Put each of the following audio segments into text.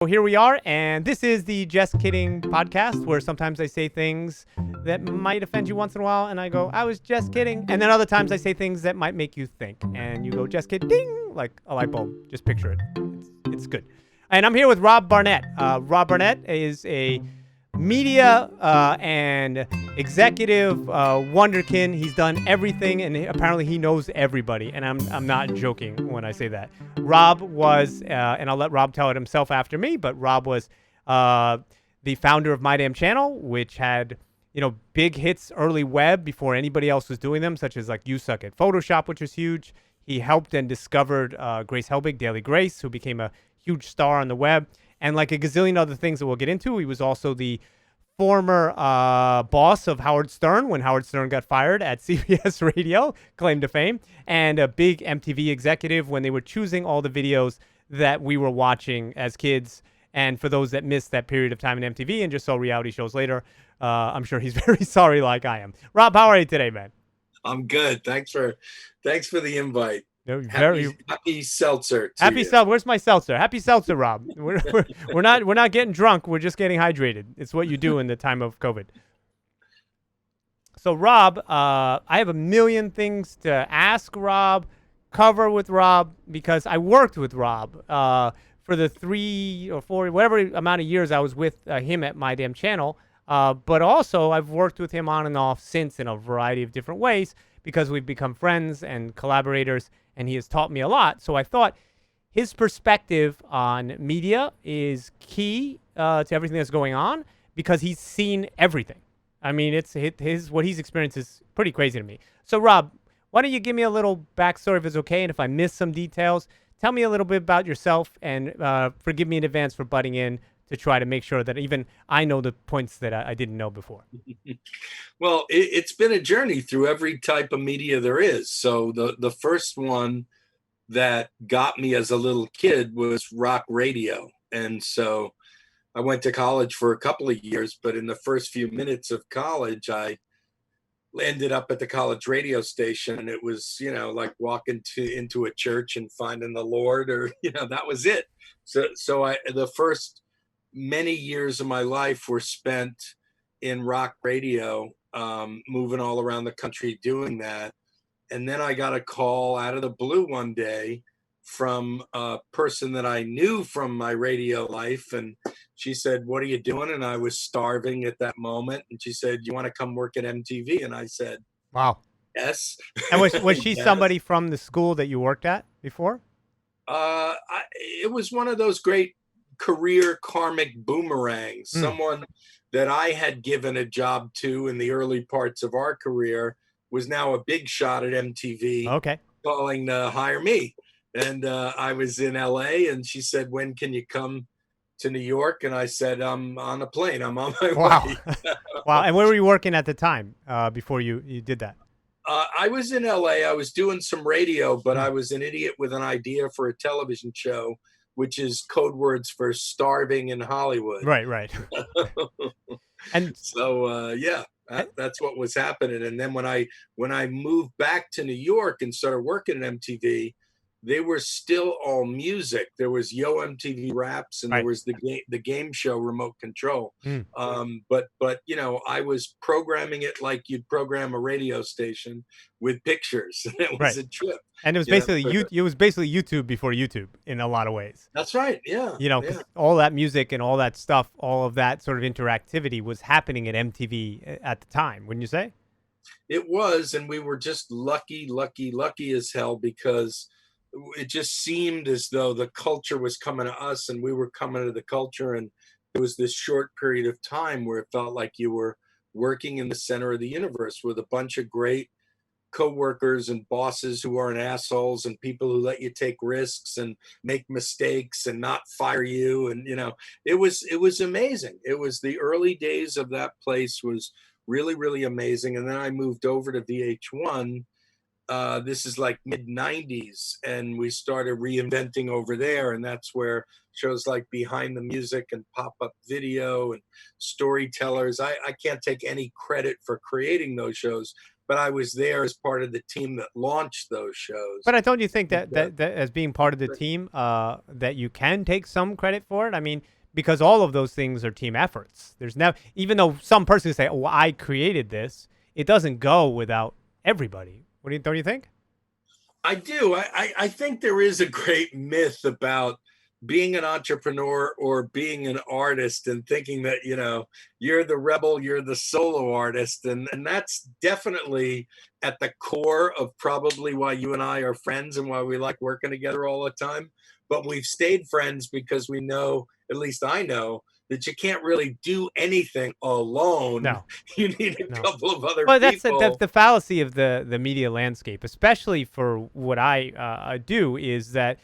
So here we are, and this is the Jeskidding podcast, where sometimes I say things that might offend you once in a while, and I go, I was just kidding. And then other times I say things that might make you think, and you go, just kidding, like a light bulb. Just picture it. It's good. And I'm here with Rob Barnett. Rob Barnett is a media and executive wonderkin. He's done everything, and apparently he knows everybody. And I'm not joking when I say that. Rob was, and I'll let Rob tell it himself after me, but Rob was the founder of My Damn Channel, which had, big hits early web before anybody else was doing them, such as like You Suck at Photoshop, which was huge. He helped and discovered Grace Helbig, Daily Grace, who became a huge star on the web, and like a gazillion other things that we'll get into. He was also the former boss of Howard Stern when Howard Stern got fired at CBS Radio, claim to fame, and a big MTV executive when they were choosing all the videos that we were watching as kids. And for those that missed that period of time in MTV and just saw reality shows later, I'm sure he's very sorry like I am. Rob, how are you today, man? I'm good. Thanks for the invite. Happy seltzer. Happy seltzer. Where's my seltzer? Happy seltzer, Rob. We're not getting drunk. We're just getting hydrated. It's what you do in the time of COVID. So, Rob, I have a million things to ask Rob, cover with Rob, because I worked with Rob for the 3 or 4, whatever amount of years I was with him at My Damn Channel. But also, I've worked with him on and off since in a variety of different ways because we've become friends and collaborators, and he has taught me a lot. So I thought his perspective on media is key to everything that's going on because he's seen everything. I mean, it's what he's experienced is pretty crazy to me. So, Rob, why don't you give me a little backstory if it's okay, and if I miss some details, tell me a little bit about yourself, and forgive me in advance for butting in to try to make sure that even I know the points that I didn't know before. Well, it's been a journey through every type of media there is. So the first one that got me as a little kid was rock radio. And so I went to college for a couple of years, but in the first few minutes of college, I ended up at the college radio station, and it was, like walking into a church and finding the Lord, or, that was it. So the first many years of my life were spent in rock radio, moving all around the country doing that. And then I got a call out of the blue one day from a person that I knew from my radio life. And she said, "What are you doing?" And I was starving at that moment. And she said, "You want to come work at MTV?" And I said, "Wow, yes." And was she Yes. somebody from the school that you worked at before? It was one of those great career karmic boomerangs, someone that I had given a job to in the early parts of our career was now a big shot at MTV, calling to hire me. And I was in LA, and she said, "When can you come to New York?" And I said, "I'm on a plane. I'm on my way." Wow. And where were you working at the time before you did that? I was in LA. I was doing some radio, but I was an idiot with an idea for a television show, which is code words for starving in Hollywood. Right. And so, that's what was happening. And then when I moved back to New York and started working at MTV, they were still all music. There was Yo MTV Raps, and there was the game show Remote Control. But I was programming it like you'd program a radio station with pictures. It was a trip. And it was basically it was basically YouTube before YouTube in a lot of ways. That's right. Yeah. 'Cause all that music and all that stuff, all of that sort of interactivity was happening at MTV at the time, wouldn't you say? It was, and we were just lucky as hell, because it just seemed as though the culture was coming to us and we were coming to the culture. And it was this short period of time where it felt like you were working in the center of the universe with a bunch of great coworkers and bosses who aren't assholes, and people who let you take risks and make mistakes and not fire you. And it was amazing. It was the early days of that place was really, really amazing. And then I moved over to VH1. This is like mid-90s, and we started reinventing over there, and that's where shows like Behind the Music and Pop-Up Video and Storytellers, I can't take any credit for creating those shows, but I was there as part of the team that launched those shows. But I told you think that as being part of the team, that you can take some credit for it. I mean, because all of those things are team efforts. There's never, even though some person say, "Oh, I created this," it doesn't go without everybody. Don't you think? I do. I think there is a great myth about being an entrepreneur or being an artist and thinking that, you're the rebel, you're the solo artist. And that's definitely at the core of probably why you and I are friends and why we like working together all the time. But we've stayed friends because we know, at least I know, that you can't really do anything alone. No. You need a couple of other people. Well, that's the fallacy of the media landscape, especially for what I do, is that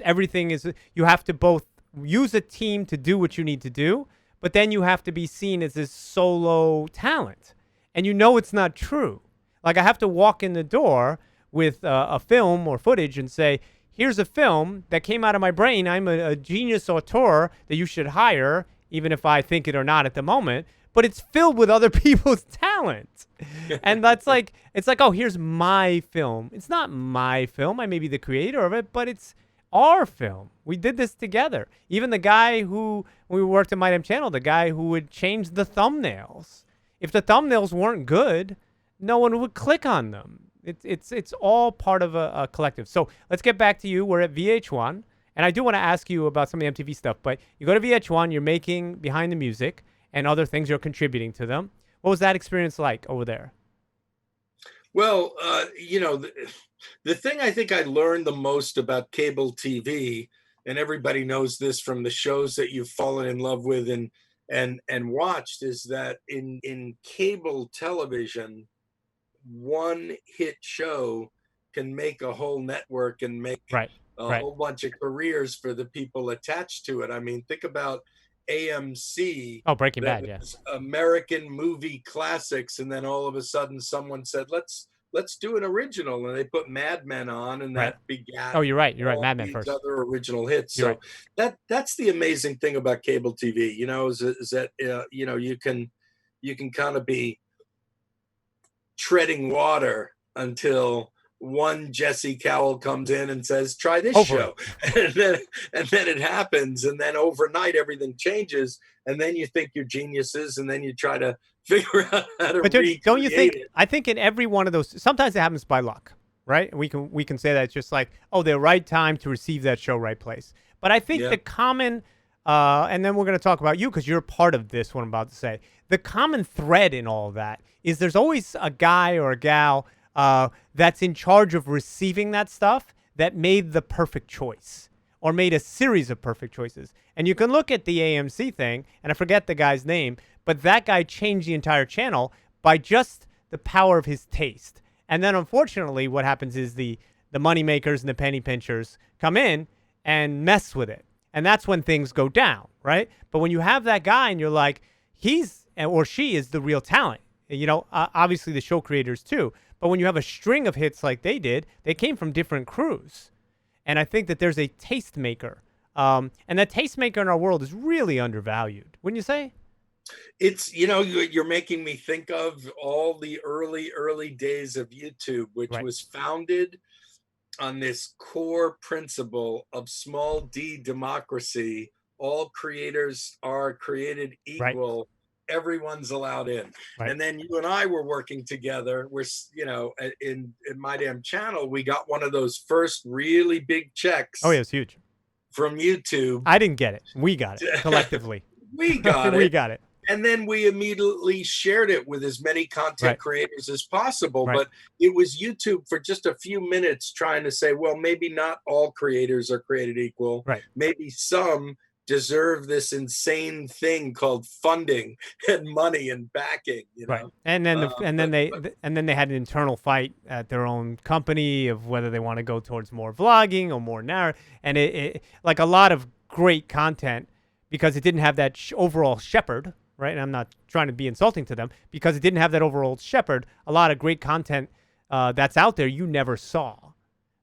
everything is, you have to both use a team to do what you need to do, but then you have to be seen as this solo talent. And it's not true. Like, I have to walk in the door with a film or footage and say, here's a film that came out of my brain. I'm a genius auteur that you should hire, even if I think it or not at the moment, but it's filled with other people's talent. And that's like, it's like, oh, here's my film. It's not my film. I may be the creator of it, but it's our film. We did this together. Even the guy who, when we worked at My Damn Channel, the guy who would change the thumbnails. If the thumbnails weren't good, no one would click on them. It's all part of a collective. So let's get back to you. We're at VH1. And I do want to ask you about some of the MTV stuff, but you go to VH1, you're making Behind the Music and other things, you're contributing to them. What was that experience like over there? Well, the thing I think I learned the most about cable TV, and everybody knows this from the shows that you've fallen in love with and watched, is that in cable television, one hit show can make a whole network and make a whole bunch of careers for the people attached to it. I mean, think about AMC. Oh, Breaking Bad, yeah. American movie classics, and then all of a sudden someone said, let's do an original, and they put Mad Men on, and that begat. Oh, you're right. Mad Men first. Other original hits. You're so that's the amazing thing about cable TV. Is that you can kind of be treading water until one Jesse Cowell comes in and says, try this show. And then it happens. And then overnight, everything changes. And then you think you're geniuses. And then you try to figure out how to don't you think, it. I think in every one of those, sometimes it happens by luck, right? And we can say that it's just like, oh, the right time to receive that show, right place. But I think the common, and then we're going to talk about you because you're part of this, what I'm about to say. The common thread in all of that is there's always a guy or a gal that's in charge of receiving that stuff that made the perfect choice or made a series of perfect choices. And you can look at the AMC thing, and I forget the guy's name, but that guy changed the entire channel by just the power of his taste. And then unfortunately what happens is the money makers and the penny pinchers come in and mess with it. And that's when things go down, right? But when you have that guy and you're like, he's or she is the real talent, obviously the show creators too. But when you have a string of hits like they did, they came from different crews. And I think that there's a tastemaker. And that tastemaker in our world is really undervalued, wouldn't you say? It's, you're making me think of all the early days of YouTube, which was founded on this core principle of small d democracy. All creators are created equal. Everyone's allowed in. And then you and I were working together. We're, in My Damn Channel, we got one of those first really big checks. Oh, yeah, it's huge. From YouTube. I didn't get it. We got it collectively. We got it. We got it. And then we immediately shared it with as many content creators as possible. But it was YouTube for just a few minutes trying to say, well, maybe not all creators are created equal. Maybe some deserve this insane thing called funding and money and backing, And then and then they had an internal fight at their own company of whether they want to go towards more vlogging or more narrative, and it like a lot of great content because it didn't have that overall shepherd, right? And I'm not trying to be insulting to them, because it didn't have that overall shepherd. A lot of great content that's out there you never saw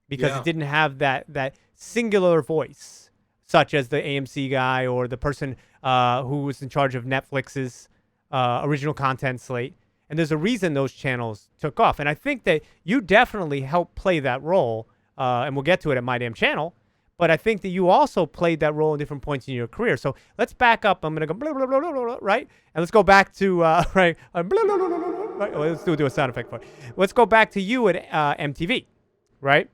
because it didn't have that singular voice, such as the AMC guy or the person who was in charge of Netflix's original content slate. And there's a reason those channels took off. And I think that you definitely helped play that role, and we'll get to it at My Damn Channel. But I think that you also played that role in different points in your career. So let's back up. I'm going to go blah, blah, blah, blah, blah, right? And let's go back to, right? Blah, blah, blah, blah, blah, right? Well, let's do a sound effect for it. Let's go back to you at MTV, right?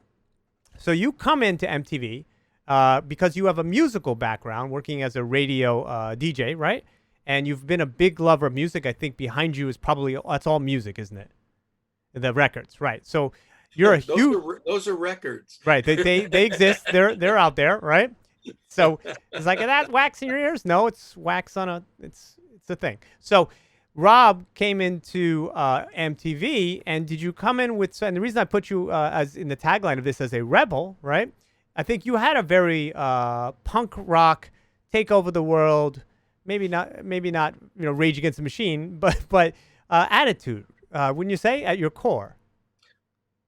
So you come into MTV because you have a musical background working as a radio DJ, right? And you've been a big lover of music. I think behind you is probably, that's all music, isn't it? The records, right? So you're a huge. Those are records, right? They exist. They're out there, right? So it's like that wax in your ears. No, it's wax on a. It's a thing. So Rob came into MTV, and did you come in with? And the reason I put you as in the tagline of this as a rebel, right? I think you had a very punk rock, take over the world. Maybe not. Rage Against the Machine, but attitude. Wouldn't you say at your core?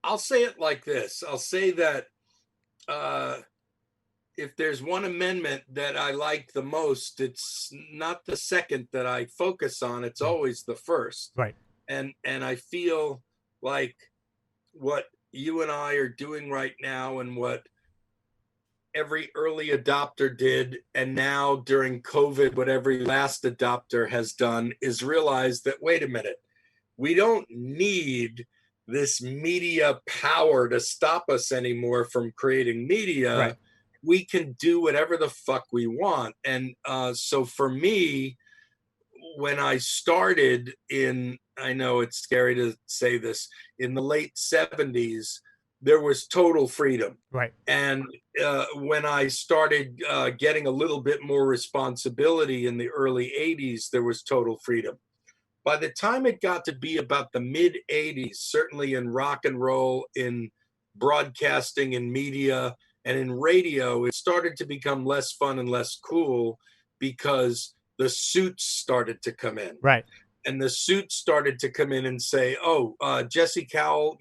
I'll say it like this. I'll say that if there's one amendment that I like the most, it's not the second that I focus on. It's always the first. Right. And I feel like what you and I are doing right now and what every early adopter did, and now during COVID, what every last adopter has done is realize that, wait a minute, we don't need this media power to stop us anymore from creating media. Right. We can do whatever the fuck we want. And so for me, when I started I know it's scary to say this, in the late 70s, there was total freedom. Right. And when I started getting a little bit more responsibility in the early 80s, there was total freedom. By the time it got to be about the mid 80s, certainly in rock and roll, in broadcasting, in media, and in radio, it started to become less fun and less cool because the suits started to come in. Right. And the suits started to come in and say, oh, Jesse Cowell,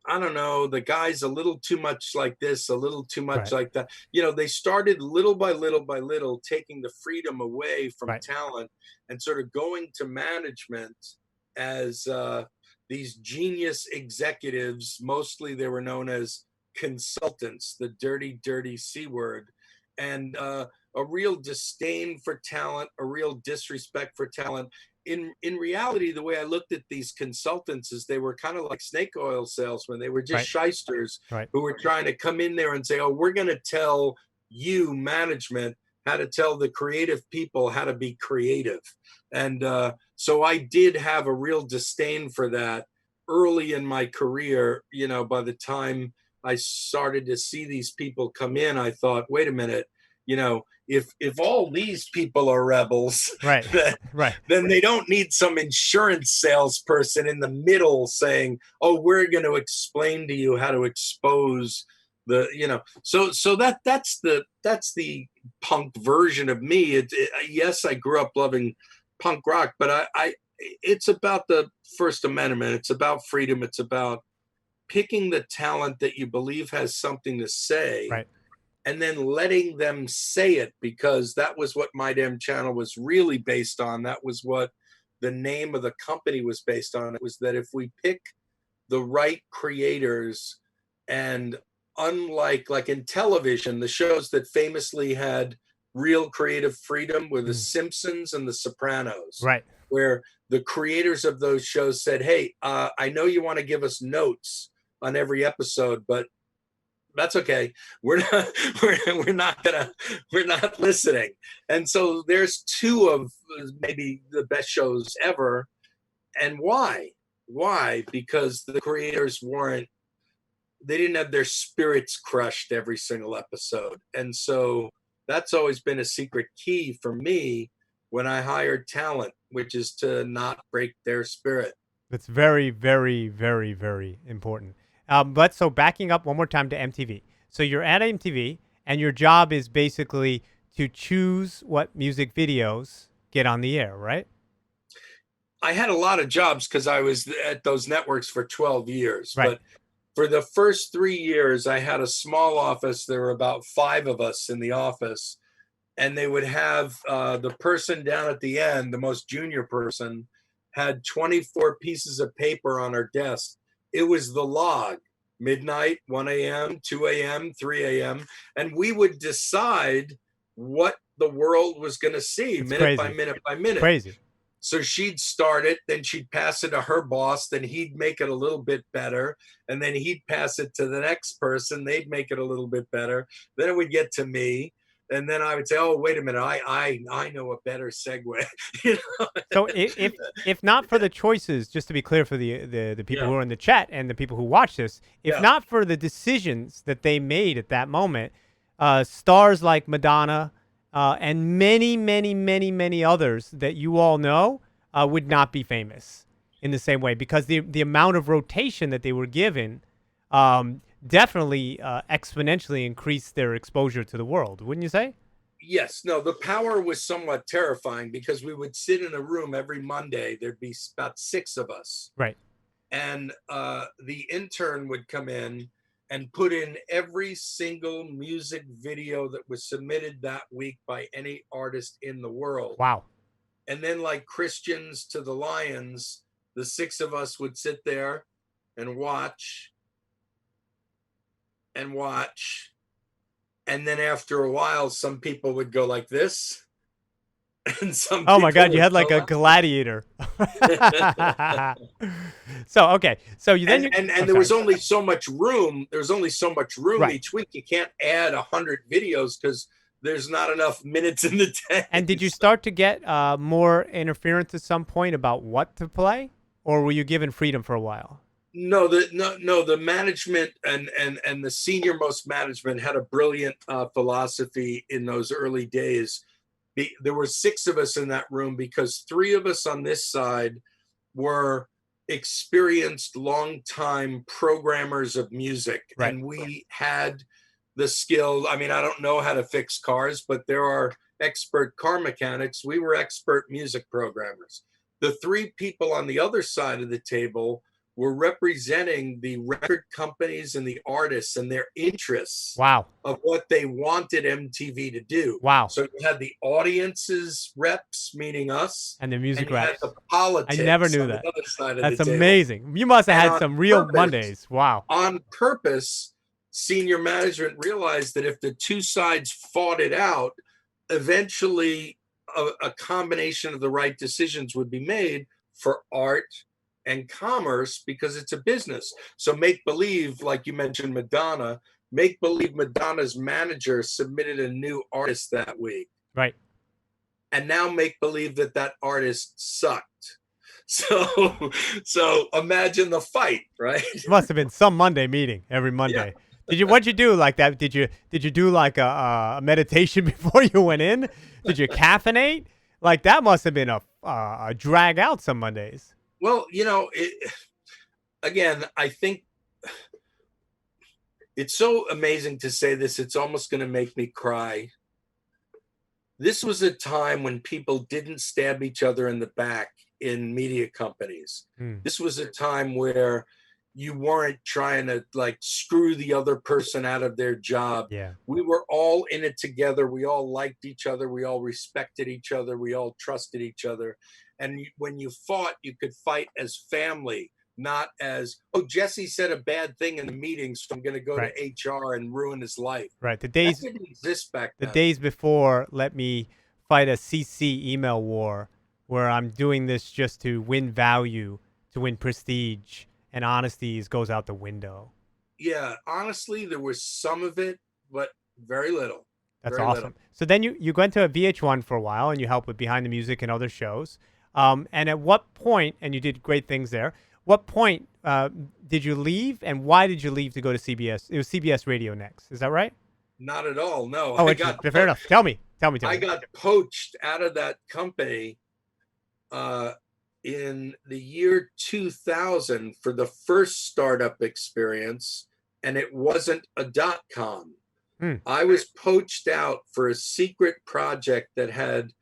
I don't know, the guy's a little too much like this, a little too much like that. They started little by little taking the freedom away from talent and sort of going to management as these genius executives. Mostly they were known as consultants, the dirty, dirty C word, and a real disdain for talent, a real disrespect for talent. In reality, the way I looked at these consultants is they were kind of like snake oil salesmen. They were just shysters who were trying to come in there and say, oh, we're going to tell you, management, how to tell the creative people how to be creative. And so I did have a real disdain for that early in my career. By the time I started to see these people come in, I thought, wait a minute, if all these people are rebels, then they don't need some insurance salesperson in the middle saying, oh, we're going to explain to you how to expose so that's the punk version of me. Yes, I grew up loving punk rock, but it's about the First Amendment. It's about freedom. It's about picking the talent that you believe has something to say. Right. And then letting them say it, because that was what My Damn Channel was really based on. That was what the name of the company was based on. It was that if we pick the right creators, and unlike like in television, the shows that famously had real creative freedom were The Simpsons and The Sopranos. Right. Where the creators of those shows said, hey, I know you want to give us notes on every episode, but that's okay. We're not listening. And so there's two of maybe the best shows ever. And why? Because the creators they didn't have their spirits crushed every single episode. And so that's always been a secret key for me when I hired talent, which is to not break their spirit. That's very, very, very, very important. But so backing up one more time to MTV. So you're at MTV, and your job is basically to choose what music videos get on the air, right? I had a lot of jobs because I was at those networks for 12 years. Right. But for the first 3 years, I had a small office. There were about 5 of us in the office. And they would have the person down at the end, the most junior person, had 24 pieces of paper on our desk. It was the log, midnight, 1 a.m., 2 a.m., 3 a.m. And we would decide what the world was going to see It's minute crazy. by minute by It's minute. crazy. So she'd start it, then she'd pass it to her boss, then he'd make it a little bit better, and then he'd pass it to the next person, they'd make it a little bit better. Then it would get to me, and then I would say, "Oh, wait a minute, I know a better segue." You know? So if not for the choices, just to be clear for the people Yeah. who are in the chat and the people who watch this, if Yeah. not for the decisions that they made at that moment, stars like Madonna and many, many, many, many others that you all know would not be famous in the same way, because the amount of rotation that they were given definitely exponentially increased their exposure to the world, wouldn't you say? Yes, no, the power was somewhat terrifying because we would sit in a room every Monday. There'd be about 6 of us. Right. And the intern would come in and put in every single music video that was submitted that week by any artist in the world. Wow. And then, like Christians to the Lions, the 6 of us would sit there and watch and watch. And then after a while, some people would go like this. And some Oh my people God, you would had like go a like gladiator. So okay, so you then and I'm there was sorry. only so much room. There was only so much room Right. each week. You can't add 100 videos because there's not enough minutes in the day. And did you start to get more interference at some point about what to play, or were you given freedom for a while? No, the management and the senior most management had a brilliant philosophy in those early days. There were 6 of us in that room because 3 of us on this side were experienced longtime programmers of music. Right. And we had the skill. I mean, I don't know how to fix cars, but there are expert car mechanics. We were expert music programmers. The 3 people on the other side of the table were representing the record companies and the artists and their interests Wow. of what they wanted MTV to do. Wow. So you had the audience's reps, meaning us, And the music and you had reps. the politics I never knew on that. the other side of That's the table. amazing. You must have And had on some real purpose- Mondays. Wow. On purpose, senior management realized that if the 2 sides fought it out, eventually a combination of the right decisions would be made for art and commerce, because it's a business. So make believe, like you mentioned Madonna, make believe Madonna's manager submitted a new artist that week. Right. And now make believe that that artist sucked. So imagine the fight, right? It must have been some Monday meeting every Monday. What'd you do like that? Did you do like a meditation before you went in? Did you caffeinate? Like that must have been a drag out some Mondays. Well, again, I think it's so amazing to say this. It's almost going to make me cry. This was a time when people didn't stab each other in the back in media companies. This was a time where you weren't trying to like screw the other person out of their job. Yeah. We were all in it together. We all liked each other. We all respected each other. We all trusted each other. And when you fought, you could fight as family, not as, oh, Jesse said a bad thing in the meeting, so I'm going to go Right. to HR and ruin his life. Right. That didn't exist back The then. days before let me fight a CC email war where I'm doing this just to win value, to win prestige, and honesty goes out the window. Yeah, honestly, there was some of it, but very little. That's Very awesome. little. So then you went to a VH1 for a while and you helped with Behind the Music and other shows. And at what point, and you did great things there, what point did you leave, and why did you leave to go to CBS? It was CBS Radio next. Is that right? Not at all. No. Oh, fair enough. Tell me. I got poached out of that company in the year 2000 for the first startup experience, and it wasn't a .com. I was poached out for a secret project that had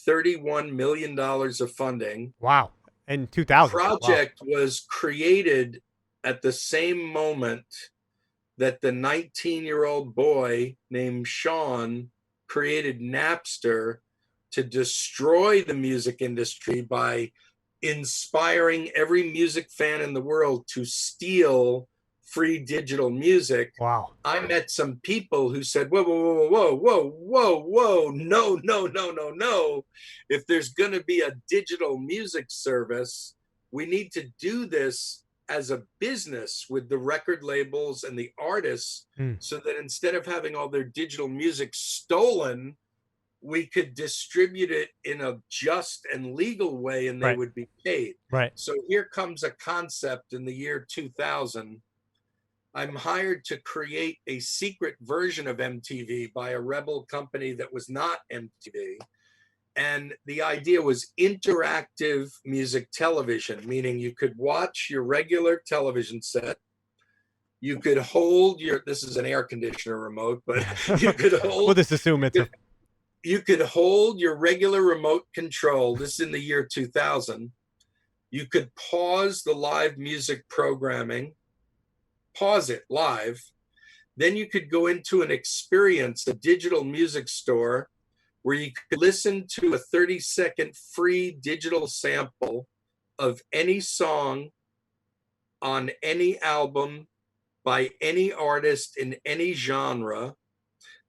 $31 million of funding. Wow. In 2000. Project was created at the same moment that the 19-year-old boy named Sean created Napster to destroy the music industry by inspiring every music fan in the world to steal free digital music, Wow. I met some people who said, whoa, whoa, whoa, whoa, whoa, whoa, no, no, no, no, no. If there's going to be a digital music service, we need to do this as a business with the record labels and the artists, so that instead of having all their digital music stolen, we could distribute it in a just and legal way, and they Right. would be paid. Right. So here comes a concept in the year 2000. I'm hired to create a secret version of MTV by a rebel company that was not MTV. And the idea was interactive music television, meaning you could watch your regular television set. You could hold your, this is an air conditioner remote, but you could hold. We'll just assume it's you could hold your regular remote control. This is in the year 2000. You could pause the live music programming, pause it live. Then you could go into an experience, a digital music store, where you could listen to a 30-second free digital sample of any song on any album by any artist in any genre.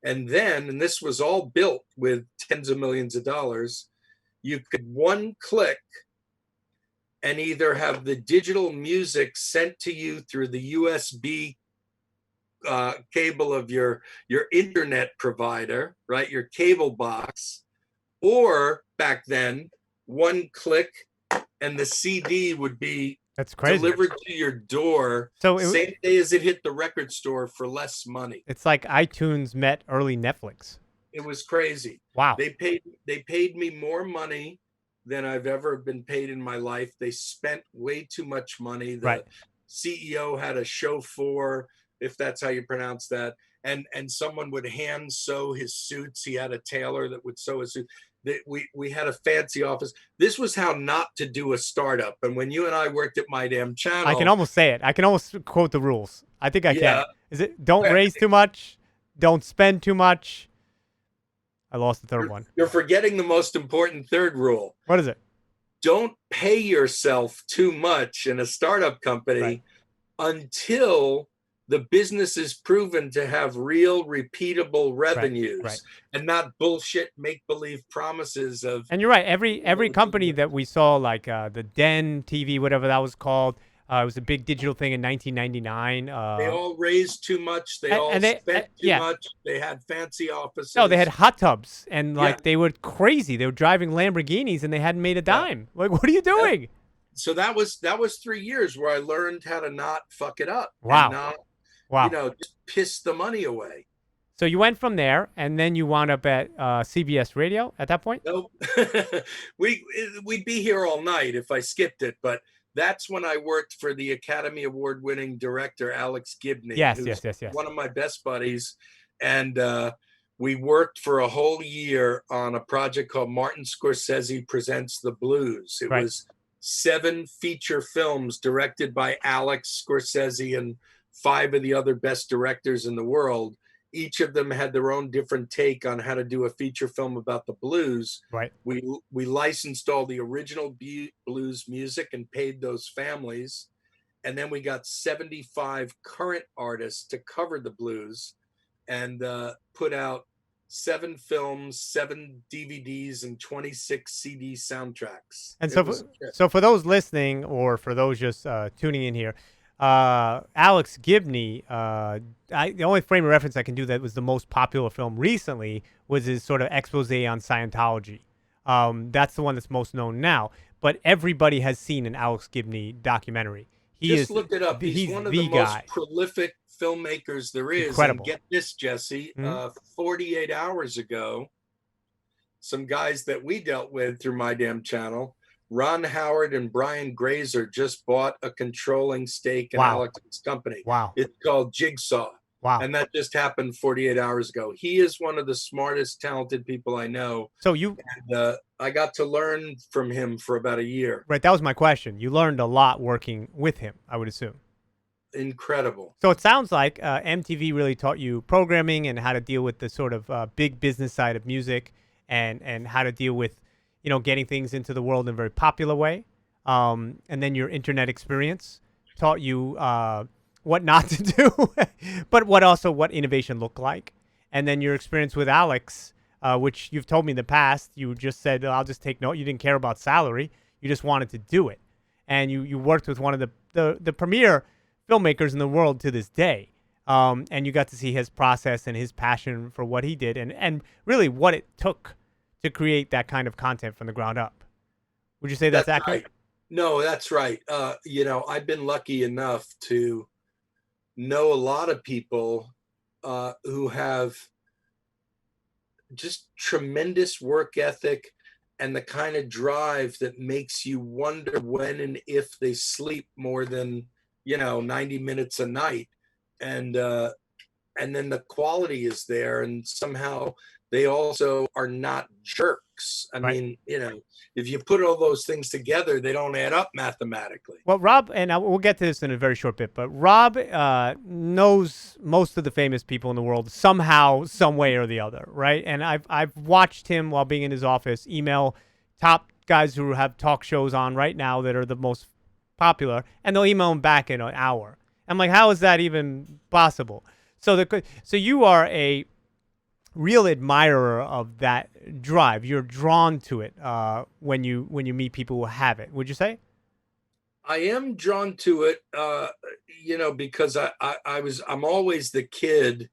And then, and this was all built with tens of millions of dollars, you could one click and either have the digital music sent to you through the USB cable of your internet provider, right? Your cable box, or back then, one click and the CD would be that's crazy. Delivered to your door, so same day as it hit the record store for less money. It's like iTunes met early Netflix. It was crazy. Wow. They paid me more money than I've ever been paid in my life. They spent way too much money. The CEO had a chauffeur, if that's how you pronounce that, and someone would hand sew his suits. He had a tailor that would sew his suit. We had a fancy office. This was how not to do a startup. And when you and I worked at My Damn Channel, I can almost say it. I can almost quote the rules. I think I can. Is it don't raise too much, don't spend too much? I lost the third one. You're forgetting the most important third rule. What is it? Don't pay yourself too much in a startup company until the business is proven to have real repeatable revenues and not bullshit make-believe promises of. And you're right. Every company that we saw, like the Den TV, whatever that was called, it was a big digital thing in 1999. They all raised too much. They all spent too much. They had fancy offices. No, they had hot tubs, and like they were crazy. They were driving Lamborghinis, and they hadn't made a dime. Like, what are you doing? So that was 3 years where I learned how to not fuck it up. Wow. And not, just piss the money away. So you went from there, and then you wound up at CBS Radio at that point? Nope. We'd be here all night if I skipped it, but that's when I worked for the Academy Award-winning director, Alex Gibney. Yes. One of my best buddies. And we worked for a whole year on a project called Martin Scorsese Presents the Blues. It was 7 feature films directed by Alex Scorsese and 5 of the other best directors in the world. Each of them had their own different take on how to do a feature film about the blues. Right. We licensed all the original blues music and paid those families. And then we got 75 current artists to cover the blues and put out 7 films, 7 DVDs, and 26 CD soundtracks. And so for those listening or for those just tuning in here, Alex Gibney, the only frame of reference I can do that was the most popular film recently was his sort of expose on Scientology. That's the one that's most known now, but everybody has seen an Alex Gibney documentary. Just look it up. He's one of the most prolific filmmakers there is. Incredible. And get this, Jesse, 48 hours ago, some guys that we dealt with through My Damn Channel, Ron Howard and Brian Grazer, just bought a controlling stake in Alex's company. Wow. It's called Jigsaw. Wow. And that just happened 48 hours ago. He is one of the smartest, talented people I know. So I got to learn from him for about a year. Right. That was my question. You learned a lot working with him, I would assume. Incredible. So it sounds like MTV really taught you programming and how to deal with the sort of big business side of music and how to deal with, getting things into the world in a very popular way. and then your internet experience taught you what not to do, but what innovation looked like. And then your experience with Alex, which you've told me in the past, you just said, "I'll just take note." You didn't care about salary; you just wanted to do it, and you worked with one of the premier filmmakers in the world to this day. And you got to see his process and his passion for what he did, and really what it took to create that kind of content from the ground up. Would you say that's accurate? Right. No, that's right. I've been lucky enough to know a lot of people who have just tremendous work ethic and the kind of drive that makes you wonder when and if they sleep more than 90 minutes a night. And then the quality is there, and somehow they also are not jerks. I Right. mean, if you put all those things together, they don't add up mathematically. Well, Rob, and we'll get to this in a very short bit, but Rob knows most of the famous people in the world somehow, some way or the other, right? And I've watched him while being in his office email top guys who have talk shows on right now that are the most popular, and they'll email him back in an hour. I'm like, how is that even possible? So you are a real admirer of that drive. You're drawn to it when you meet people who have it. Would you say? I am drawn to it, because I'm always the kid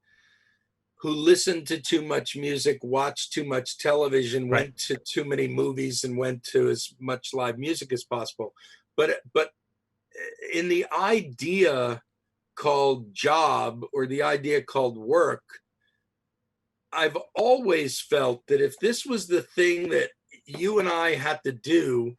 who listened to too much music, watched too much television, Right. went to too many movies, and went to as much live music as possible. But in the idea called job, or the idea called work, I've always felt that if this was the thing that you and I had to do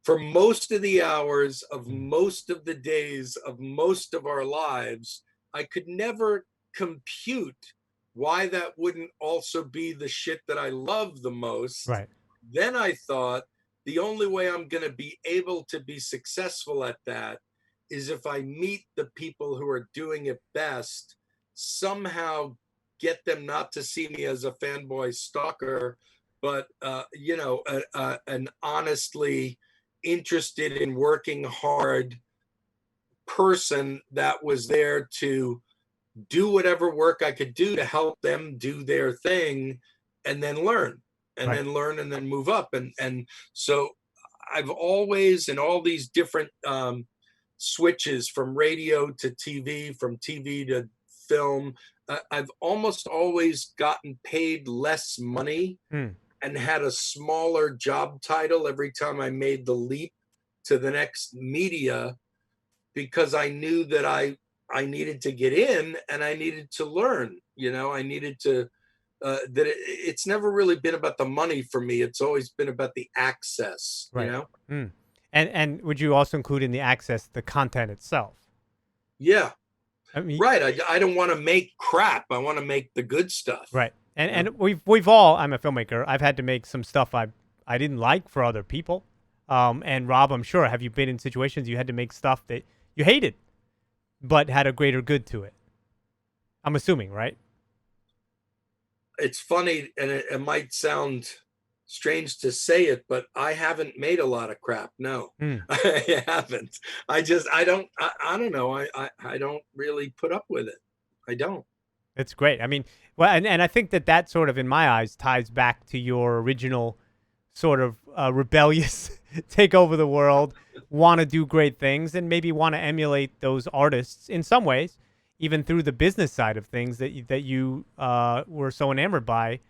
for most of the hours of most of the days of most of our lives, I could never compute why that wouldn't also be the shit that I love the most. Right. Then I thought the only way I'm going to be able to be successful at that is if I meet the people who are doing it best, somehow get them not to see me as a fanboy stalker, but an honestly interested in working hard person that was there to do whatever work I could do to help them do their thing, and then learn and Right. then learn and then move up. And so I've always, in all these different switches from radio to TV, from TV to film, I've almost always gotten paid less money and had a smaller job title every time I made the leap to the next media, because I knew that I needed to get in and I needed to learn. I needed to it's never really been about the money for me. It's always been about the access. Right. And would you also include in the access the content itself? Yeah. I mean, Right. I don't want to make crap. I want to make the good stuff. right. And we've all. I'm a filmmaker. I've had to make some stuff I didn't like for other people. And Rob, I'm sure, have you been in situations you had to make stuff that you hated, but had a greater good to it? I'm assuming, right? It's funny, and it might sound strange to say it, but I haven't made a lot of crap. No, I haven't. I don't know. I don't really put up with it. I don't. It's great. I mean, well, and I think that sort of, in my eyes, ties back to your original sort of rebellious take over the world, want to do great things, and maybe want to emulate those artists in some ways, even through the business side of things that you were so enamored by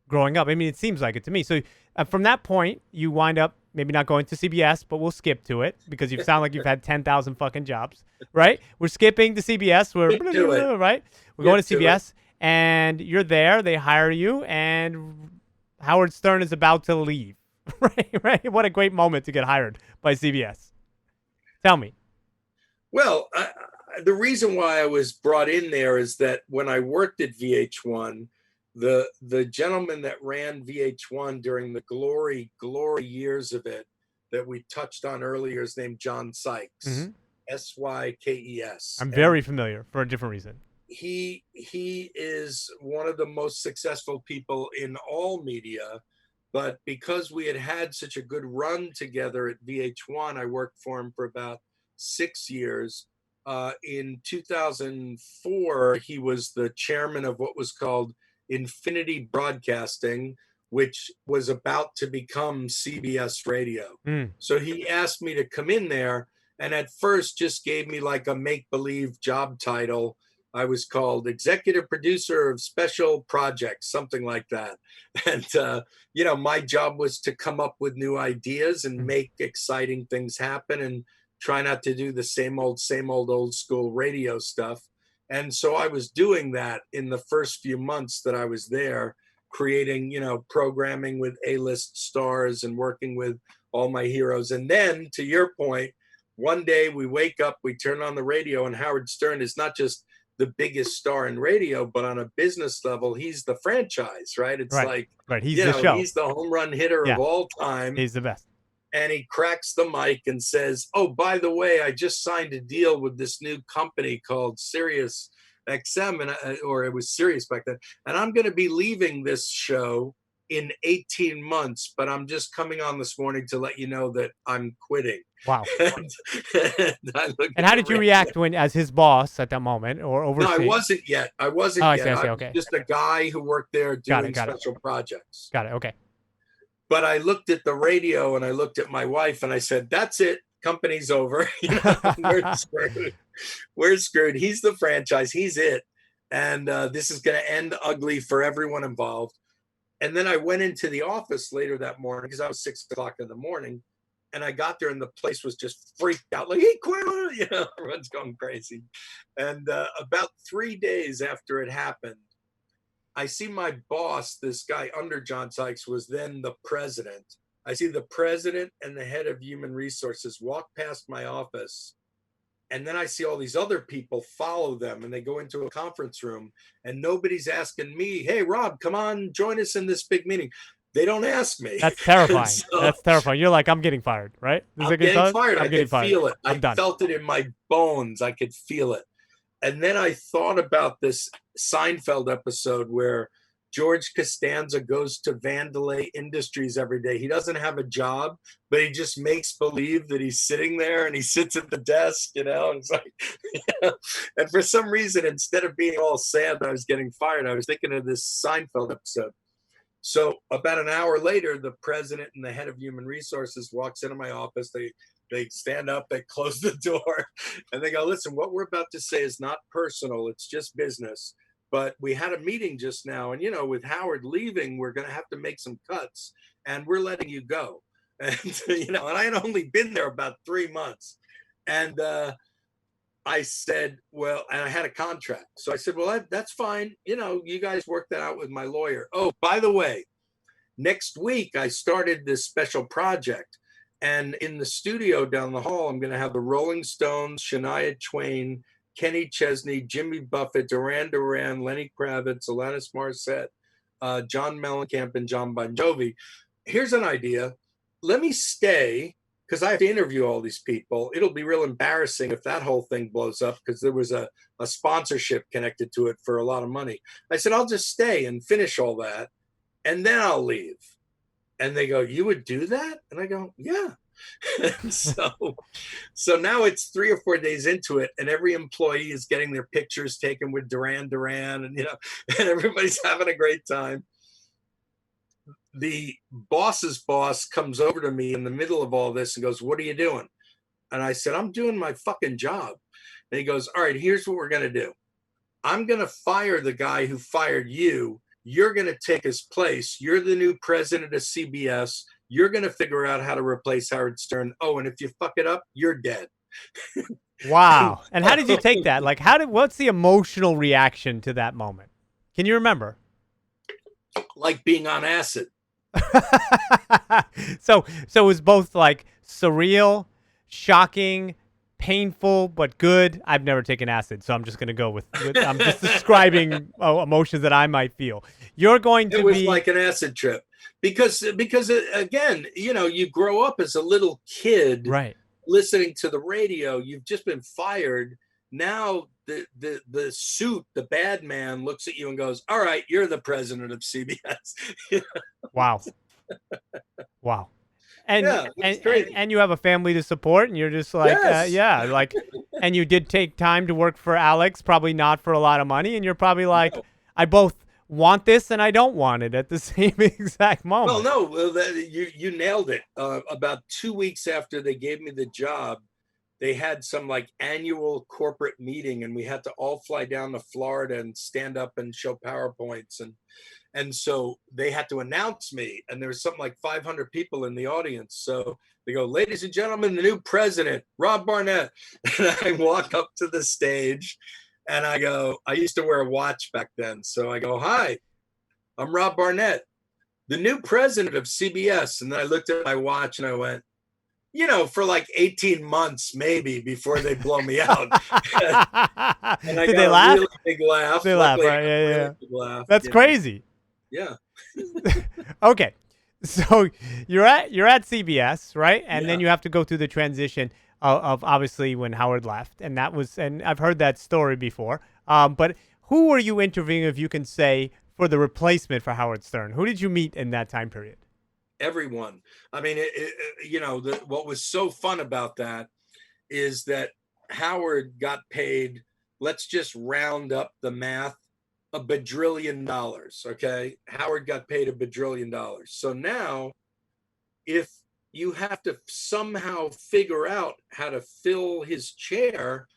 growing up. I mean, it seems like it to me. So from that point, you wind up maybe not going to CBS, but we'll skip to it because you sound like you've had 10,000 fucking jobs, right? We're skipping to CBS. Right? We're going to CBS, and you're there. They hire you, and Howard Stern is about to leave. Right? What a great moment to get hired by CBS. Tell me. Well, the reason why I was brought in there is that when I worked at VH1, the gentleman that ran VH1 during the glory years of it that we touched on earlier is named John Sykes, Sykes. I'm very familiar for a different reason. He is one of the most successful people in all media, But because we had had such a good run together at VH1, I worked for him for about 6 years. In 2004, he was the chairman of what was called Infinity Broadcasting, which was about to become CBS Radio. Mm. So he asked me to come in there, and at first just gave me like a make-believe job title. I was called executive producer of special projects, something like that. And my job was to come up with new ideas and make exciting things happen and try not to do the same old old school radio stuff. And so I was doing that in the first few months that I was there, creating, programming with A-list stars and working with all my heroes. And then, to your point, one day we wake up, we turn on the radio, and Howard Stern is not just the biggest star in radio, but on a business level, he's the franchise, right? It's right. He's the show. He's the home run hitter of all time. He's the best. And he cracks the mic and says, "Oh, by the way, I just signed a deal with this new company called Sirius XM, or it was Sirius back then. And I'm going to be leaving this show in 18 months, but I'm just coming on this morning to let you know that I'm quitting." Wow. and how did you react as his boss at that moment, or overseeing? No, I wasn't yet. I wasn't yet. I see, I was just a guy who worked there doing special projects. Got it. Okay. But I looked at the radio and I looked at my wife and I said, "That's it. Company's over. We're screwed. We're screwed. He's the franchise. He's it. And this is going to end ugly for everyone involved." And then I went into the office later that morning because I was 6 o'clock in the morning. And I got there and the place was just freaked out. Like, "He quit." Everyone's going crazy. And about 3 days after it happened, I see my boss, this guy under John Sykes, was then the president. I see the president and the head of human resources walk past my office. And then I see all these other people follow them and they go into a conference room and nobody's asking me, "Hey, Rob, come on, join us in this big meeting." They don't ask me. That's terrifying. That's terrifying. You're like, "I'm getting fired," right? I'm getting fired. I could feel it. I felt it in my bones. I could feel it. And then I thought about this Seinfeld episode where George Costanza goes to Vandelay Industries every day. He doesn't have a job, but he just makes believe that he's sitting there and he sits at the desk, and it's like, and for some reason, instead of being all sad that I was getting fired, I was thinking of this Seinfeld episode. So about an hour later, the president and the head of human resources walks into my office. They stand up, they close the door, and they go, "Listen, what we're about to say is not personal. It's just business. But we had a meeting just now, and, with Howard leaving, we're going to have to make some cuts, and we're letting you go." And, and I had only been there about 3 months. And I said, "Well," and I had a contract. So I said, "Well, that's fine. You guys work that out with my lawyer. Oh, by the way, next week I started this special project. And in the studio down the hall, I'm going to have the Rolling Stones, Shania Twain, Kenny Chesney, Jimmy Buffett, Duran Duran, Lenny Kravitz, Alanis Morissette, John Mellencamp, and John Bon Jovi. Here's an idea. Let me stay, because I have to interview all these people. It'll be real embarrassing if that whole thing blows up, because there was a sponsorship connected to it for a lot of money." I said, "I'll just stay and finish all that, and then I'll leave." And they go, "You would do that?" And I go, "Yeah." So now it's 3 or 4 days into it, and every employee is getting their pictures taken with Duran Duran, and and everybody's having a great time. The boss's boss comes over to me in the middle of all this and goes, "What are you doing?" And I said, "I'm doing my fucking job." And he goes, "All right, here's what we're going to do. I'm going to fire the guy who fired you. You're going to take his place. You're the new president of CBS. You're going to figure out how to replace Howard Stern. Oh, and if you fuck it up, you're dead." Wow. And how did you take that? Like, what's the emotional reaction to that moment? Can you remember? Like being on acid. So it was both like surreal, shocking, painful, but good. I've never taken acid, so I'm just going to go with I'm just describing emotions that I might feel. You're going to It was like an acid trip because again, you grow up as a little kid, right, listening to the radio. You've just been fired. Now the suit, the bad man, looks at you and goes, "All right, you're the president of CBS." Wow. Wow. And Yeah, it was and and crazy. and you have a family to support, and you're just like, Yes. yeah, like, and you did take time to work for Alex, probably not for a lot of money, and you're probably like, No. I both want this and I don't want it at the same exact Well, moment. no, well, you nailed it. About 2 weeks after they gave me the job, they had some like annual corporate meeting, and we had to all fly down to Florida and stand up and show PowerPoints, and so they had to announce me, and there was something like 500 people in the audience. So they go, ladies and gentlemen, the new president, Rob Barnett. And I walk up to the stage, and I go, I used to wear a watch back then, so I go, hi, I'm Rob Barnett, the new president of CBS. And then I looked at my watch and I went, for like 18 months maybe before they blow me out. And I Did they got a laugh? really big laugh. They laugh, Luckily, I right? got Yeah, a yeah, really yeah. big laugh. That's crazy. Yeah, Okay. So you're at CBS, right? And then yeah. you have to go through the transition of obviously when Howard left, and I've heard that story before. But who were you interviewing, if you can say, for the replacement for Howard Stern? Who did you meet in that time period? Everyone. I mean, what was so fun about that is that Howard got paid, let's just round up the math, $1 bajillion. Okay. Howard got paid $1 bajillion. So now, if you have to somehow figure out how to fill his chair,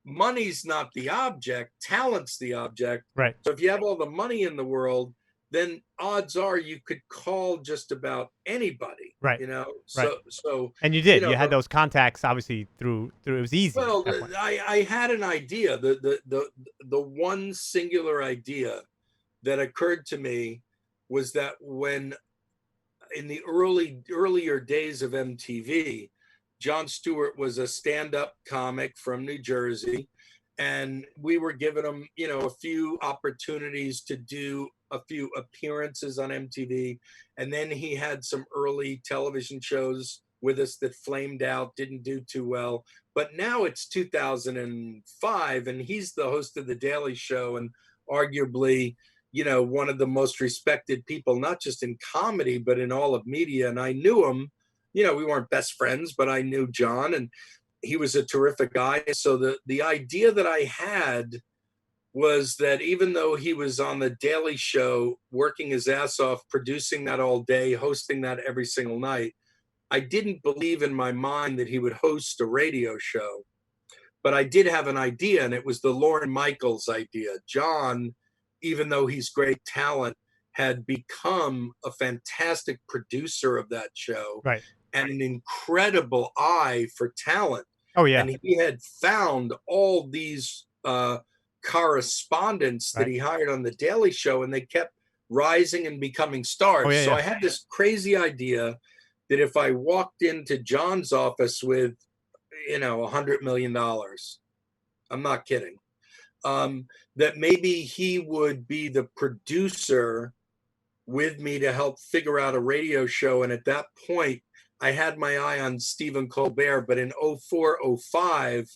money's not the object, talent's the object. Right. So if you have all the money in the world, then odds are you could call just about anybody, Right. Right. So And you you did. know You had the, those contacts obviously through. It was easy at well, that point. I had an idea. The one singular idea that occurred to me was that when in the earlier days of MTV, Jon Stewart was a stand-up comic from New Jersey, and we were giving him, a few opportunities to do a few appearances on MTV, and then he had some early television shows with us that flamed out, didn't do too well. But now it's 2005, and he's the host of The Daily Show, and arguably, one of the most respected people, not just in comedy, but in all of media. And I knew him, we weren't best friends, but I knew John, and he was a terrific guy. So the idea that I had was that even though he was on the Daily Show, working his ass off, producing that all day, hosting that every single night, I didn't believe in my mind that he would host a radio show. But I did have an idea, and it was the Lorne Michaels idea. John, even though he's great talent, had become a fantastic producer of that show Right. and an incredible eye for talent. Oh yeah. And he had found all these correspondents that Right. he hired on the Daily Show, and they kept rising and becoming Oh stars. yeah. So Yeah. I had this crazy idea that if I walked into John's office with, $100 million, I'm not kidding, that maybe he would be the producer with me to help figure out a radio show. And at that point, I had my eye on Stephen Colbert, but in 04, 05,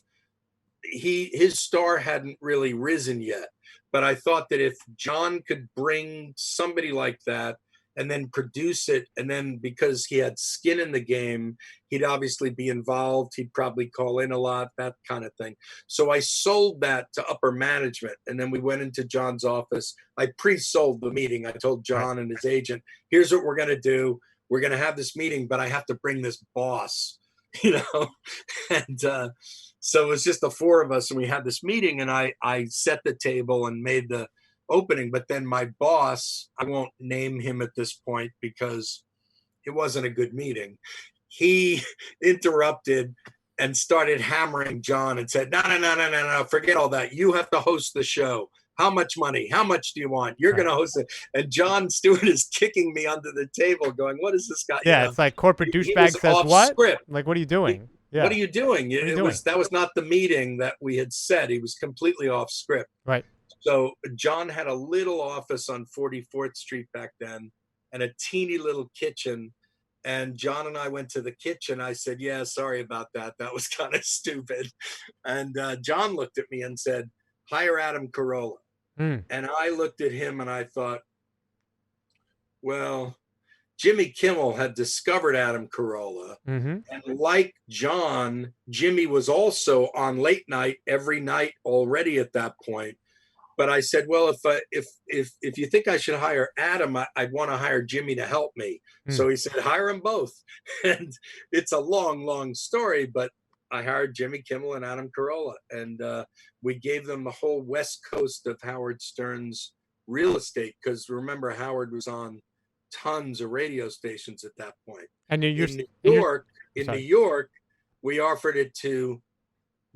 his star hadn't really risen yet. But I thought that if John could bring somebody like that and then produce it, and then because he had skin in the game, he'd obviously be involved. He'd probably call in a lot, that kind of thing. So I sold that to upper management, and then we went into John's office. I pre-sold the meeting. I told Right. John and his agent, here's what we're going to do. We're going to have this meeting, but I have to bring this boss, and so it was just the four of us, and we had this meeting, and I set the table and made the opening. But then my boss, I won't name him at this point because it wasn't a good meeting, he interrupted and started hammering John and said, no, forget all that. You have to host the show. How much money? How much do you want? You're Right. going to host it. And Jon Stewart is kicking me under the table going, what is this guy? Yeah. It's like corporate He douchebag was says off what? script. Like, what are you doing? What Yeah. are you doing? What are you It doing? was That was not the meeting that we had said. He was completely off script. Right. So John had a little office on 44th Street back then, and a teeny little kitchen. And John and I went to the kitchen. I said, yeah, sorry about that. That was kind of stupid. And John looked at me and said, hire Adam Carolla. Mm. And I looked at him and I thought, well, Jimmy Kimmel had discovered Adam Carolla. Mm-hmm. And like John, Jimmy was also on late night every night already at that point. But I said, well, if you think I should hire Adam, I'd want to hire Jimmy to help me. So he said, hire them both. And it's a long, long story, but I hired Jimmy Kimmel and Adam Carolla, and we gave them the whole West Coast of Howard Stern's real estate. Because remember, Howard was on tons of radio stations at that point. And in New York, we offered it to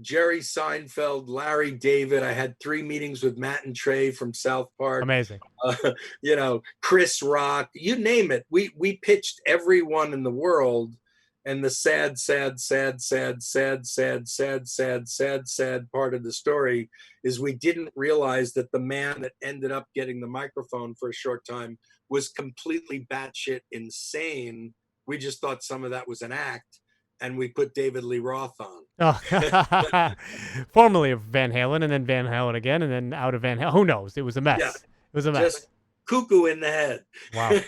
Jerry Seinfeld, Larry David. I had 3 meetings with Matt and Trey from South Park. Amazing. Chris Rock, you name it. We pitched everyone in the world. And the sad part of the story is we didn't realize that the man that ended up getting the microphone for a short time was completely batshit insane. We just thought some of that was an act, and we put David Lee Roth on. Oh. Formerly of Van Halen, and then Van Halen again, and then out of Van Halen. Who knows? It was a mess. Yeah, it was a mess. Just cuckoo in the head. Wow.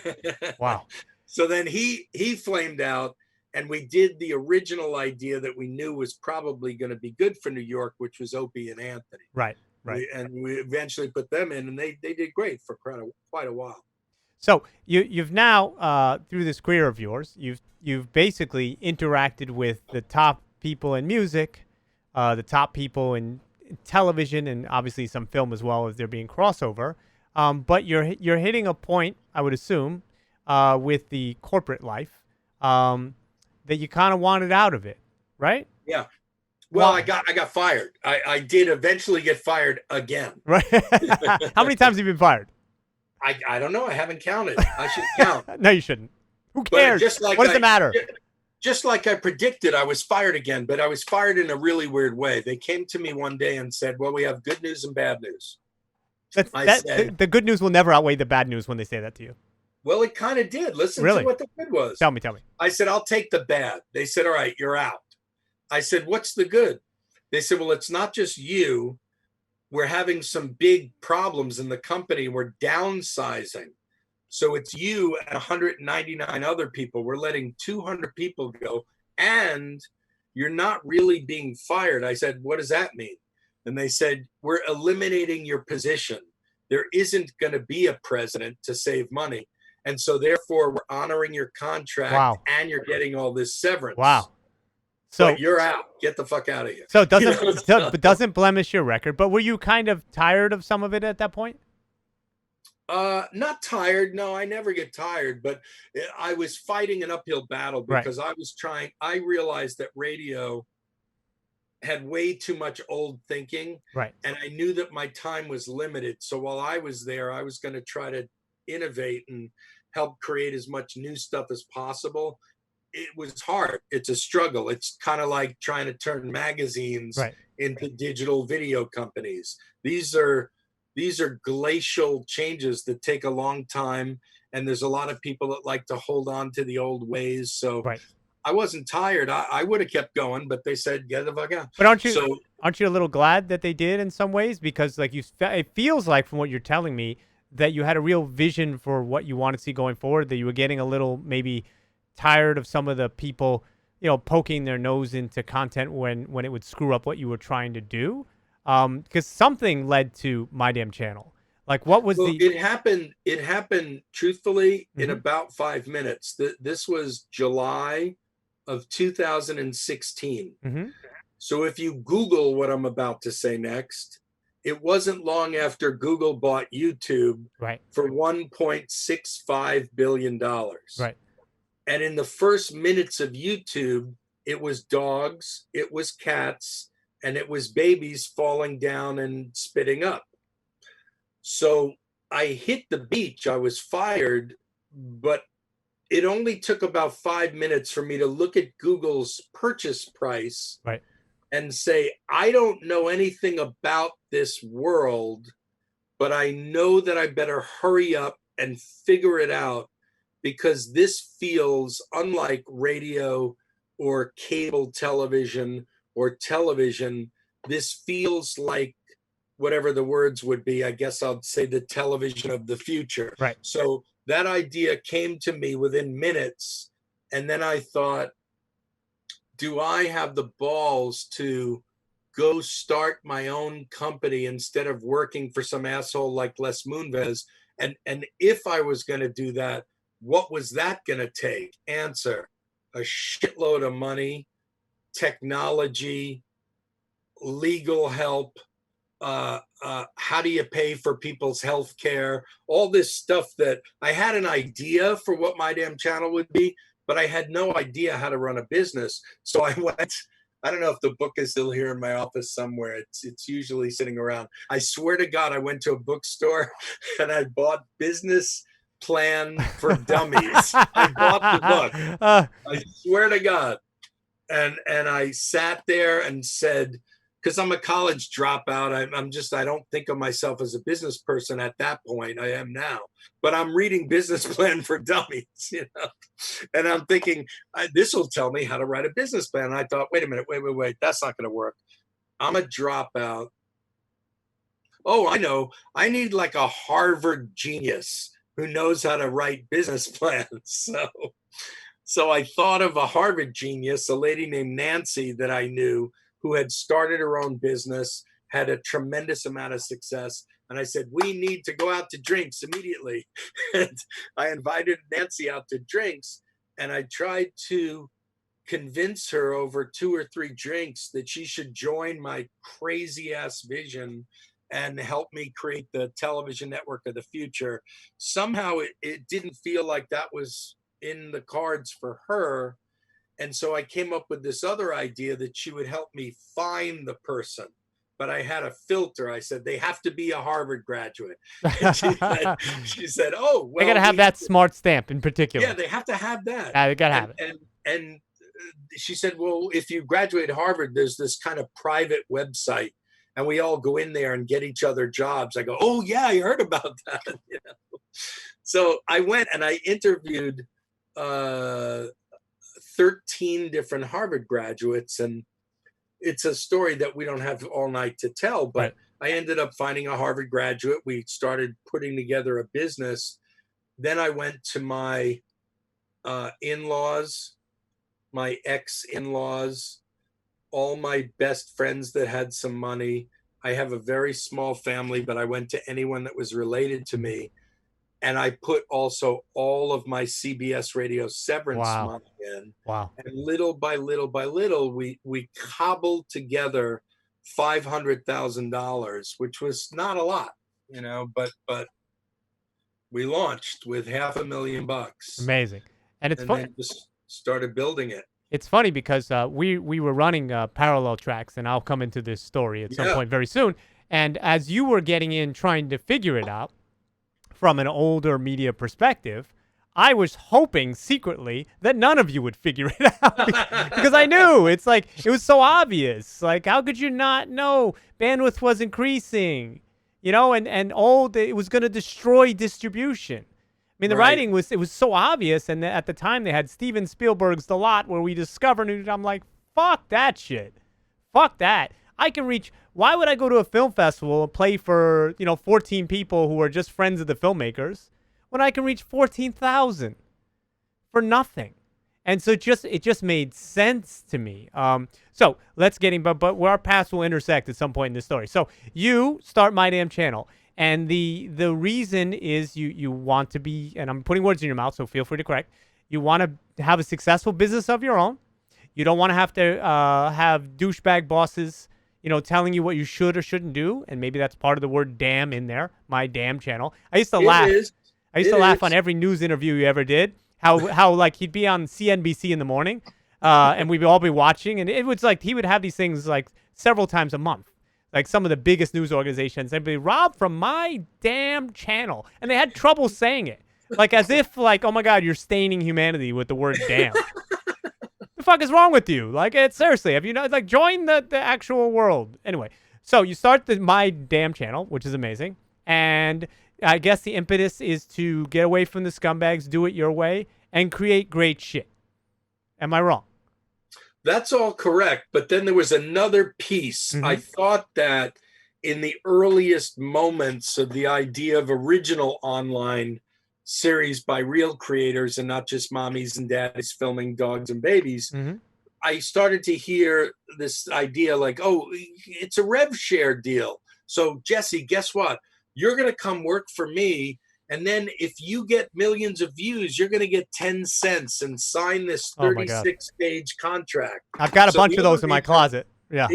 Wow. So then he flamed out. And we did the right idea that we knew was probably going to be good for New York, which was Opie and Anthony. Right. And we eventually put them in, and they did great for quite a while. So you've now through this career of yours, you've basically interacted with the top people in music, the top people in television, and obviously some film as well, as there being crossover. But you're hitting a point, I would assume, with the corporate life. That you kind of wanted out of it, right? Yeah. Well, I got fired. I did eventually get fired again. Right. How many times have you been fired? I don't know. I haven't counted. I should count. No, you shouldn't. Who cares? What does it matter? Just like I predicted, I was fired again, but I was fired in a really weird way. They came to me one day and said, well, we have good news and bad news. The good news will never outweigh the bad news when they say that to you. Well, it kind of did. Listen to what the good was. Tell me. I said, I'll take the bad. They said, all right, you're out. I said, what's the good? They said, well, it's not just you. We're having some big problems in the company. We're downsizing. So it's you and 199 other people. We're letting 200 people go, and you're not really being fired. I said, what does that mean? And they said, we're eliminating your position. There isn't going to be a president to save money. And so therefore we're honoring your contract and you're getting all this severance. Wow. So but you're out. Get the fuck out of here. So it doesn't blemish your record, but were you kind of tired of some of it at that point? Not tired. No, I never get tired, but I was fighting an uphill battle because I realized that radio had way too much old thinking. Right. And I knew that my time was limited. So while I was there, I was going to try to innovate and help create as much new stuff as possible. It was hard. It's a struggle. It's kind of like trying to turn magazines into digital video companies. These are glacial changes that take a long time, and there's a lot of people that like to hold on to the old ways. So I wasn't tired. I would have kept going, but they said, get the fuck out. But aren't you a little glad that they did in some ways? Because it feels like, from what you're telling me, that you had a real vision for what you want to see going forward, that you were getting a little maybe tired of some of the people, poking their nose into content when it would screw up what you were trying to do. Because something led to My Damn Channel. Like, what was It happened truthfully in about 5 minutes. This was July of 2016. Mm-hmm. So if you Google what I'm about to say next, it wasn't long after Google bought YouTube for $1.65 billion. Right. And in the first minutes of YouTube, it was dogs, it was cats, and it was babies falling down and spitting up. So I hit the beach. I was fired, but it only took about 5 minutes for me to look at Google's purchase price and say, I don't know anything about this world, but I know that I better hurry up and figure it out, because this feels unlike radio or cable television or television. This feels like whatever the words would be. I guess I'll say the television of the future. Right. So that idea came to me within minutes. And then I thought, do I have the balls to go start my own company instead of working for some asshole like Les Moonves? And if I was going to do that, what was that going to take? Answer: a shitload of money, technology, legal help. How do you pay for people's health care? All this stuff that I had an idea for what my damn channel would be, but I had no idea how to run a business. So I went, I don't know if the book is still here in my office somewhere. It's usually sitting around. I swear to God, I went to a bookstore and I bought Business Plan for Dummies. I bought the book. I swear to God. And I sat there and said, because I'm a college dropout, I don't think of myself as a business person at that point. I am now, but I'm reading Business Plan for Dummies, and I'm thinking, this will tell me how to write a business plan. And I thought, wait a minute, wait, that's not going to work. I'm a dropout. Oh, I know. I need like a Harvard genius who knows how to write business plans. So I thought of a Harvard genius, a lady named Nancy that I knew, who had started her own business, had a tremendous amount of success. And I said, we need to go out to drinks immediately. And I invited Nancy out to drinks. And I tried to convince her over 2 or 3 drinks that she should join my crazy ass vision and help me create the television network of the future. Somehow it didn't feel like that was in the cards for her. And so I came up with this other idea that she would help me find the person. But I had a filter. I said, they have to be a Harvard graduate. And she said, oh, well. They got to have that smart stamp in particular. Yeah, they have to have that. They got to have it. And she said, well, if you graduate Harvard, there's this kind of private website. And we all go in there and get each other jobs. I go, oh, yeah, I heard about that. So I went and I interviewed 13 different Harvard graduates. And it's a story that we don't have all night to tell, but right. I ended up finding a Harvard graduate. We started putting together a business. Then I went to my in-laws, my ex-in-laws, all my best friends that had some money. I have a very small family, but I went to anyone that was related to me. And I put also all of my CBS radio severance money in. Wow. And little by little by little, we cobbled together $500,000, which was not a lot, but we launched with $500,000. Amazing. And it's funny. Then just started building it. It's funny because we were running parallel tracks, and I'll come into this story at some point very soon. And as you were getting in trying to figure it out, from an older media perspective, I was hoping secretly that none of you would figure it out because I knew it was so obvious. Like, how could you not know bandwidth was increasing, and it was going to destroy distribution. I mean, the writing was so obvious. And at the time they had Steven Spielberg's The Lot where we discovered it. I'm like, fuck that shit. Fuck that. I can reach. Why would I go to a film festival and play for 14 people who are just friends of the filmmakers when I can reach 14,000 for nothing? And so it just made sense to me. So let's get in, but where our paths will intersect at some point in this story. So you start My Damn Channel, and the reason is you want to be, and I'm putting words in your mouth, so feel free to correct. You want to have a successful business of your own. You don't want to have douchebag bosses telling you what you should or shouldn't do, and maybe that's part of the word "damn" in there. My Damn Channel. I used to laugh. I used to laugh on every news interview you ever did. How like he'd be on CNBC in the morning, and we'd all be watching, and it was like he would have these things like several times a month. Like some of the biggest news organizations, they'd be Rob from My Damn Channel, and they had trouble saying it, like as if like, oh my God, you're staining humanity with the word "damn." The fuck is wrong with you? Like, seriously, have you join the actual world? Anyway, so you start the My Damn Channel, which is amazing. And I guess the impetus is to get away from the scumbags, do it your way, and create great shit. Am I wrong? That's all correct. But then there was another piece. Mm-hmm. I thought that in the earliest moments of the idea of original online series by real creators and not just mommies and daddies filming dogs and babies, Mm-hmm. I started to hear this idea like, oh, it's a rev share deal. So Jesse, guess what? You're going to come work for me. And then if you get millions of views, you're going to get 10 cents and sign this Oh my God. 36-page contract. I've got a So bunch the of other those in my reason, closet. Yeah.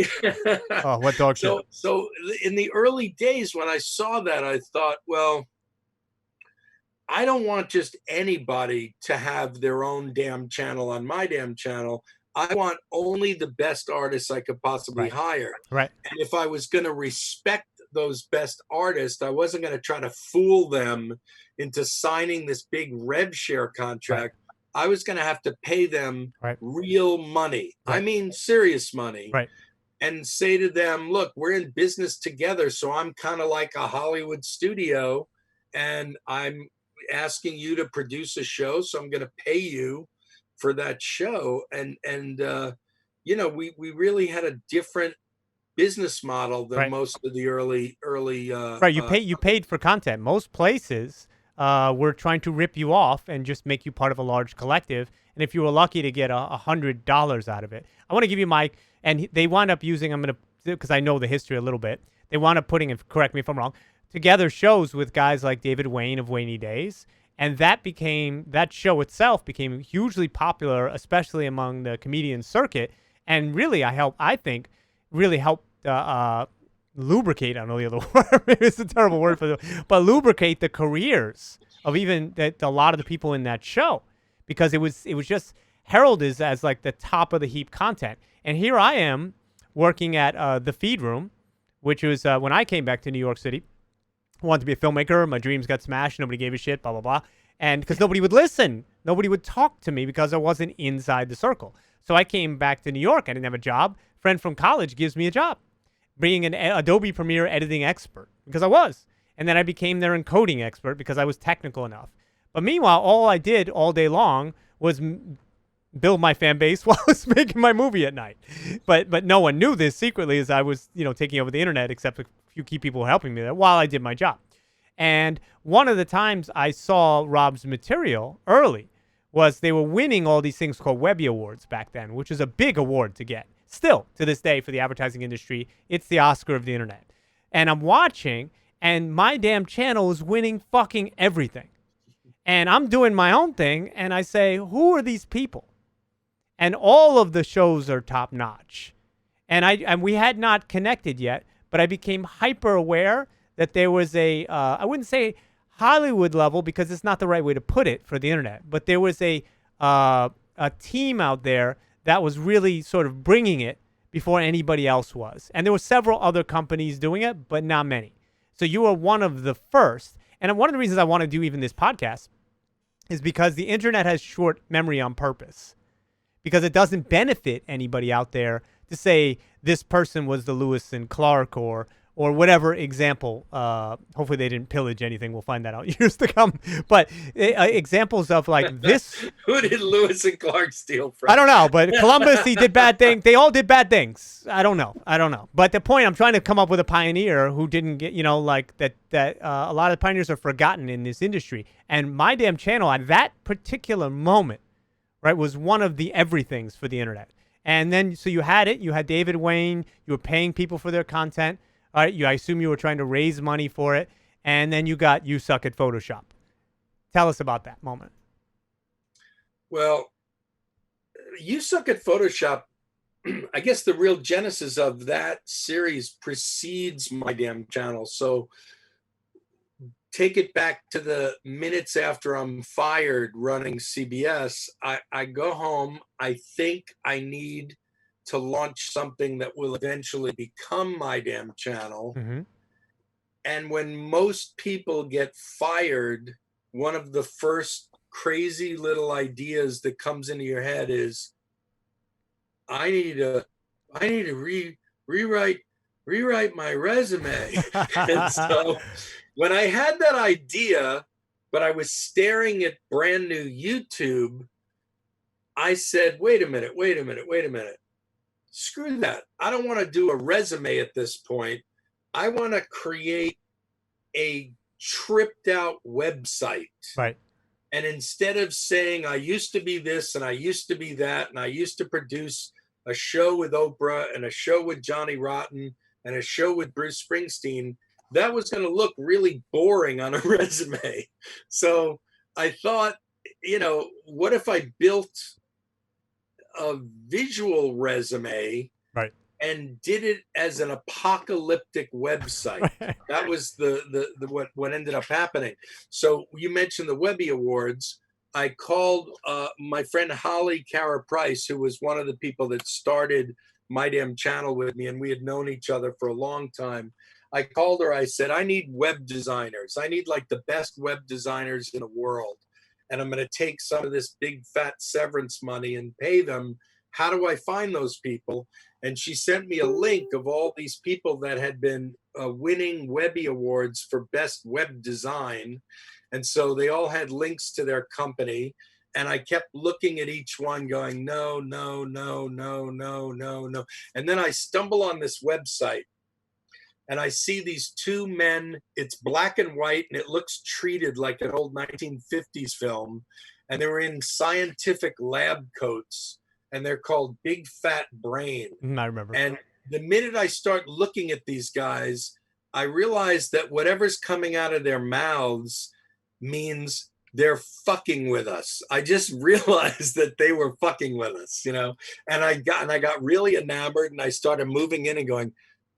Oh, what dog shit. so in the early days when I saw that, I thought, well, I don't want just anybody to have their own damn channel on my damn channel. I want only the best artists I could possibly Right. hire. Right. And if I was going to respect those best artists, I wasn't going to try to fool them into signing this big rev share contract. Right. I was going to have to pay them real money. Right. I mean, serious money. Right. And say to them, look, we're in business together. So I'm kind of like a Hollywood studio, and I'm asking you to produce a show, so I'm going to pay you for that show. And you know, we really had a different business model than most of the early right. You paid for content. Most places were trying to rip you off and just make you part of a large collective. And if you were lucky to get $100 out of it, I want to give you my, and they wound up using, I'm going to, because I know the history a little bit, they wound up putting, if correct me if I'm wrong, together shows with guys like David Wayne of Wayne Days, and that show itself became hugely popular, especially among the comedian circuit, and really I think really helped lubricate, I don't know the other word, maybe it's a terrible word for it, but lubricate the careers of even a lot of the people in that show, because it was just heralded as like the top of the heap content. And here I am working at the Feed Room, which was when I came back to New York City. I wanted to be a filmmaker. My dreams got smashed. Nobody gave a shit, blah, blah, blah. And because nobody would listen. Nobody would talk to me because I wasn't inside the circle. So I came back to New York. I didn't have a job. Friend from college gives me a job, being an Adobe Premiere editing expert, because I was. And then I became their encoding expert because I was technical enough. But meanwhile, all I did all day long was build my fan base while I was making my movie at night. But no one knew this secretly, as I was, taking over the internet, except a few key people helping me there while I did my job. And one of the times I saw Rob's material early was they were winning all these things called Webby Awards back then, which is a big award to get. Still, to this day, for the advertising industry, it's the Oscar of the internet. And I'm watching, and my damn channel is winning fucking everything. And I'm doing my own thing, and I say, who are these people? And all of the shows are top notch. And we had not connected yet, but I became hyper aware that there was I wouldn't say Hollywood level, because it's not the right way to put it for the internet, but there was a team out there that was really sort of bringing it before anybody else was. And there were several other companies doing it, but not many. So you are one of the first. And one of the reasons I want to do even this podcast is because the internet has short memory on purpose, because it doesn't benefit anybody out there to say this person was the Lewis and Clark or whatever example. Hopefully they didn't pillage anything. We'll find that out years to come. But examples of like this. Who did Lewis and Clark steal from? I don't know, but Columbus, he did bad things. They all did bad things. I don't know. But the point, I'm trying to come up with a pioneer who didn't get, like that a lot of pioneers are forgotten in this industry. And my damn channel at that particular moment, right, was one of the everythings for the internet. And then, so you had David Wayne, you were paying people for their content. All right, I assume you were trying to raise money for it. And then you got You Suck at Photoshop. Tell us about that moment. Well, You Suck at Photoshop, I guess the real genesis of that series precedes my damn channel. So take it back to the minutes after I'm fired running CBS. I go home. I think I need to launch something that will eventually become my damn channel. Mm-hmm. And when most people get fired, one of the first crazy little ideas that comes into your head is, I need to rewrite my resume. And so when I had that idea, but I was staring at brand new YouTube, I said, wait a minute. Screw that. I don't want to do a resume at this point. I want to create a tripped out website. Right. And instead of saying, I used to be this and I used to be that, and I used to produce a show with Oprah and a show with Johnny Rotten and a show with Bruce Springsteen, that was going to look really boring on a resume. So I thought, what if I built a visual resume Right. and did it as an apocalyptic website? That was the what ended up happening. So you mentioned the Webby Awards. I called my friend Holly Cara Price, who was one of the people that started My Damn Channel with me, and we had known each other for a long time. I called her. I said, I need web designers. I need like the best web designers in the world. And I'm going to take some of this big fat severance money and pay them. How do I find those people? And she sent me a link of all these people that had been winning Webby Awards for best web design. And so they all had links to their company. And I kept looking at each one going, no, no, no, no, no, no, no. And then I stumble on this website and I see these two men. It's black and white and it looks treated like an old 1950s film. And they were in scientific lab coats. And they're called Big Fat Brain. I remember. And the minute I start looking at these guys, I realize that whatever's coming out of their mouths means they're fucking with us. I just realized that they were fucking with us, and I got really enamored, and I started moving in and going,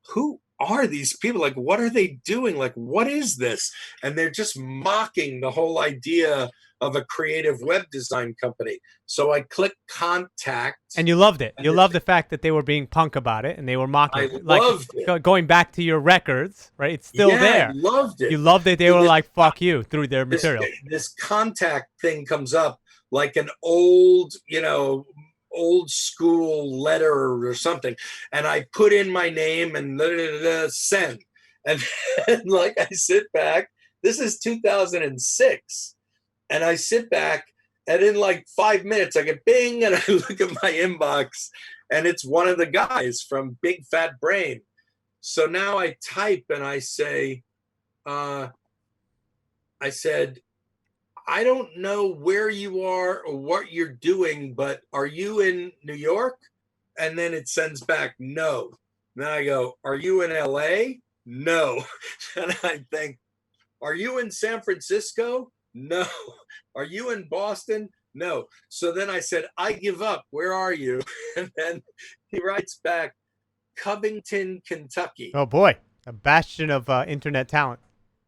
who are these people? Like, what are they doing? Like, what is this? And they're just mocking the whole idea of a creative web design company. So I clicked contact. And you loved it. You loved the fact that they were being punk about it and they were mocking. I loved it. Going back to your records, right? It's still there. I loved it. You loved it. They were like, fuck you through their material. This contact thing comes up like an old, old school letter or something. And I put in my name and send. And like I sit back, this is 2006. And I sit back and in like 5 minutes, I get bing and I look at my inbox and it's one of the guys from Big Fat Brain. So now I type and I say, I said, I don't know where you are or what you're doing, but are you in New York? And then it sends back, no. Then I go, are you in LA? No. And I think, are you in San Francisco? No. Are you in Boston? No. So then I said, I give up. Where are you? And then he writes back, Covington, Kentucky. Oh, boy. A bastion of internet talent.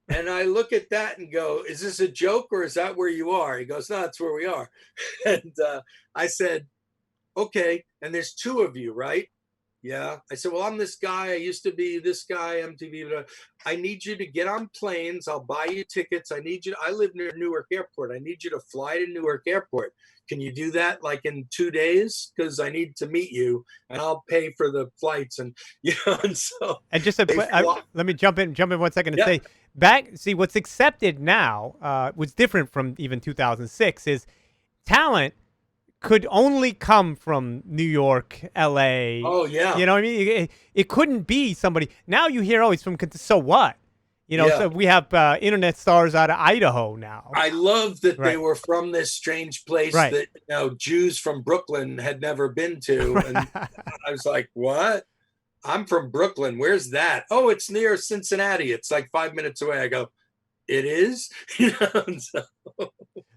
And I look at that and go, is this a joke or is that where you are? He goes, no, that's where we are. And I said, okay. And there's two of you, right? Yeah. I said, well, I'm this guy. I used to be this guy, MTV. I need you to get on planes. I'll buy you tickets. I live near Newark Airport. I need you to fly to Newark Airport. Can you do that like in 2 days? Because I need to meet you and I'll pay for the flights. And, and so. And just let me jump in 1 second and say, see, what's accepted now, what's different from even 2006 is talent could only come from New York, LA. Oh, yeah. You know what I mean? It couldn't be somebody. Now you hear, he's from, so what? So we have internet stars out of Idaho now. I love that they were from this strange place that, Jews from Brooklyn had never been to. And I was like, what? I'm from Brooklyn. Where's that? Oh, it's near Cincinnati. It's like 5 minutes away. I go, it is?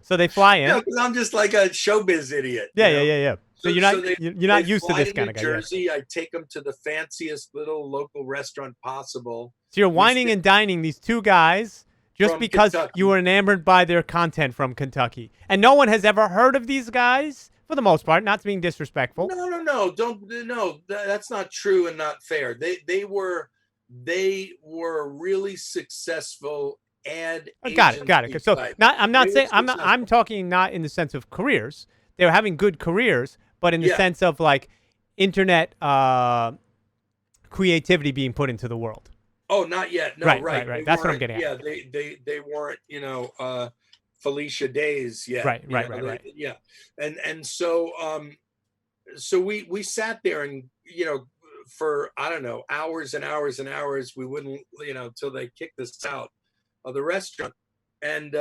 So they fly in. Because I'm just like a showbiz idiot. Yeah. So you're not used to this kind of guy. Jersey, I take them to the fanciest little local restaurant possible. So you're whining and dining these two guys just because Kentucky. You were enamored by their content from Kentucky. And no one has ever heard of these guys, for the most part, not being disrespectful. No. That's not true and not fair. They were really successful ad got it. So I'm talking not in the sense of careers. They were having good careers, but in the sense of like internet creativity being put into the world. Oh, not yet. No, right. That's what I'm getting at. Yeah, they weren't, Felicia Days yet. Right. Yeah. And so we sat there and, for, I don't know, hours and hours and hours, we wouldn't, till they kicked us out. of the restaurant. And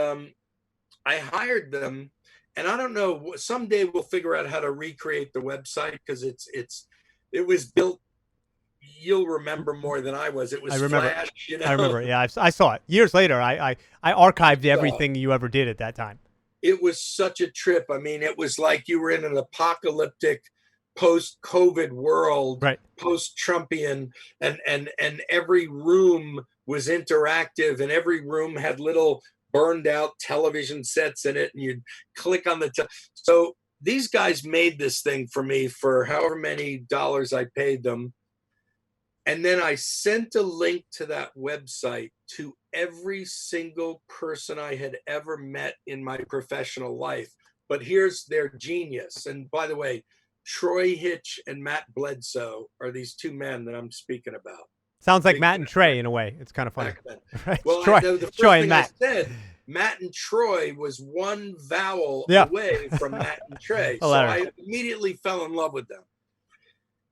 I hired them, and I don't know, someday we'll figure out how to recreate the website, because it was built, you'll remember more than I was. It was I remember. Flash, you know. I remember. Yeah, I saw it years later. I archived So everything you ever did at that time. it was such a trip. I mean, it was like you were in an apocalyptic post-COVID world, Right. post-Trumpian, and every room was interactive, and every room had little burned out television sets in it, and you'd click on so these guys made this thing for me for however many dollars I paid them. And then I sent a link to that website to every single person I had ever met in my professional life. But here's their genius. And by the way, Troy Hitch and Matt Bledsoe are these two men that I'm speaking about. Sounds like Matt and Trey in a way. It's kind of funny. Right? Well, Troy, the first Troy thing and Matt. I said, Matt and Troy was one vowel Yeah. away from Matt and Trey. So Hilarious. I immediately fell in love with them.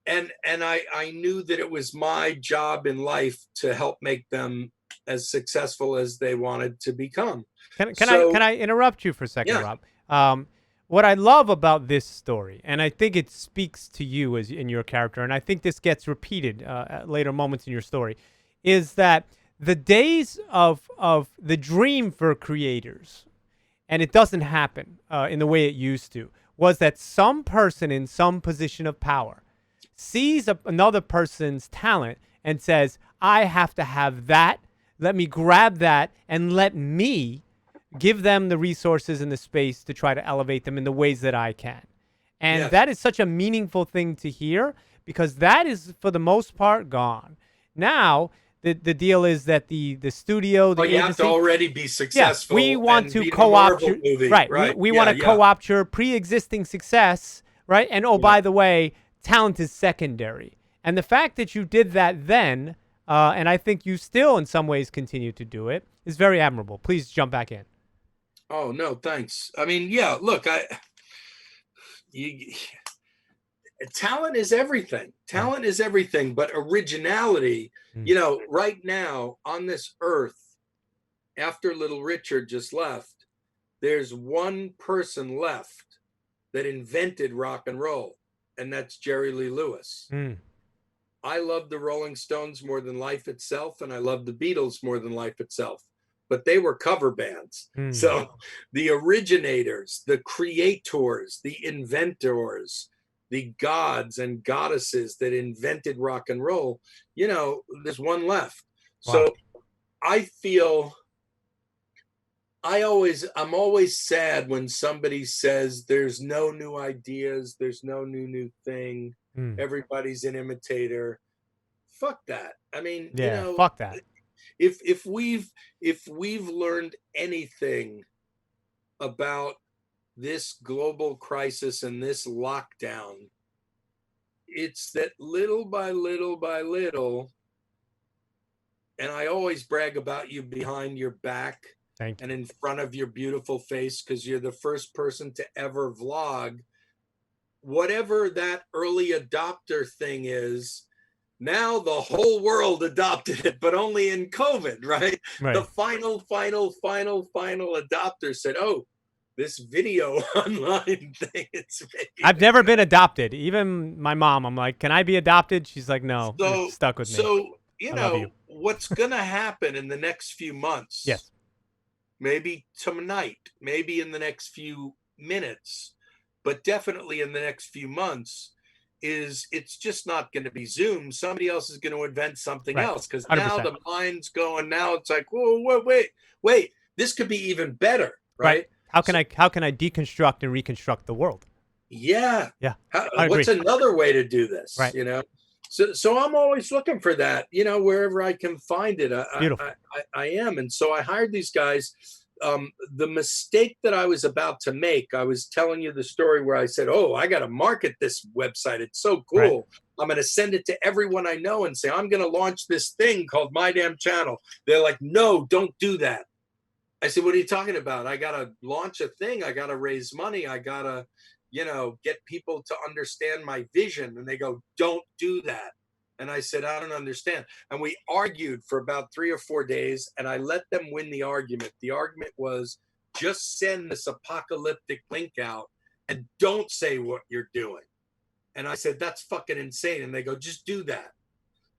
And I knew that it was my job in life to help make them as successful as they wanted to become. Can I interrupt you for a second, Yeah. Rob? What I love about this story, and I think it speaks to you as in your character, and I think this gets repeated at later moments in your story, is that the days of the dream for creators, and it doesn't happen in the way it used to, was that some person in some position of power sees another person's talent and says, I have to have that. Let me grab that and let me give them the resources and the space to try to elevate them in the ways that I can. And Yes. that is such a meaningful thing to hear, because that is, for the most part, gone. Now, the deal is that the studio, the you have agency, to already be successful. we want and to be in a co-opt Marvel your, movie. right. We want to co-opt your pre-existing success, right? And by the way, talent is secondary. And the fact that you did that then, and I think you still in some ways continue to do it, is very admirable. Please jump back in. Oh, no, thanks. I mean, yeah, look, talent is everything. Talent is everything, but originality, you know, right now on this earth, after Little Richard just left, there's one person left that invented rock and roll, and that's Jerry Lee Lewis. I love the Rolling Stones more than life itself, and I love the Beatles more than life itself, but they were cover bands. So the originators, the creators, the inventors, the gods and goddesses that invented rock and roll, you know, there's one left. Wow. So I feel I'm always sad when somebody says there's no new ideas, there's no new thing. Everybody's an imitator. Fuck that. I mean, you know, fuck that. If we've learned anything about this global crisis and this lockdown, it's that little by little by little, and I always brag about you behind your back and in front of your beautiful face, because you're the first person to ever vlog. Whatever that early adopter thing is, now the whole world adopted it, but only in COVID, right? The final adopter said, oh, this video online thing, I've never been adopted. Even my mom, I'm like, can I be adopted? She's like, no, you're stuck with me. So, you know, what's going to happen in the next few months? Yes. Maybe tonight, maybe in the next few minutes, but definitely in the next few months, is it's just not going to be Zoom. Somebody else is going to invent something else, because now the mind's going. Now it's like, whoa, wait, this could be even better, right? How can I deconstruct and reconstruct the world? Yeah. I what's agree. another way to do this? Right. You know, so I'm always looking for that. You know, wherever I can find it, I am. And so I hired these guys. The mistake that I was about to make, I was telling you the story where I said, oh, I got to market this website. It's so cool. Right. I'm going to send it to everyone I know and say, I'm going to launch this thing called My Damn Channel. They're like, no, don't do that. I said, what are you talking about? I got to launch a thing. I got to raise money. I got to, you know, get people to understand my vision. And they go, don't do that. And I said, I don't understand. And we argued for about 3 or 4 days, and I let them win the argument. The argument was, just send this apocalyptic link out and don't say what you're doing. And I said, that's fucking insane. And they go, just do that.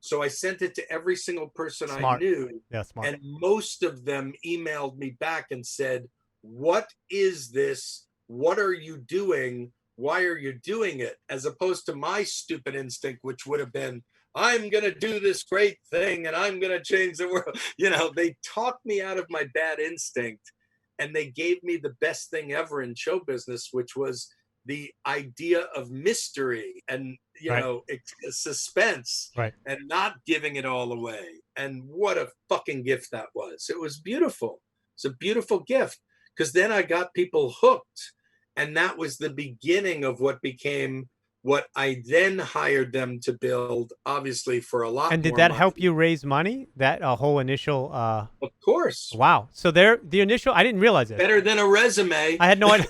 So I sent it to every single person I knew. Yeah, smart. And most of them emailed me back and said, what is this? What are you doing? Why are you doing it? As opposed to my stupid instinct, which would have been, I'm going to do this great thing and I'm going to change the world. You know, they talked me out of my bad instinct, and they gave me the best thing ever in show business, which was the idea of mystery and, you know, suspense, and not giving it all away. And what a fucking gift that was. It was beautiful. It's a beautiful gift, because then I got people hooked. And that was the beginning of what became what I then hired them to build, obviously, for a lot more. And did that help you raise money? That whole initial? Of course. Wow. So the initial, I didn't realize it. Better than a resume. I had no idea.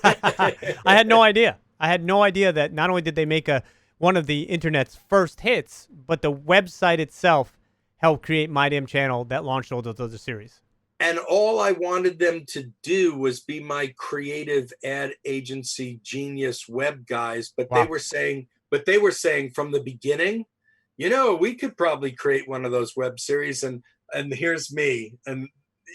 I had no idea. I had no idea that not only did they make one of the internet's first hits, but the website itself helped create My Damn Channel that launched all those other series. And all I wanted them to do was be my creative ad agency genius web guys. But they were saying from the beginning, you know, we could probably create one of those web series. And here's me. And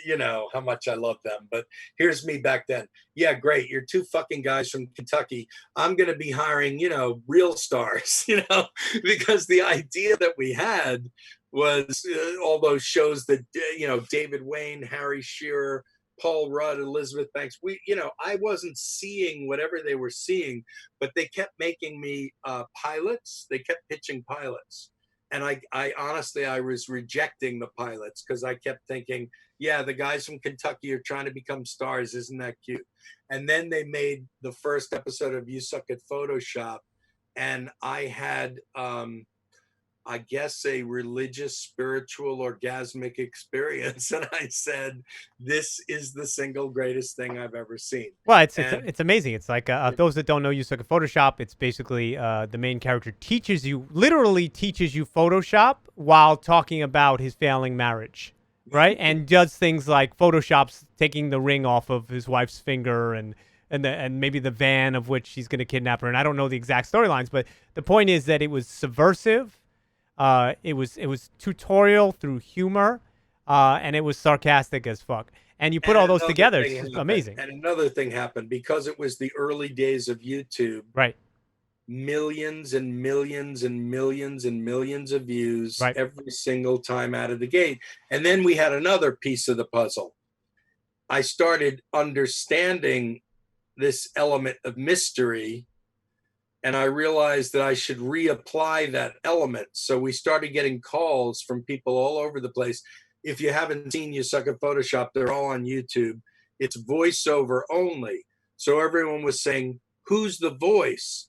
you know how much I love them, but here's me back then. Yeah, great. You're two fucking guys from Kentucky. I'm going to be hiring, you know, real stars, you know, because the idea that we had was all those shows that, you know, David Wayne, Harry Shearer, Paul Rudd, Elizabeth Banks, I wasn't seeing whatever they were seeing, but they kept making me pilots. They kept pitching pilots. And I honestly, I was rejecting the pilots because I kept thinking, yeah, the guys from Kentucky are trying to become stars. Isn't that cute? And then they made the first episode of You Suck at Photoshop. And I had, I guess, a religious, spiritual, orgasmic experience. And I said, this is the single greatest thing I've ever seen. Well, it's amazing. It's like, those that don't know You Suck at Photoshop, it's basically the main character literally teaches you Photoshop while talking about his failing marriage, right? And does things like Photoshop's taking the ring off of his wife's finger and maybe the van of which he's going to kidnap her. And I don't know the exact storylines, but the point is that it was subversive. It was tutorial through humor, and it was sarcastic as fuck. And you put all those together, it's amazing. And another thing happened, because it was the early days of YouTube. Right. Millions and millions and millions and millions of views every single time out of the gate. And then we had another piece of the puzzle. I started understanding this element of mystery, and I realized that I should reapply that element. So we started getting calls from people all over the place. If you haven't seen You Suck at Photoshop, they're all on YouTube. It's voiceover only. So everyone was saying, who's the voice?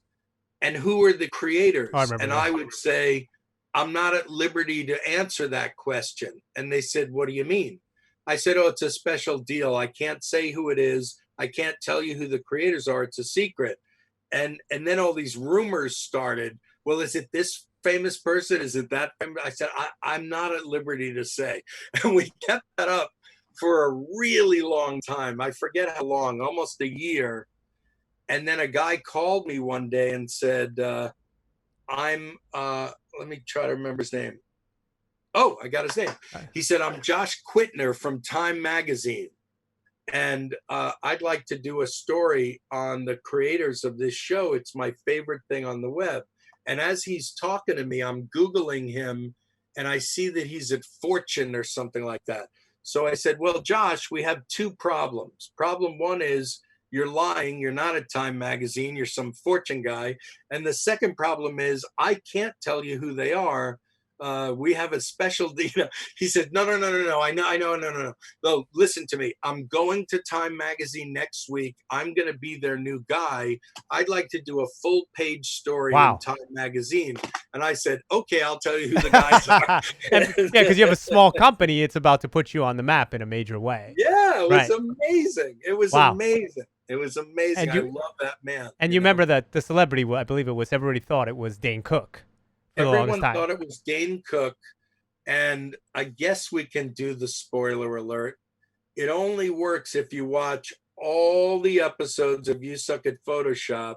And who are the creators? I would say, I'm not at liberty to answer that question. And they said, what do you mean? I said, oh, it's a special deal. I can't say who it is. I can't tell you who the creators are. It's a secret. And then all these rumors started. Well, is it this famous person? Is it that famous? I said, I'm not at liberty to say. And we kept that up for a really long time. I forget how long, almost a year. And then a guy called me one day and said, let me try to remember his name. Oh, I got his name. He said, I'm Josh Quitner from Time Magazine. And I'd like to do a story on the creators of this show. It's my favorite thing on the web. And as he's talking to me, I'm Googling him, and I see that he's at Fortune or something like that. So I said, well, Josh, we have two problems. Problem one is you're lying. You're not at Time Magazine. You're some Fortune guy. And the second problem is I can't tell you who they are. We have a special deal. He said, no. I know. No, listen to me. I'm going to Time Magazine next week. I'm going to be their new guy. I'd like to do a full page story in Time Magazine. And I said, okay, I'll tell you who the guys are. Because you have a small company, it's about to put you on the map in a major way. Yeah, it was amazing. It was amazing. It was amazing. I love that man. And you remember that the celebrity, I believe it was, everybody thought it was Dane Cook. for the longest Everyone time. thought it was Dane Cook, and I guess we can do the spoiler alert. It only works if you watch all the episodes of You Suck at Photoshop,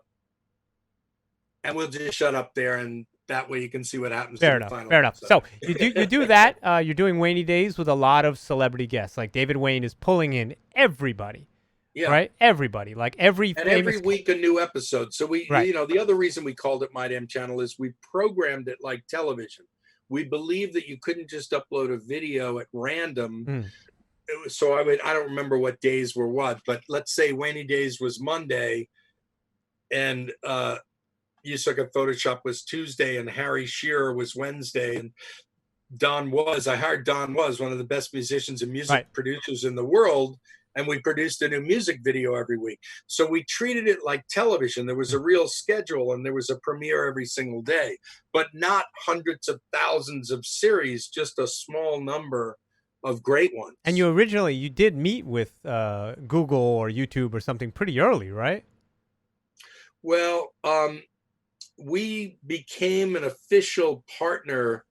and we'll just shut up there, and that way you can see what happens Fair to the enough. final Fair enough. episode. So you do that. You're doing Wayne Days with a lot of celebrity guests. Like David Wayne is pulling in everybody. Yeah. Right? Everybody. Like every And famous... every week a new episode. So we, Right. the other reason we called it My Damn Channel is we programmed it like television. We believe that you couldn't just upload a video at random. So I don't remember what days were what, but let's say Wayne Days was Monday, and You Suck at Photoshop was Tuesday, and Harry Shearer was Wednesday, and I hired Don Was, one of the best musicians and music producers in the world, and we produced a new music video every week. So we treated it like television. There was a real schedule, and there was a premiere every single day, but not hundreds of thousands of series, just a small number of great ones. And you did meet with Google or YouTube or something pretty early, right? Well, we became an official partner.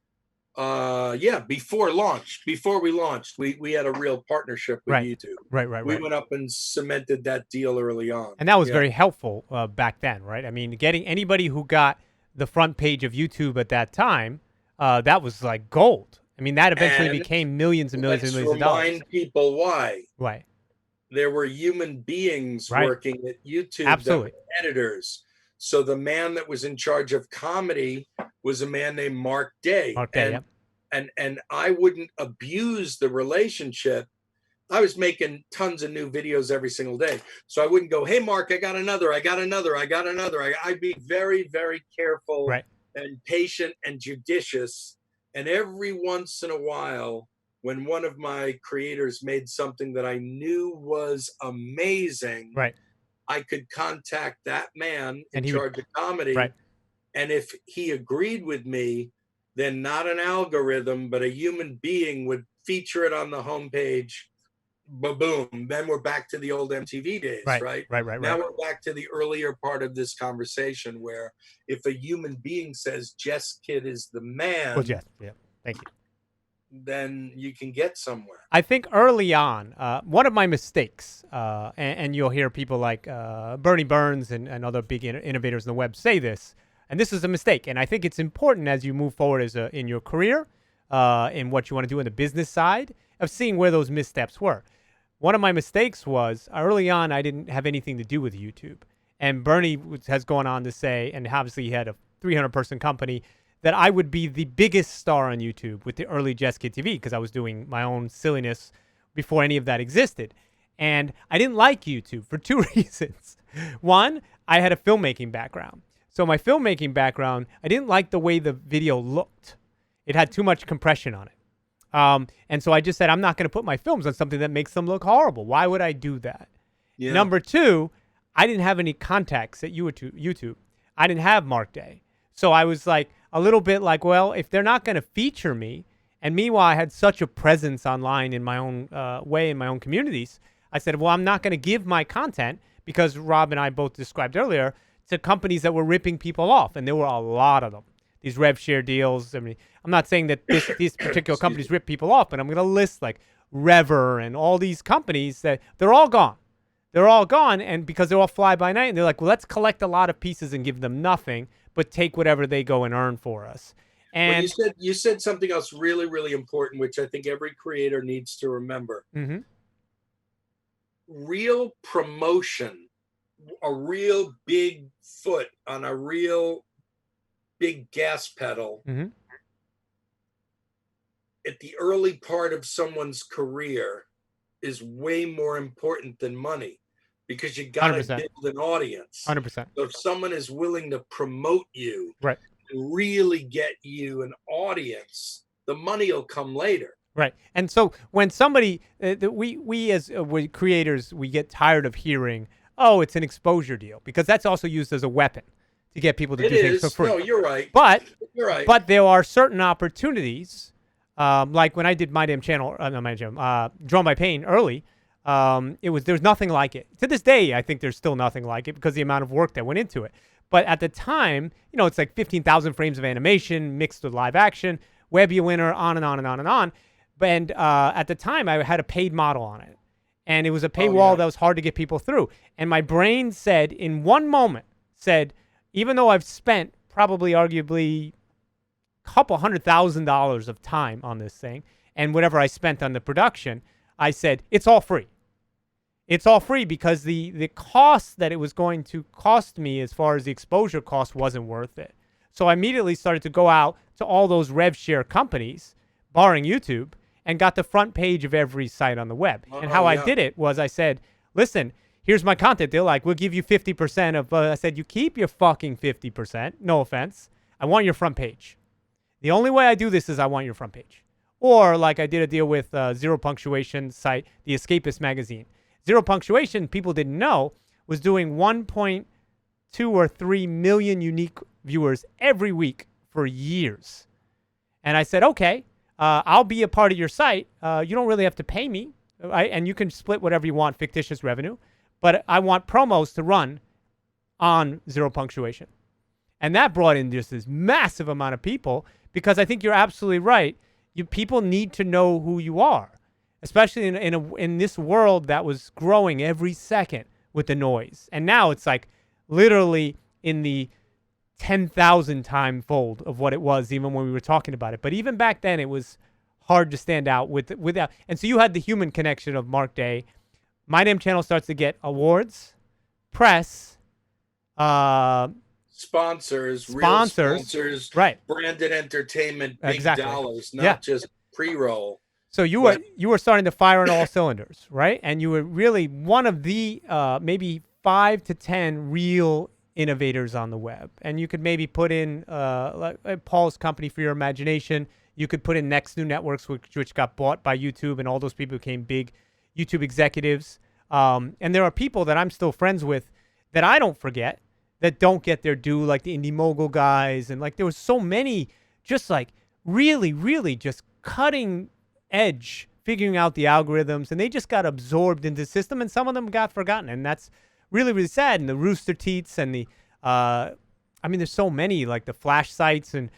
Before we launched, we had a real partnership with YouTube. Right. We went up and cemented that deal early on. And that was very helpful back then, right? I mean, getting anybody who got the front page of YouTube at that time, that was like gold. I mean, that eventually became millions and millions and millions of dollars. Remind people why. Right. There were human beings working at YouTube. Absolutely. That were editors. So the man that was in charge of comedy was a man named Mark Day. And I wouldn't abuse the relationship. I was making tons of new videos every single day. So I wouldn't go, hey, Mark, I got another. I'd be very, very careful and patient and judicious. And every once in a while, when one of my creators made something that I knew was amazing, I could contact that man in charge of comedy. And if he agreed with me, then not an algorithm, but a human being would feature it on the homepage. Boom. Then we're back to the old MTV days, right? Now we're back to the earlier part of this conversation where if a human being says Jeskidding is the man, thank you, then you can get somewhere. I think early on, one of my mistakes, and you'll hear people like Bernie Burns and other big innovators in the web say this, and this is a mistake. And I think it's important as you move forward in your career, in what you want to do in the business side, of seeing where those missteps were. One of my mistakes was early on, I didn't have anything to do with YouTube. And Bernie has gone on to say, and obviously he had a 300-person company, that I would be the biggest star on YouTube with the early Jeskidding TV because I was doing my own silliness before any of that existed. And I didn't like YouTube for two reasons. One, I had a filmmaking background. So my filmmaking background, I didn't like the way the video looked. It had too much compression on it. And so I just said, I'm not going to put my films on something that makes them look horrible. Why would I do that? Yeah. Number two, I didn't have any contacts at YouTube. I didn't have Mark Day. So I was like a little bit like, well, if they're not going to feature me, and meanwhile I had such a presence online in my own way, in my own communities, I said, well, I'm not going to give my content, because Rob and I both described earlier, to companies that were ripping people off. And there were a lot of them. These rev share deals. I mean, I'm not saying that these particular companies rip people off, but I'm going to list like Rever and all these companies that they're all gone. They're all gone, and because they're all fly by night, and they're like, well, let's collect a lot of pieces and give them nothing, but take whatever they go and earn for us. And you said something else really, really important, which I think every creator needs to remember. Mm-hmm. Real promotion, a real big foot on a real big gas pedal at the early part of someone's career is way more important than money, because you got to build an audience. 100%. So if someone is willing to promote you, and really get you an audience, the money will come later. Right. And so when somebody, we as creators, we get tired of hearing, oh, it's an exposure deal, because that's also used as a weapon to get people to do things for free. No, you're right. But you're right. But there are certain opportunities, like when I did My Damn Channel, Drawn by Pain early, there's nothing like it. To this day, I think there's still nothing like it because of the amount of work that went into it. But at the time, it's like 15,000 frames of animation mixed with live action, Webby winner, on and on and on and on. And at the time, I had a paid model on it. And it was a paywall that was hard to get people through. And my brain said, in one moment, even though I've spent probably arguably a couple $100,000 of time on this thing, and whatever I spent on the production, I said, it's all free. It's all free because the cost that it was going to cost me as far as the exposure cost wasn't worth it. So I immediately started to go out to all those rev share companies, barring YouTube, and got the front page of every site on the web. And how I did it was I said, listen, here's my content. They're like, we'll give you 50% of, I said, you keep your fucking 50%. No offense. I want your front page. The only way I do this is I want your front page. Or like I did a deal with Zero Punctuation site, The Escapist magazine. Zero Punctuation, people didn't know, was doing 1.2 or 3 million unique viewers every week for years. And I said, okay, I'll be a part of your site. You don't really have to pay me, and you can split whatever you want, fictitious revenue. But I want promos to run on Zero Punctuation. And that brought in just this massive amount of people because I think you're absolutely right. People need to know who you are. Especially in this world that was growing every second with the noise. And now it's like literally in the 10,000 time fold of what it was even when we were talking about it. But even back then, it was hard to stand out without. And so you had the human connection of Mark Day. My Damn Channel starts to get awards, press, sponsors, real sponsors, right? Branded entertainment, big dollars, not just pre-roll. So you were starting to fire on all cylinders, right? And you were really one of the maybe 5 to 10 real innovators on the web. And you could maybe put in like Paul's company For Your Imagination. You could put in Next New Networks, which got bought by YouTube, and all those people became big YouTube executives. And there are people that I'm still friends with that I don't forget that don't get their due, like the Indie Mogul guys. And like there was so many just like really, really just cutting edge figuring out the algorithms, and they just got absorbed into the system, and some of them got forgotten, and that's really, really sad. And the Rooster Teats and the there's so many, like the Flash sites, and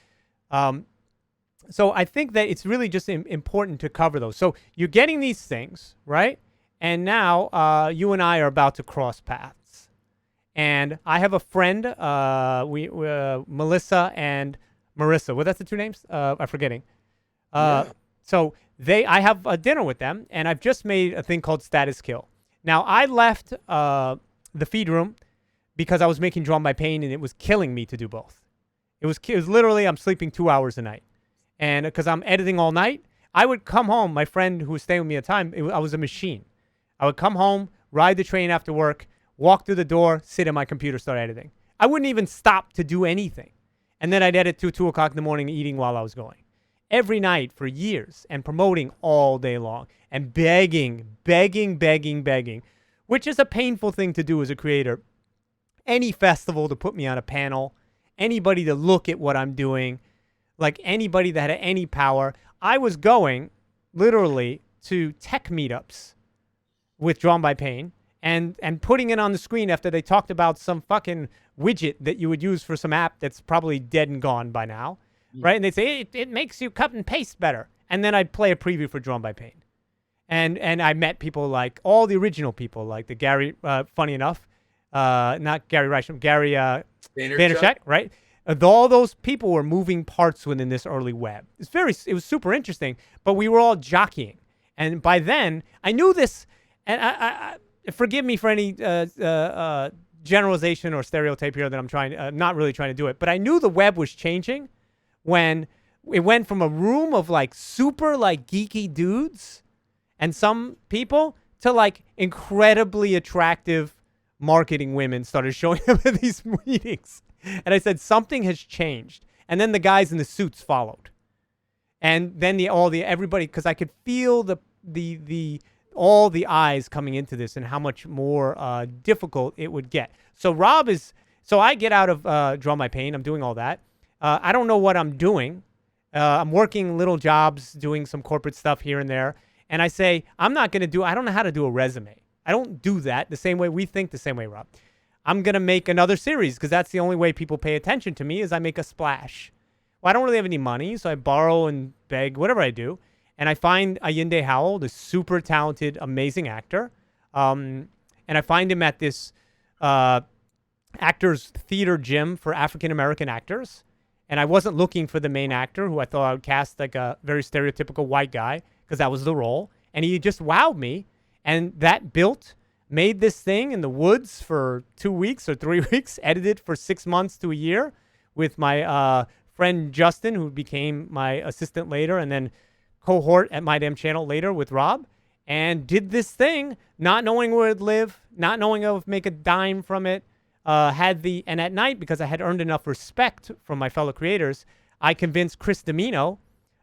so I think that it's really just important to cover those. So you're getting these things, right? And now you and I are about to cross paths, and I have a friend, Melissa and Marissa. Well, that's the two names? I'm forgetting. So I have a dinner with them, and I've just made a thing called Status Kill. Now, I left the feed room because I was making Drawn by Pain, and it was killing me to do both. It was literally, I'm sleeping 2 hours a night. And because I'm editing all night, I would come home. My friend who was staying with me at the time, I was a machine. I would come home, ride the train after work, walk through the door, sit at my computer, start editing. I wouldn't even stop to do anything. And then I'd edit till 2 o'clock in the morning, eating while I was going. Every night for years, and promoting all day long, and begging, which is a painful thing to do as a creator. Any festival to put me on a panel, anybody to look at what I'm doing, like anybody that had any power. I was going literally to tech meetups with Drawn by Pain and putting it on the screen after they talked about some fucking widget that you would use for some app that's probably dead and gone by now. Right? And they'd say, it makes you cut and paste better. And then I'd play a preview for Drawn by Pain. And I met people like all the original people, like the Gary, funny enough, not Gary Reichman, Gary Vaynerchuk, right? All those people were moving parts within this early web. It was super interesting, but we were all jockeying. And by then, I knew this, and I forgive me for any generalization or stereotype here that I'm not really trying to do it, but I knew the web was changing when it went from a room of like super like geeky dudes and some people to like incredibly attractive marketing women started showing up at these meetings. And I said, something has changed. And then the guys in the suits followed. And then everybody, because I could feel all the eyes coming into this and how much more difficult it would get. So I get out of Drawn by Pain. I'm doing all that. I don't know what I'm doing. I'm working little jobs, doing some corporate stuff here and there. And I say, I don't know how to do a resume. I don't do that the same way we think, the same way, Rob. I'm going to make another series because that's the only way people pay attention to me is I make a splash. Well, I don't really have any money, so I borrow and beg, whatever I do. And I find Ayinde Howell, this super talented, amazing actor. And I find him at this actors theater gym for African-American actors. And I wasn't looking for the main actor who I thought I would cast like a very stereotypical white guy because that was the role. And he just wowed me. And that made this thing in the woods for 2 weeks or 3 weeks, edited for 6 months to a year with my friend Justin, who became my assistant later, and then cohort at My Damn Channel later with Rob, and did this thing, not knowing where it'd live, not knowing I would make a dime from it. And at night, because I had earned enough respect from my fellow creators, I convinced Chris Domino,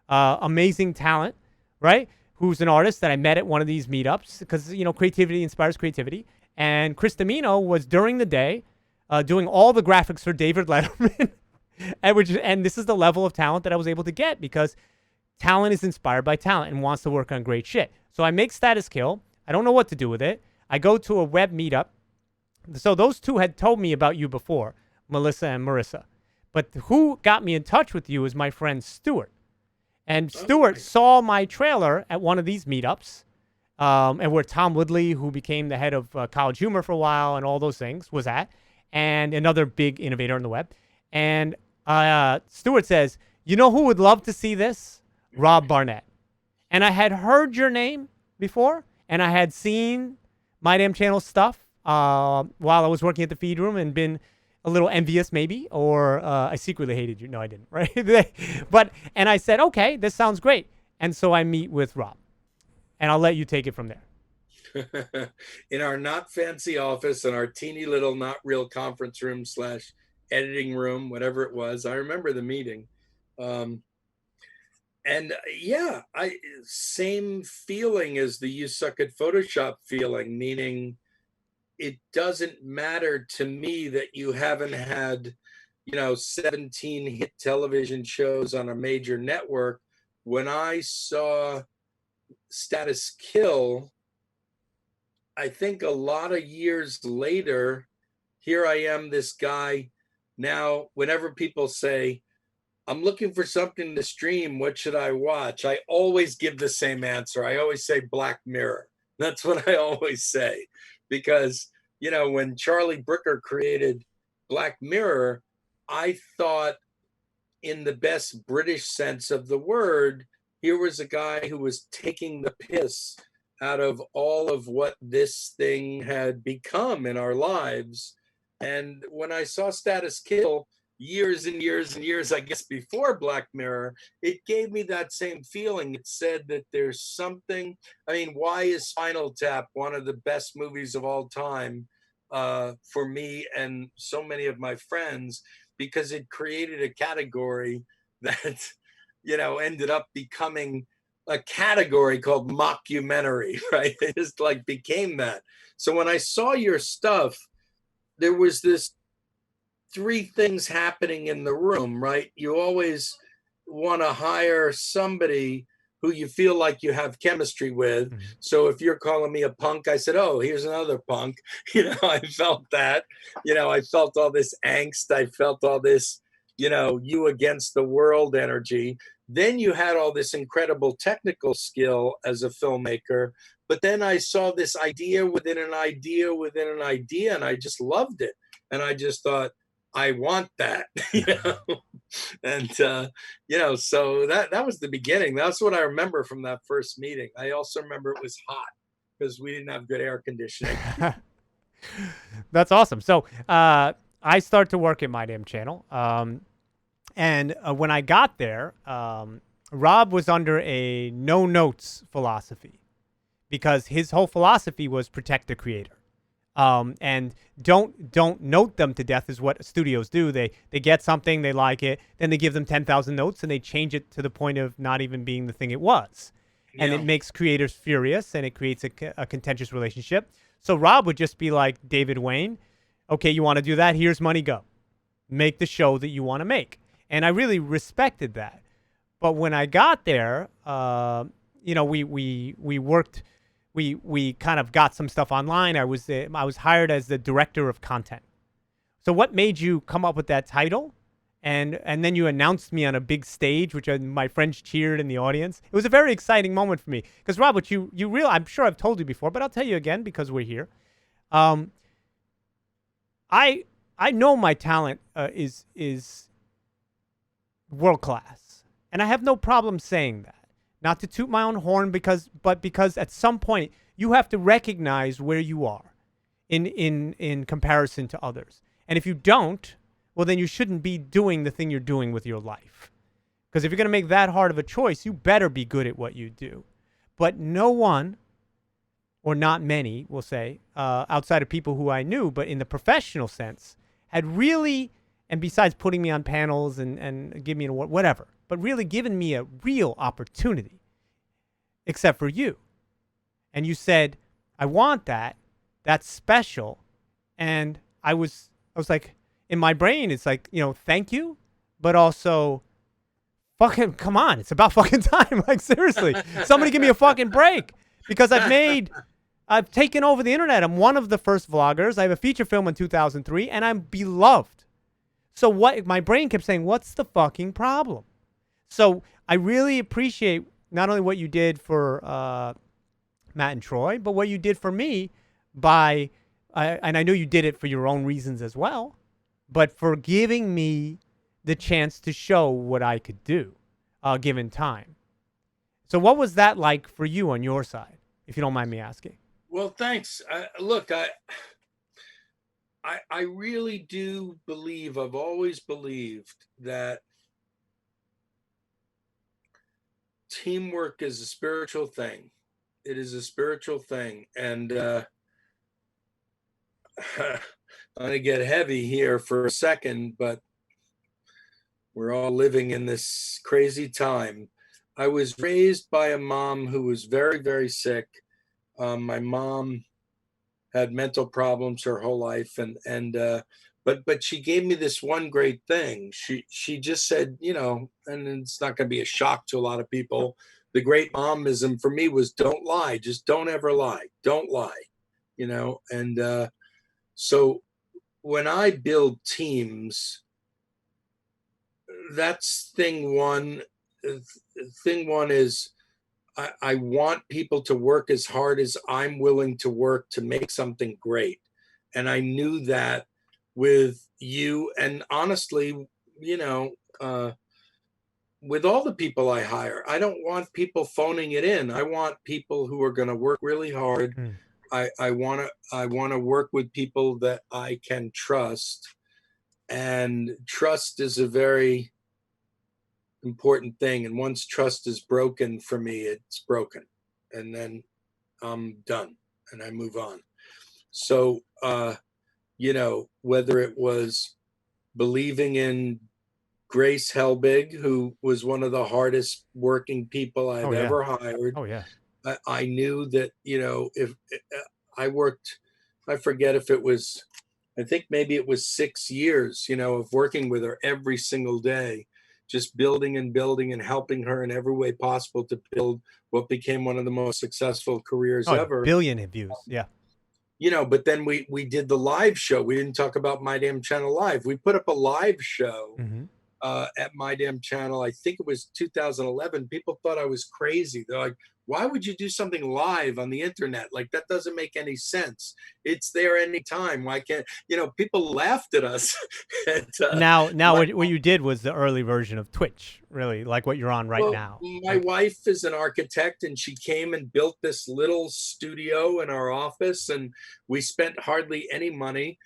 amazing talent, right? Who's an artist that I met at one of these meetups because, creativity inspires creativity. And Chris Domino was during the day doing all the graphics for David Letterman. and this is the level of talent that I was able to get because talent is inspired by talent and wants to work on great shit. So I make Status Kill. I don't know what to do with it. I go to a web meetup. So those two had told me about you before, Melissa and Marissa. But who got me in touch with you is my friend Stewart. And Stewart saw my trailer at one of these meetups, and where Tom Woodley, who became the head of College Humor for a while and all those things, was at, and another big innovator on the web. And Stewart says, you know who would love to see this? Rob Barnett. And I had heard your name before, and I had seen My Damn Channel stuff while I was working at the feed room and been a little envious maybe, or I secretly hated you. No, I didn't, right? And I said, okay, this sounds great. And so I meet with Rob, and I'll let you take it from there. In our not fancy office, in our teeny little not real conference room / editing room, whatever it was, I remember the meeting. And yeah, same feeling as the you suck at Photoshop feeling, meaning it doesn't matter to me that you haven't had, 17 hit television shows on a major network. When I saw Status Kill, I think a lot of years later, here I am, this guy. Now, whenever people say, I'm looking for something to stream, what should I watch? I always give the same answer. I always say Black Mirror. That's what I always say. Because, when Charlie Brooker created Black Mirror, I thought in the best British sense of the word, here was a guy who was taking the piss out of all of what this thing had become in our lives. And when I saw Status Kill years and years and years, I guess before Black Mirror, it gave me that same feeling. It said that there's something, why is Spinal Tap one of the best movies of all time for me and so many of my friends? Because it created a category that, ended up becoming a category called mockumentary, right? It just became that. So when I saw your stuff, there was this 3 things happening in the room, right? You always want to hire somebody who you feel like you have chemistry with. Mm-hmm. So if you're calling me a punk, I said, oh, here's another punk. I felt that. I felt all this angst. I felt all this, you against the world energy. Then you had all this incredible technical skill as a filmmaker. But then I saw this idea within an idea within an idea, and I just loved it. And I just thought, I want that, and, so that was the beginning. That's what I remember from that first meeting. I also remember it was hot because we didn't have good air conditioning. That's awesome. So I start to work at My Damn Channel. And when I got there, Rob was under a no notes philosophy because his whole philosophy was protect the creator. And don't note them to death is what studios do. They get something, they like it, then they give them 10,000 notes and they change it to the point of not even being the thing it was. Yeah. And it makes creators furious and it creates a contentious relationship. So Rob would just be like David Wayne, okay, you want to do that? Here's money, go. Make the show that you want to make. And I really respected that. But when I got there, we worked. We kind of got some stuff online. I was hired as the director of content. So what made you come up with that title? And then you announced me on a big stage, which my friends cheered in the audience. It was a very exciting moment for me. Because, Rob, what you real I'm sure I've told you before, but I'll tell you again because we're here. I know my talent is world class, and I have no problem saying that. Not to toot my own horn, but because at some point you have to recognize where you are in comparison to others. And if you don't, well, then you shouldn't be doing the thing you're doing with your life. Because if you're going to make that hard of a choice, you better be good at what you do. But no one, or not many, we'll say, outside of people who I knew, but in the professional sense, had really, and besides putting me on panels and give me an award, whatever, but really given me a real opportunity, except for you. And you said, I want that. That's special. And I was like, in my brain, it's like, thank you, but also, fucking, come on, it's about fucking time. Like, seriously, somebody give me a fucking break. Because I've taken over the internet. I'm one of the first vloggers. I have a feature film in 2003, and I'm beloved. So what my brain kept saying, what's the fucking problem? So I really appreciate not only what you did for Matt and Troy, but what you did for me and I know you did it for your own reasons as well, but for giving me the chance to show what I could do given time. So what was that like for you on your side, if you don't mind me asking? Well, thanks. Look, I really do believe, I've always believed that teamwork is a spiritual thing. It is a spiritual thing. And I'm going to get heavy here for a second, but we're all living in this crazy time. I was raised by a mom who was very, very sick. My mom had mental problems her whole life, but she gave me this one great thing. She just said, and it's not going to be a shock to a lot of people. The great momism for me was don't lie. Just don't ever lie. Don't lie, and so when I build teams, that's thing one. Thing one is I want people to work as hard as I'm willing to work to make something great. And I knew that with you, and honestly, with all the people I hire, I don't want people phoning it in. I want people who are going to work really hard. I want to work with people that I can trust, and trust is a very important thing. And once trust is broken for me, it's broken, and then I'm done and I move on. So, whether it was believing in Grace Helbig, who was one of the hardest working people I've ever hired. Oh, yeah. I knew that, if I worked, I forget if it was, I think maybe it was 6 years, of working with her every single day, just building and building and helping her in every way possible to build what became one of the most successful careers ever. Billion views. Yeah. But then we did the live show. We didn't talk about My Damn Channel Live. We put up a live show at My Damn Channel. I think it was 2011. People thought I was crazy. They're like, why would you do something live on the internet? Like, that doesn't make any sense. It's there anytime. Why can't, people laughed at us. Now what you did was the early version of Twitch, really, like what you're on right now. My wife is an architect, and she came and built this little studio in our office, and we spent hardly any money.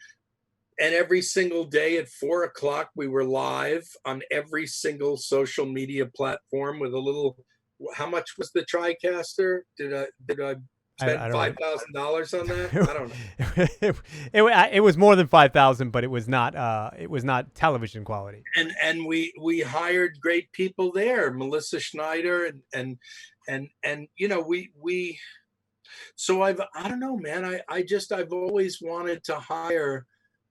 And every single day at 4:00, we were live on every single social media platform with a little. How much was the TriCaster? Did I spend $5,000 on that? I don't know. It was more than 5,000, but it was not television quality. And we hired great people there, Melissa Schneider, and we. So I don't know, man. I've always wanted to hire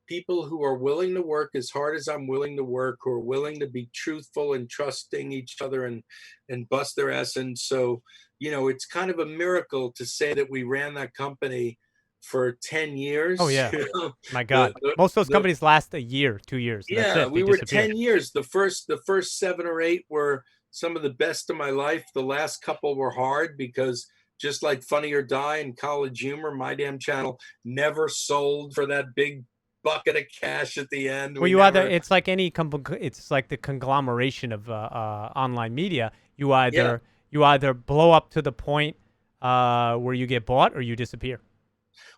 people who are willing to work as hard as I'm willing to work, who are willing to be truthful and trusting each other and bust their ass. And so, it's kind of a miracle to say that we ran that company for 10 years. Oh yeah. You know? My God. Most of those The companies last a year, 2 years. And that's Yeah, it. They we were disappear. 10 years. The first 7 or 8 were some of the best of my life. The last couple were hard because just like Funny or Die and College Humor, My Damn Channel never sold for that big bucket of cash at the end. Well, We you either never, it's like it's like the conglomeration of online media. You yeah. either blow up to the point where you get bought or you disappear.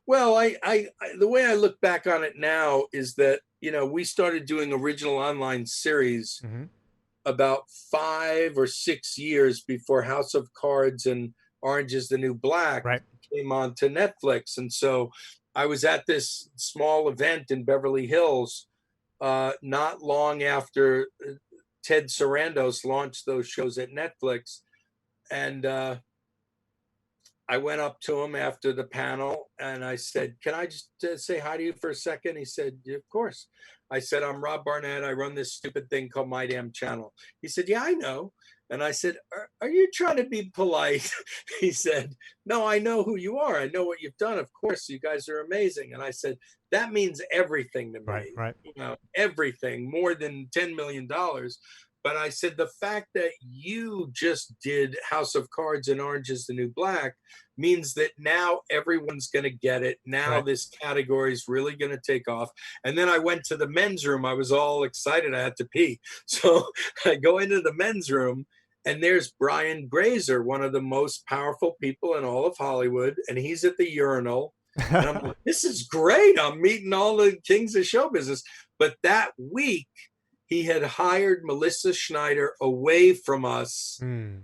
Well, the way I look back on it now is that, we started doing original online series Hmm. about 5 or 6 years before House of Cards and Orange is the New Black Right. came on to Netflix. And so I was at this small event in Beverly Hills not long after Ted Sarandos launched those shows at Netflix. And I went up to him after the panel and I said, "Can I just say hi to you for a second?" He said, "Yeah, of course." I said, "I'm Rob Barnett. I run this stupid thing called My Damn Channel." He said, "Yeah, I know." And I said, "Are you trying to be polite?" He said, "No, I know who you are. I know what you've done. Of course, you guys are amazing." And I said, "That means everything to Right. me, Right. everything, more than $10 million." But I said, the fact that you just did House of Cards and Orange is the New Black means that now everyone's going to get it. Now Right. this category is really going to take off. And then I went to the men's room. I was all excited. I had to pee. So I go into the men's room and there's Brian Grazer, one of the most powerful people in all of Hollywood. And he's at the urinal. And I'm like, this is great. I'm meeting all the kings of show business. But that week, he had hired Melissa Schneider away from us. Hmm.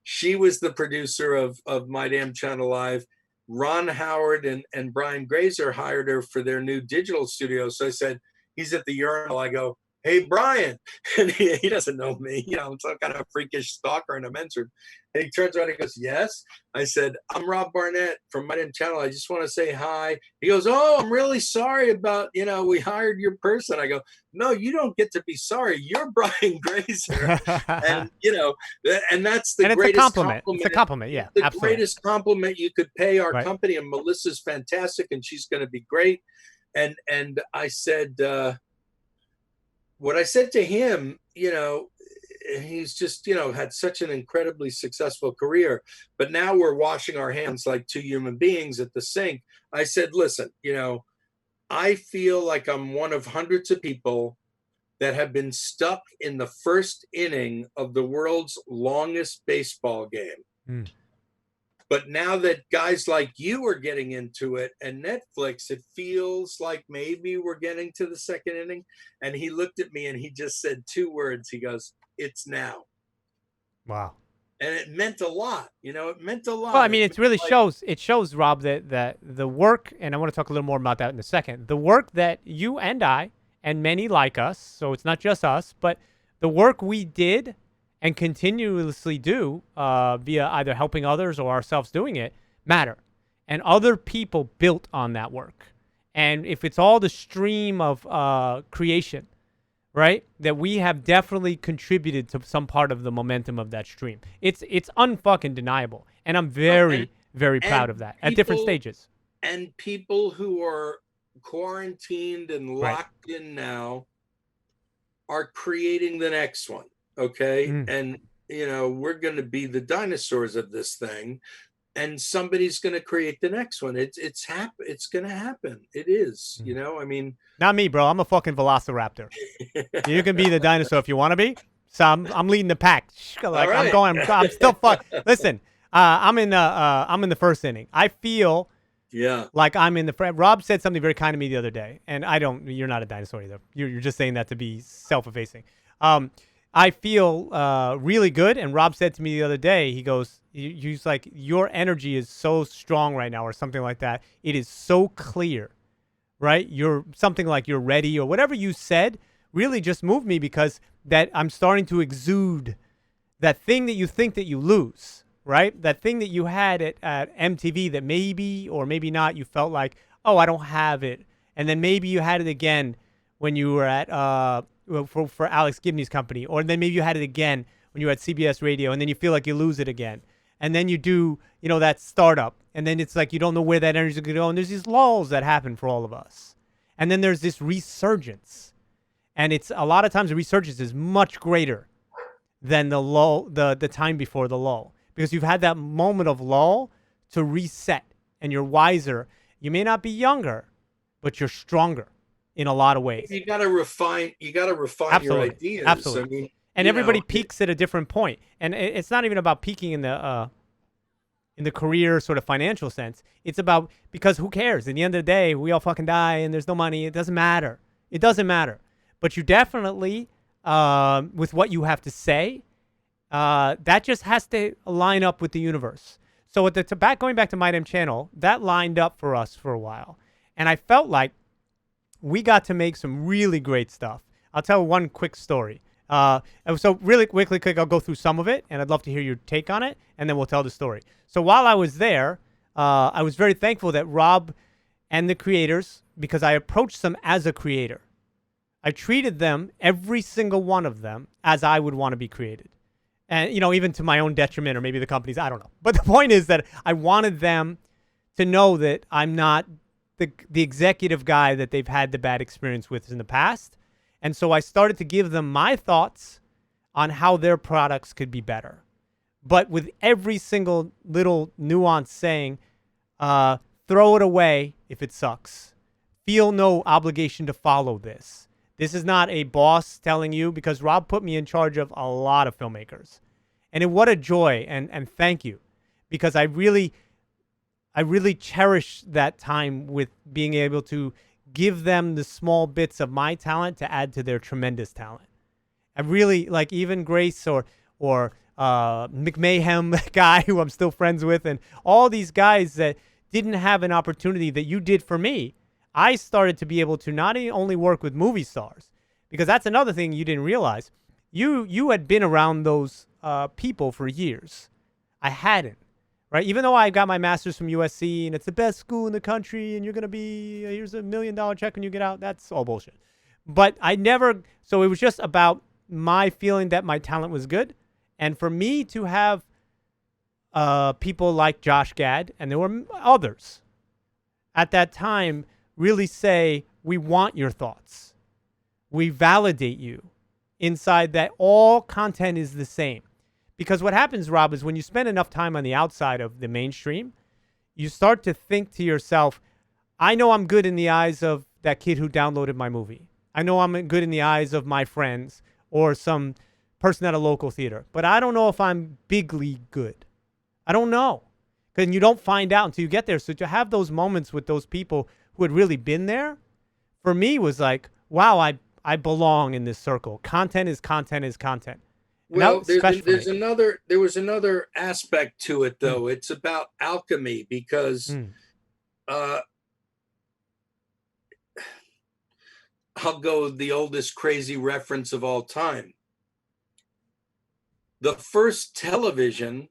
She was the producer of My Damn Channel Live. Ron Howard and Brian Grazer hired her for their new digital studio. So I said, he's at the urinal. I go, "Hey, Brian." And he doesn't know me. I'm some kind of freakish stalker in a men's room. And he turns around and he goes, "Yes." I said, "I'm Rob Barnett from My Damn Channel. I just want to say hi." He goes, "Oh, I'm really sorry about, we hired your person." I go, "No, you don't get to be sorry. You're Brian Grazer." And, and that's the And it's a greatest compliment. It's a compliment. Yeah, the absolutely. greatest compliment you could pay our Right. company. And Melissa's fantastic and she's going to be great. And I said, what I said to him, he's just, had such an incredibly successful career, but now we're washing our hands like two human beings at the sink. I said, "Listen, I feel like I'm one of hundreds of people that have been stuck in the first inning of the world's longest baseball game. Hmm. But now that guys like you are getting into it and Netflix, it feels like maybe we're getting to the second inning." And he looked at me and he just said 2 words. He goes, "It's now." Wow. And it meant a lot. It meant a Well, I lot. mean, it really shows. It shows, Rob, that the work, and I want to talk a little more about that in a second. The work that you and I and many like us, so it's not just us, but the work we did and continuously do via either helping others or ourselves doing it matter, and other people built on that work. And if it's all the stream of creation, right, that we have definitely contributed to some part of the momentum of that stream. It's unfucking deniable, and I'm very, very proud of that at different stages. And people who are quarantined and Right. locked in now are creating the next one. Okay. Mm. And, we're going to be the dinosaurs of this thing. And somebody's going to create the next one. It's going to happen. It is. I mean, Not me, bro. I'm a fucking velociraptor. You can be the dinosaur if you want to be. So I'm leading the pack. Like right. I'm still fuck. Listen, I'm in the first inning. I feel like I'm in the. Rob said something very kind to me the other day, and you're not a dinosaur either. You're just saying that to be self-effacing. I feel really good, and Rob said to me the other day, he goes, he's like, "Your energy is so strong right now," or something like that. It is so clear, right? You're something like you're ready, or whatever you said really just moved me, because that I'm starting to exude that thing that you think that you lose, right? That thing that you had at MTV that maybe or maybe not you felt like, "Oh, I don't have it." And then maybe you had it again when you were at for Alex Gibney's company, or then maybe you had it again when you were at CBS Radio, and then you feel like you lose it again. and then you do, that startup, and then it's like you don't know where that energy is going to go, and there's these lulls that happen for all of us, and then there's this resurgence, and it's a lot of times the resurgence is much greater than the lull, the time before the lull, because you've had that moment of lull to reset, and you're wiser. You may not be younger, but you're stronger in a lot of ways. You got to refine. Your ideas. Absolutely. I mean, and everybody peaks at a different point, and it's not even about peaking in the career sort of financial sense. It's about, because who cares? At the end of the day, we all fucking die, and there's no money. It doesn't matter. It doesn't matter. But you definitely, with what you have to say, that just has to line up with the universe. So at going back to My Damn Channel, that lined up for us for a while, and I felt like we got to make some really great stuff. I'll tell one quick story. So really quick, I'll go through some of it, and I'd love to hear your take on it, and then we'll tell the story. So while I was there, I was very thankful that Rob and the creators, because I approached them as a creator. I treated them, every single one of them, as I would want to be created. And, even to my own detriment, or maybe the company's, I don't know. But the point is that I wanted them to know that I'm not the executive guy that they've had the bad experience with in the past. And so I started to give them my thoughts on how their products could be better. But with every single little nuance saying, throw it away if it sucks. Feel no obligation to follow this. This is not a boss telling you, because Rob put me in charge of a lot of filmmakers. And what a joy, and thank you, because I really cherish that time with being able to give them the small bits of my talent to add to their tremendous talent. I really, like, even Grace or McMahon guy, who I'm still friends with, and all these guys that didn't have an opportunity that you did for me. I started to be able to not only work with movie stars, because that's another thing you didn't realize. You had been around those people for years. I hadn't, right? Even though I got my master's from USC, and it's the best school in the country, and you're going to be, here's $1 million check when you get out. That's all bullshit. But so it was just about my feeling that my talent was good. And for me to have people like Josh Gad, and there were others at that time, really say, we want your thoughts. We validate you inside that all content is the same. Because what happens, Rob, is when you spend enough time on the outside of the mainstream, you start to think to yourself, I know I'm good in the eyes of that kid who downloaded my movie. I know I'm good in the eyes of my friends or some person at a local theater. But I don't know if I'm big league good. I don't know. Because you don't find out until you get there. So to have those moments with those people who had really been there, for me was like, wow, I belong in this circle. Content is content is content. Well, there was another aspect to it, though. It's about alchemy, because I'll go the oldest crazy reference of all time. The first television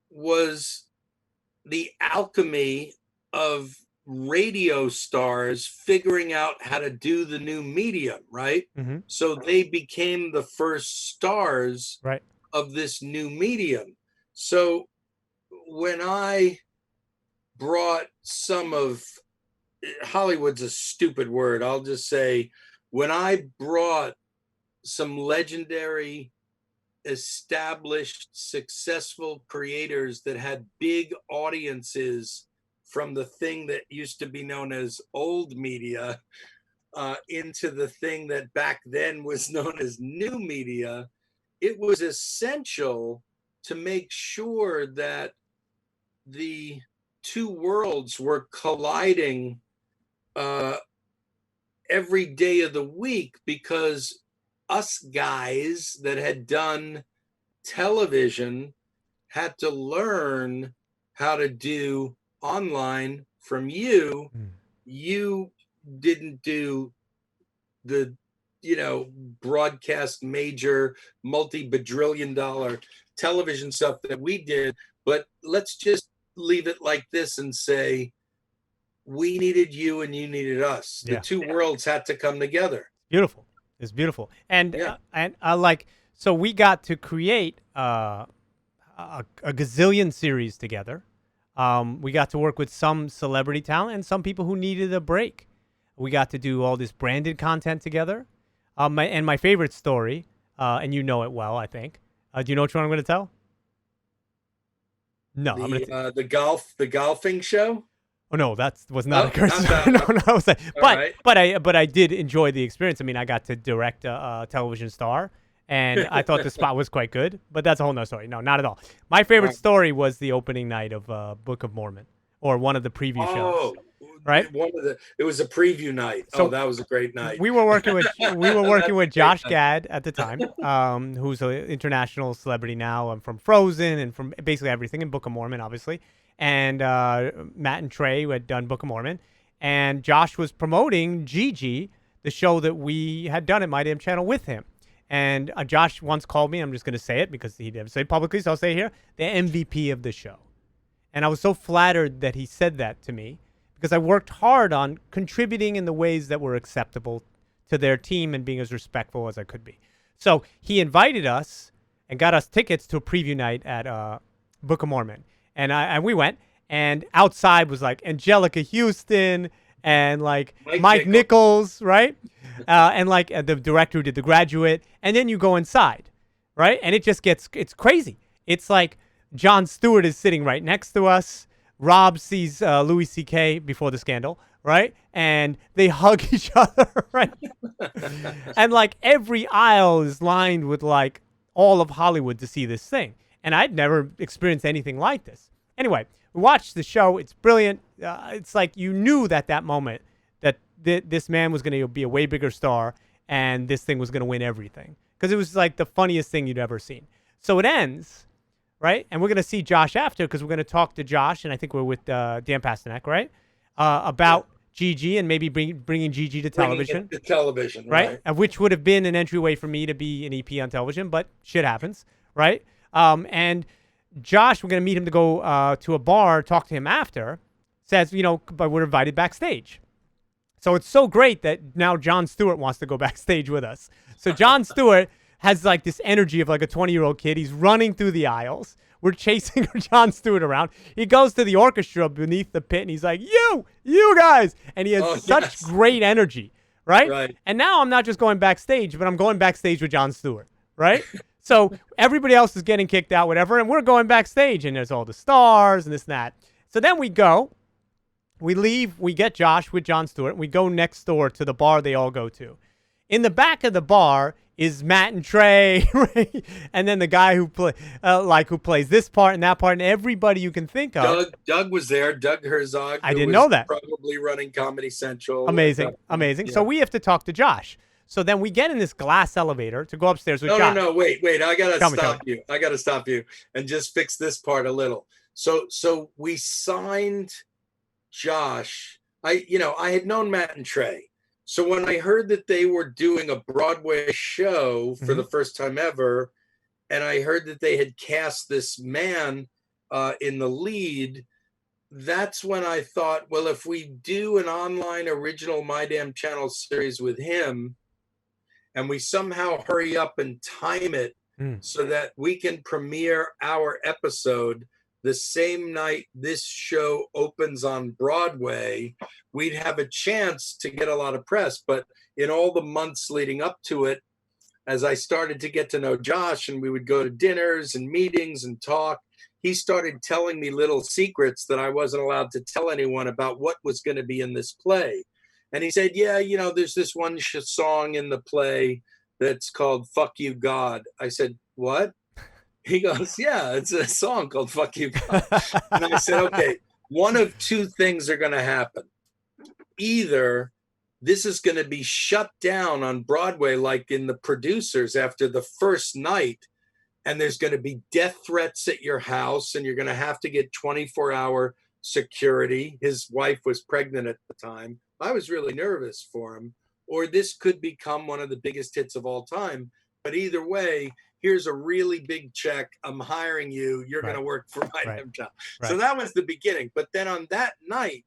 was the alchemy of radio stars figuring out how to do the new medium, right? Mm-hmm. So they became the first stars of this new medium. So when I brought some of Hollywood's a stupid word, I'll just say, when I brought some legendary, established, successful creators that had big audiences from the thing that used to be known as old media into the thing that back then was known as new media, it was essential to make sure that the two worlds were colliding every day of the week, because us guys that had done television had to learn how to do online from you. You didn't do the broadcast major multi-bajillion dollar television stuff that we did, but let's just leave it like this and say we needed you and you needed us. The two worlds had to come together. It's beautiful. And so we got to create a gazillion series together. We got to work with some celebrity talent and some people who needed a break. We got to do all this branded content together. My favorite story, and you know it well, I think. Do you know which one I'm going to tell? No, I'm going to. The golfing show. Oh no, that was not a curse. Not No, I was like, right. but I did enjoy the experience. I mean, I got to direct a television star, and I thought the spot was quite good. But that's a whole nother story. No, not at all. My favorite story was the opening night of Book of Mormon, or one of the preview shows. Right. It was a preview night. So that was a great night. We were working with Josh Gad at the time, who's an international celebrity now. From Frozen and from basically everything in Book of Mormon, obviously. And Matt and Trey, who had done Book of Mormon, and Josh was promoting Gigi, the show that we had done at My Damn Channel with him. And Josh once called me. I'm just going to say it because he didn't say it publicly, so I'll say it here: the MVP of the show. And I was so flattered that he said that to me because I worked hard on contributing in the ways that were acceptable to their team and being as respectful as I could be. So he invited us and got us tickets to a preview night at Book of Mormon. And we went, and outside was like Angelica Houston and like Mike Nichols, right? And like the director who did The Graduate. And then you go inside, right? And it's crazy. It's like Jon Stewart is sitting right next to us. Rob sees Louis C.K. before the scandal, right? And they hug each other, right? And like every aisle is lined with like all of Hollywood to see this thing. And I'd never experienced anything like this. Anyway, we watched the show. It's brilliant. It's like you knew that moment that this man was going to be a way bigger star and this thing was going to win everything. Because it was like the funniest thing you'd ever seen. So it ends, right? And we're going to see Josh after because we're going to talk to Josh, and I think we're with Dan Pasternak, right? About Gigi and maybe bringing Gigi to television. To television, right? Which would have been an entryway for me to be an EP on television, but shit happens, right? And Josh, we're going to meet him to go to a bar, talk to him after, says, but we're invited backstage. So it's so great that now Jon Stewart wants to go backstage with us. So Jon Stewart has like this energy of like a 20-year-old kid. He's running through the aisles. We're chasing Jon Stewart around. He goes to the orchestra beneath the pit, and he's like, you guys. And he has such great energy, right? And now I'm not just going backstage, but I'm going backstage with Jon Stewart, right? So everybody else is getting kicked out, whatever, and we're going backstage, and there's all the stars and this and that. So then we leave, we get Josh with Jon Stewart, and we go next door to the bar they all go to. In the back of the bar is Matt and Trey, right? And then the guy who plays this part and that part, and everybody you can think of. Doug was there, Doug Herzog. I didn't know that. Probably running Comedy Central. Amazing. Yeah. So we have to talk to Josh. So then we get in this glass elevator to go upstairs with Josh. No, wait. I got to stop you and just fix this part a little. So we signed Josh. I had known Matt and Trey. So when I heard that they were doing a Broadway show for the first time ever, and I heard that they had cast this man in the lead, that's when I thought, well, if we do an online original My Damn Channel series with him, and we somehow hurry up and time it so that we can premiere our episode the same night this show opens on Broadway, we'd have a chance to get a lot of press. But in all the months leading up to it, as I started to get to know Josh and we would go to dinners and meetings and talk, he started telling me little secrets that I wasn't allowed to tell anyone about what was going to be in this play. And he said, there's this one song in the play that's called Fuck You, God. I said, what? He goes, yeah, it's a song called Fuck You, God. And I said, okay, one of two things are going to happen. Either this is going to be shut down on Broadway like in The Producers after the first night, and there's going to be death threats at your house, and you're going to have to get 24-hour security. His wife was pregnant at the time. I was really nervous for him. Or this could become one of the biggest hits of all time. But either way, here's a really big check. I'm hiring you. You're going to work for my damn job. So that was the beginning. But then on that night,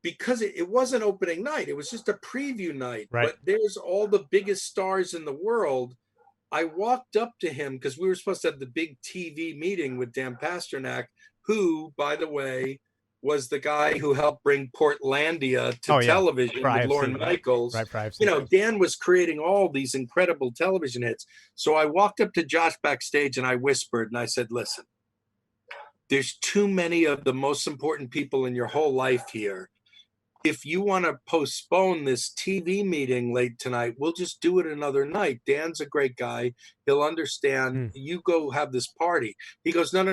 because it wasn't opening night, it was just a preview night. But there's all the biggest stars in the world. I walked up to him because we were supposed to have the big TV meeting with Dan Pasternak, who, by the way, was the guy who helped bring Portlandia to television with Lorne Michaels. Right, you know, Dan was creating all these incredible television hits. So I walked up to Josh backstage and I whispered and I said, listen, there's too many of the most important people in your whole life here. If you want to postpone this TV meeting late tonight, we'll just do it another night. Dan's a great guy. He'll understand. You go have this party. He goes, no.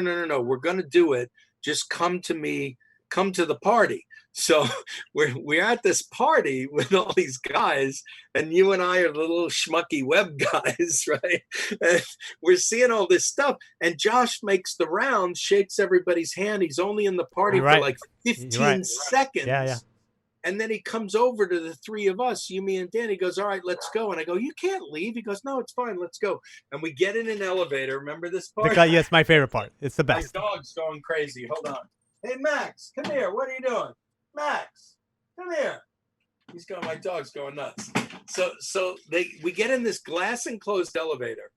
We're going to do it. Just come to me. Come to the party. So we're at this party with all these guys, and you and I are the little schmucky web guys, right? And we're seeing all this stuff, and Josh makes the rounds, shakes everybody's hand. He's only in the party for like 15 seconds. Yeah. And then he comes over to the three of us, you, me, and Dan. He goes, all right, let's go. And I go, you can't leave. He goes, no, it's fine. Let's go. And we get in an elevator. Remember this part? Yes, my favorite part. It's the best. My dog's going crazy. Hold on. Hey, Max, come here. What are you doing? Max, come here. He's going, my dog's going nuts. So we get in this glass enclosed elevator.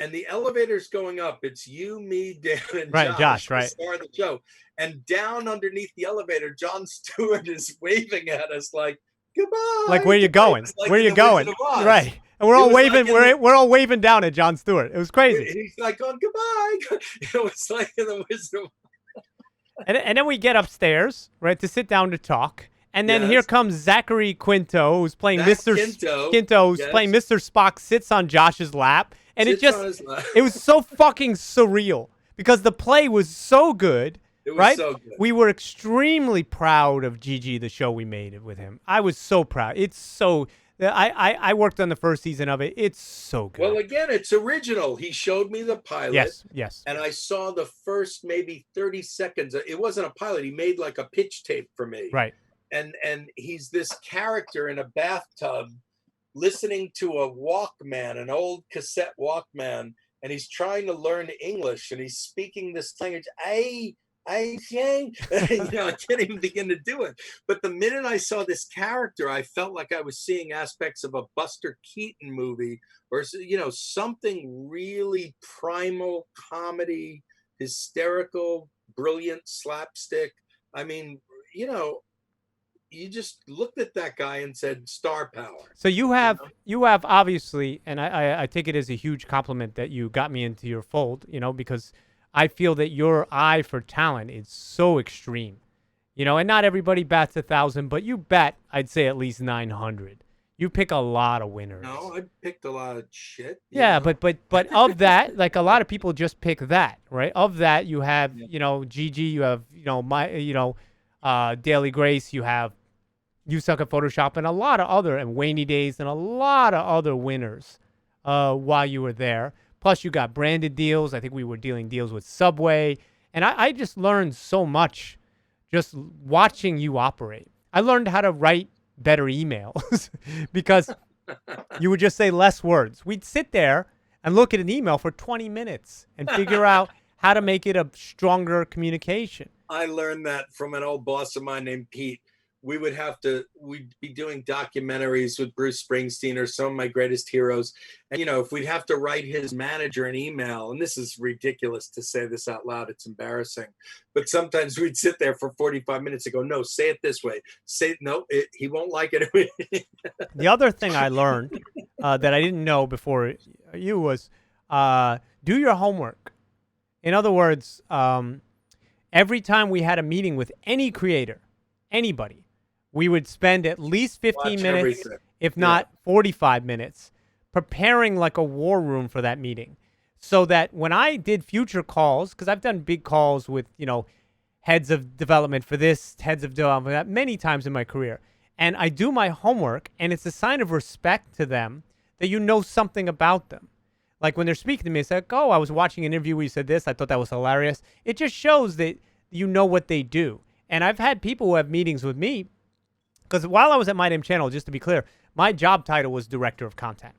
And the elevator's going up. It's you, me, Dan, and Josh, right? The star of the show. And down underneath the elevator, Jon Stewart is waving at us like, goodbye. Like, where you going? Like where you going? Right. And we're all waving. We're all waving down at Jon Stewart. It was crazy. He's like, going, goodbye. It was like in the Wizard of Oz. And then we get upstairs, right, to sit down to talk. And then here comes Zachary Quinto, who's playing Mr. Quinto, who's playing Mr. Spock, sits on Josh's lap. And it was so fucking surreal because the play was so good. It was so good. We were extremely proud of Gigi, the show we made with him. I was so proud. It's so... I worked on the first season of it. It's so good. Well, again, it's original. He showed me the pilot. Yes. And I saw the first maybe 30 seconds. It wasn't a pilot. He made like a pitch tape for me. Right. And he's this character in a bathtub listening to a Walkman, an old cassette Walkman, and he's trying to learn English, and he's speaking this language. I can't even begin to do it. But the minute I saw this character, I felt like I was seeing aspects of a Buster Keaton movie, or something really primal, comedy, hysterical, brilliant, slapstick. I mean, you just looked at that guy and said star power. So you have obviously, and I take it as a huge compliment that you got me into your fold, because I feel that your eye for talent is so extreme, and not everybody bats 1,000, but you bat, I'd say, at least 900. You pick a lot of winners. No, I picked a lot of shit. Yeah, but of that, like a lot of people just pick that, right? Of that, you have, Gigi, you have, Daily Grace, you have You Suck at Photoshop, and a lot of other, and Waney Days, and a lot of other winners while you were there. Plus, you got branded deals. I think we were dealing deals with Subway. And I just learned so much just watching you operate. I learned how to write better emails because you would just say less words. We'd sit there and look at an email for 20 minutes and figure out how to make it a stronger communication. I learned that from an old boss of mine named Pete. We'd be doing documentaries with Bruce Springsteen or some of my greatest heroes. And, if we'd have to write his manager an email, and this is ridiculous to say this out loud, it's embarrassing, but sometimes we'd sit there for 45 minutes and go, no, say it this way. He won't like it. The other thing I learned that I didn't know before you was do your homework. In other words, every time we had a meeting with any creator, anybody, we would spend at least 15 minutes, if not 45 minutes, preparing like a war room for that meeting. So that when I did future calls, because I've done big calls with, heads of development for this, heads of development for that many times in my career, and I do my homework, and it's a sign of respect to them that you know something about them. Like when they're speaking to me, it's like, oh, I was watching an interview where you said this. I thought that was hilarious. It just shows that you know what they do. And I've had people who have meetings with me, because while I was at My Damn Channel, just to be clear, my job title was Director of Content.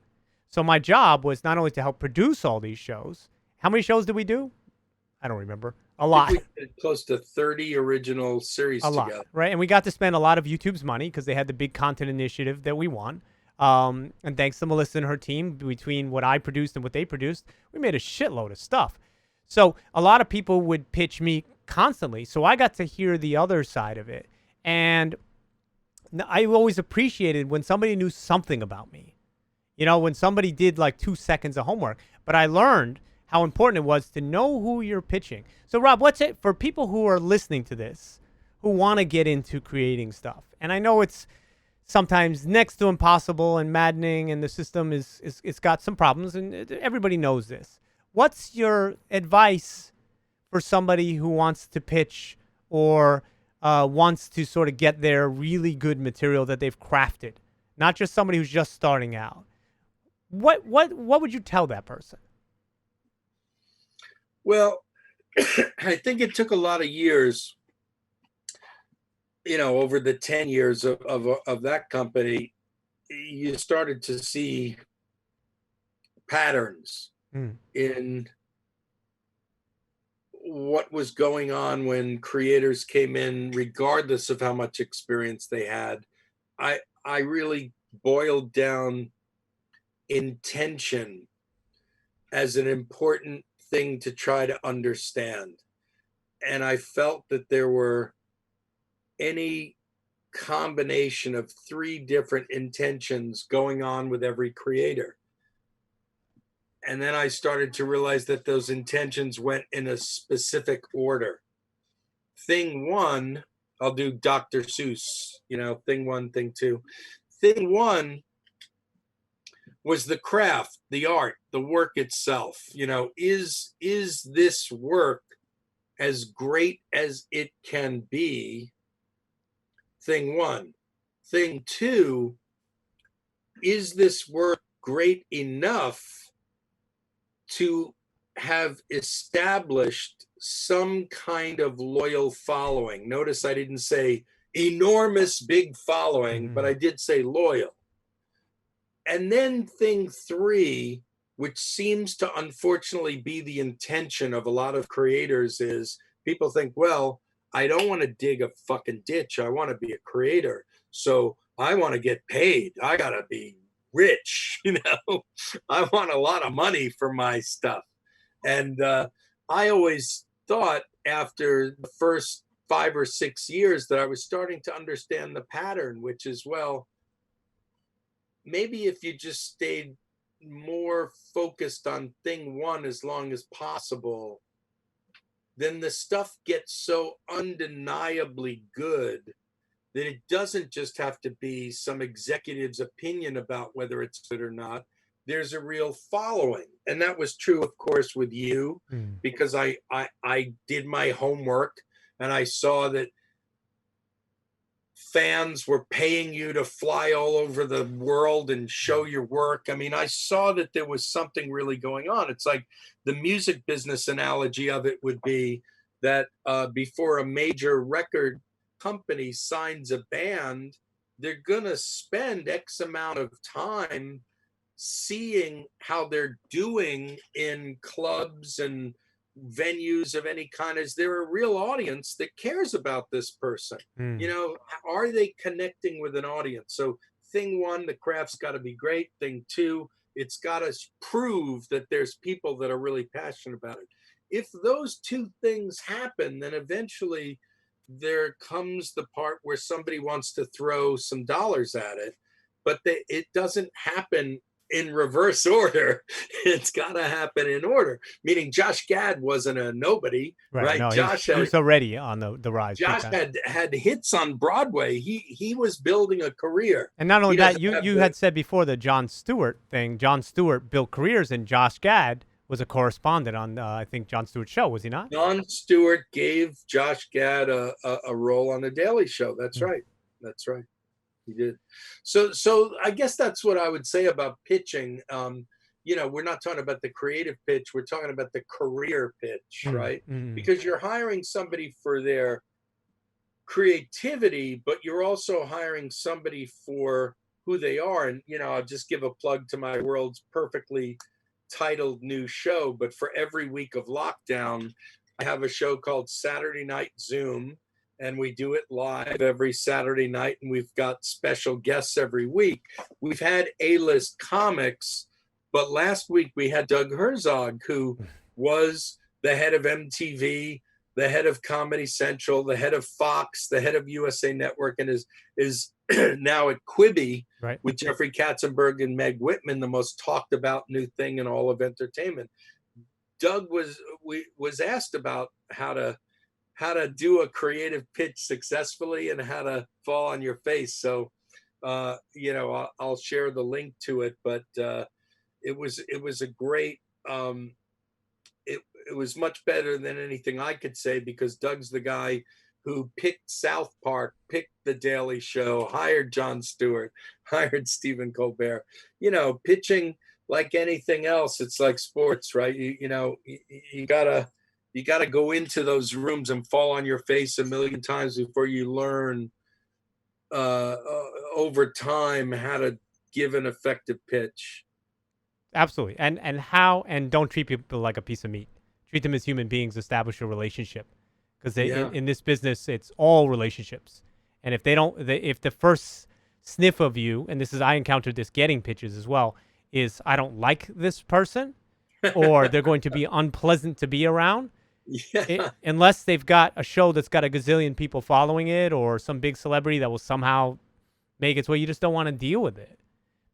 So my job was not only to help produce all these shows. How many shows did we do? I don't remember. A lot. We did close to 30 original series together. Lot, right? And we got to spend a lot of YouTube's money because they had the big content initiative that we won. And thanks to Melissa and her team, between what I produced and what they produced, we made a shitload of stuff. So a lot of people would pitch me constantly. So I got to hear the other side of it. And I always appreciated when somebody knew something about me. You know, when somebody did like 2 seconds of homework. But I learned how important it was to know who you're pitching. So, Rob, what's it for people who are listening to this, who want to get into creating stuff? And I know it's sometimes next to impossible and maddening, and the system it's got some problems, and everybody knows this. What's your advice for somebody who wants to pitch or wants to sort of get their really good material that they've crafted, not just somebody who's just starting out? What would you tell that person? Well, I think it took a lot of years, over the 10 years of that company, you started to see patterns in what was going on when creators came in, regardless of how much experience they had. I really boiled down intention as an important thing to try to understand. And I felt that there were any combination of 3 different intentions going on with every creator. And then I started to realize that those intentions went in a specific order. Thing 1, I'll do Dr. Seuss, thing 1, thing 2. Thing 1 was the craft, the art, the work itself. Is this work as great as it can be? Thing 1. Thing 2, is this work great enough to have established some kind of loyal following? Notice I didn't say enormous big following, but I did say loyal. And then thing 3, which seems to unfortunately be the intention of a lot of creators, is people think, well, I don't want to dig a fucking ditch. I want to be a creator. So I want to get paid. I got to be rich. I want a lot of money for my stuff. And I always thought after the first 5 or 6 years that I was starting to understand the pattern, which is, well, maybe if you just stayed more focused on thing 1 as long as possible, then the stuff gets so undeniably good that it doesn't just have to be some executive's opinion about whether it's good or not. There's a real following. And that was true, of course, with you, because I did my homework and I saw that fans were paying you to fly all over the world and show your work. I mean, I saw that there was something really going on. It's like the music business analogy of it would be that before a major record company signs a band, they're going to spend X amount of time seeing how they're doing in clubs and venues of any kind. Is there a real audience that cares about this person? Are they connecting with an audience? So thing 1, the craft's got to be great. Thing 2, it's got to prove that there's people that are really passionate about it. If those 2 things happen, then eventually there comes the part where somebody wants to throw some dollars at it, but it doesn't happen in reverse order. It's got to happen in order. Meaning Josh Gad wasn't a nobody, right? No, Josh he was already on the rise. Josh had hits on Broadway. He was building a career. And not only that, you had said before the Jon Stewart thing. Jon Stewart built careers, and Josh Gad was a correspondent on I think Jon Stewart's show, was he not? Jon Stewart gave Josh Gad a role on the Daily Show. That's right. That's right. He did. So I guess that's what I would say about pitching. We're not talking about the creative pitch. We're talking about the career pitch, right? Because you're hiring somebody for their creativity, but you're also hiring somebody for who they are. And, I'll just give a plug to my world's perfectly titled new show. But for every week of lockdown, I have a show called Saturday Night Zoom. and we do it live every Saturday night, and we've got special guests every week. We've had A-list comics, but last week we had Doug Herzog, who was the head of MTV, the head of Comedy Central, the head of Fox, the head of USA Network, and is now at Quibi, Right. with Jeffrey Katzenberg and Meg Whitman, the most talked about new thing in all of entertainment. Doug was asked about how to do a creative pitch successfully and how to fall on your face. So, I'll share the link to it, but it was a great, it was much better than anything I could say, because Doug's the guy who picked South Park, picked The Daily Show, hired Jon Stewart, hired Stephen Colbert. Pitching, like anything else, it's like sports, right? You gotta go into those rooms and fall on your face a million times before you learn over time how to give an effective pitch. Absolutely. And don't treat people like a piece of meat. Treat them as human beings, establish a relationship. Because in this business, it's all relationships. And if if the first sniff of you, and I encountered this getting pitches as well, is I don't like this person, or they're going to be unpleasant to be around. Yeah. Unless they've got a show that's got a gazillion people following it, or some big celebrity that will somehow make its way, you just don't want to deal with it,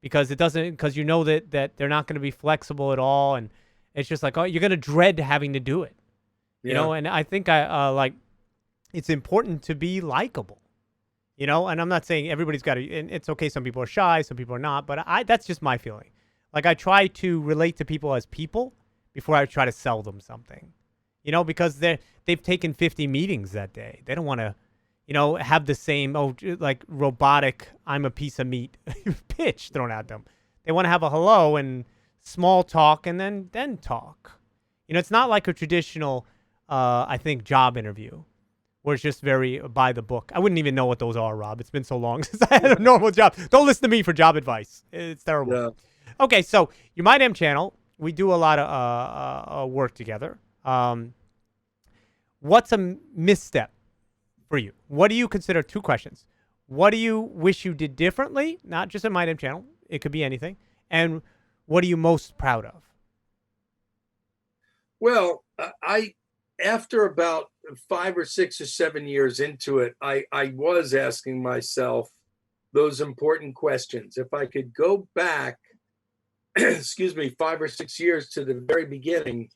because you know that they're not going to be flexible at all, and it's just like, oh, you're going to dread having to do it, And I think it's important to be likable, And I'm not saying everybody's got to, and it's okay. Some people are shy, some people are not, but that's just my feeling. Like, I try to relate to people as people before I try to sell them something. Because they've taken 50 meetings that day. They don't want to, have the same, like, robotic, I'm a piece of meat pitch thrown at them. They want to have a hello and small talk, and then talk. It's not like a traditional, I think, job interview, where it's just very by the book. I wouldn't even know what those are, Rob. It's been so long since I had a normal job. Don't listen to me for job advice. It's terrible. Yeah. Okay, so your My Damn Channel, we do a lot of work together. What's a misstep for you? What do you consider, 2 questions. What do you wish you did differently? Not just at My Damn Channel. It could be anything. And what are you most proud of? Well, after about 5 or 6 or 7 years into it, I was asking myself those important questions. If I could go back, 5 or 6 years to the very beginning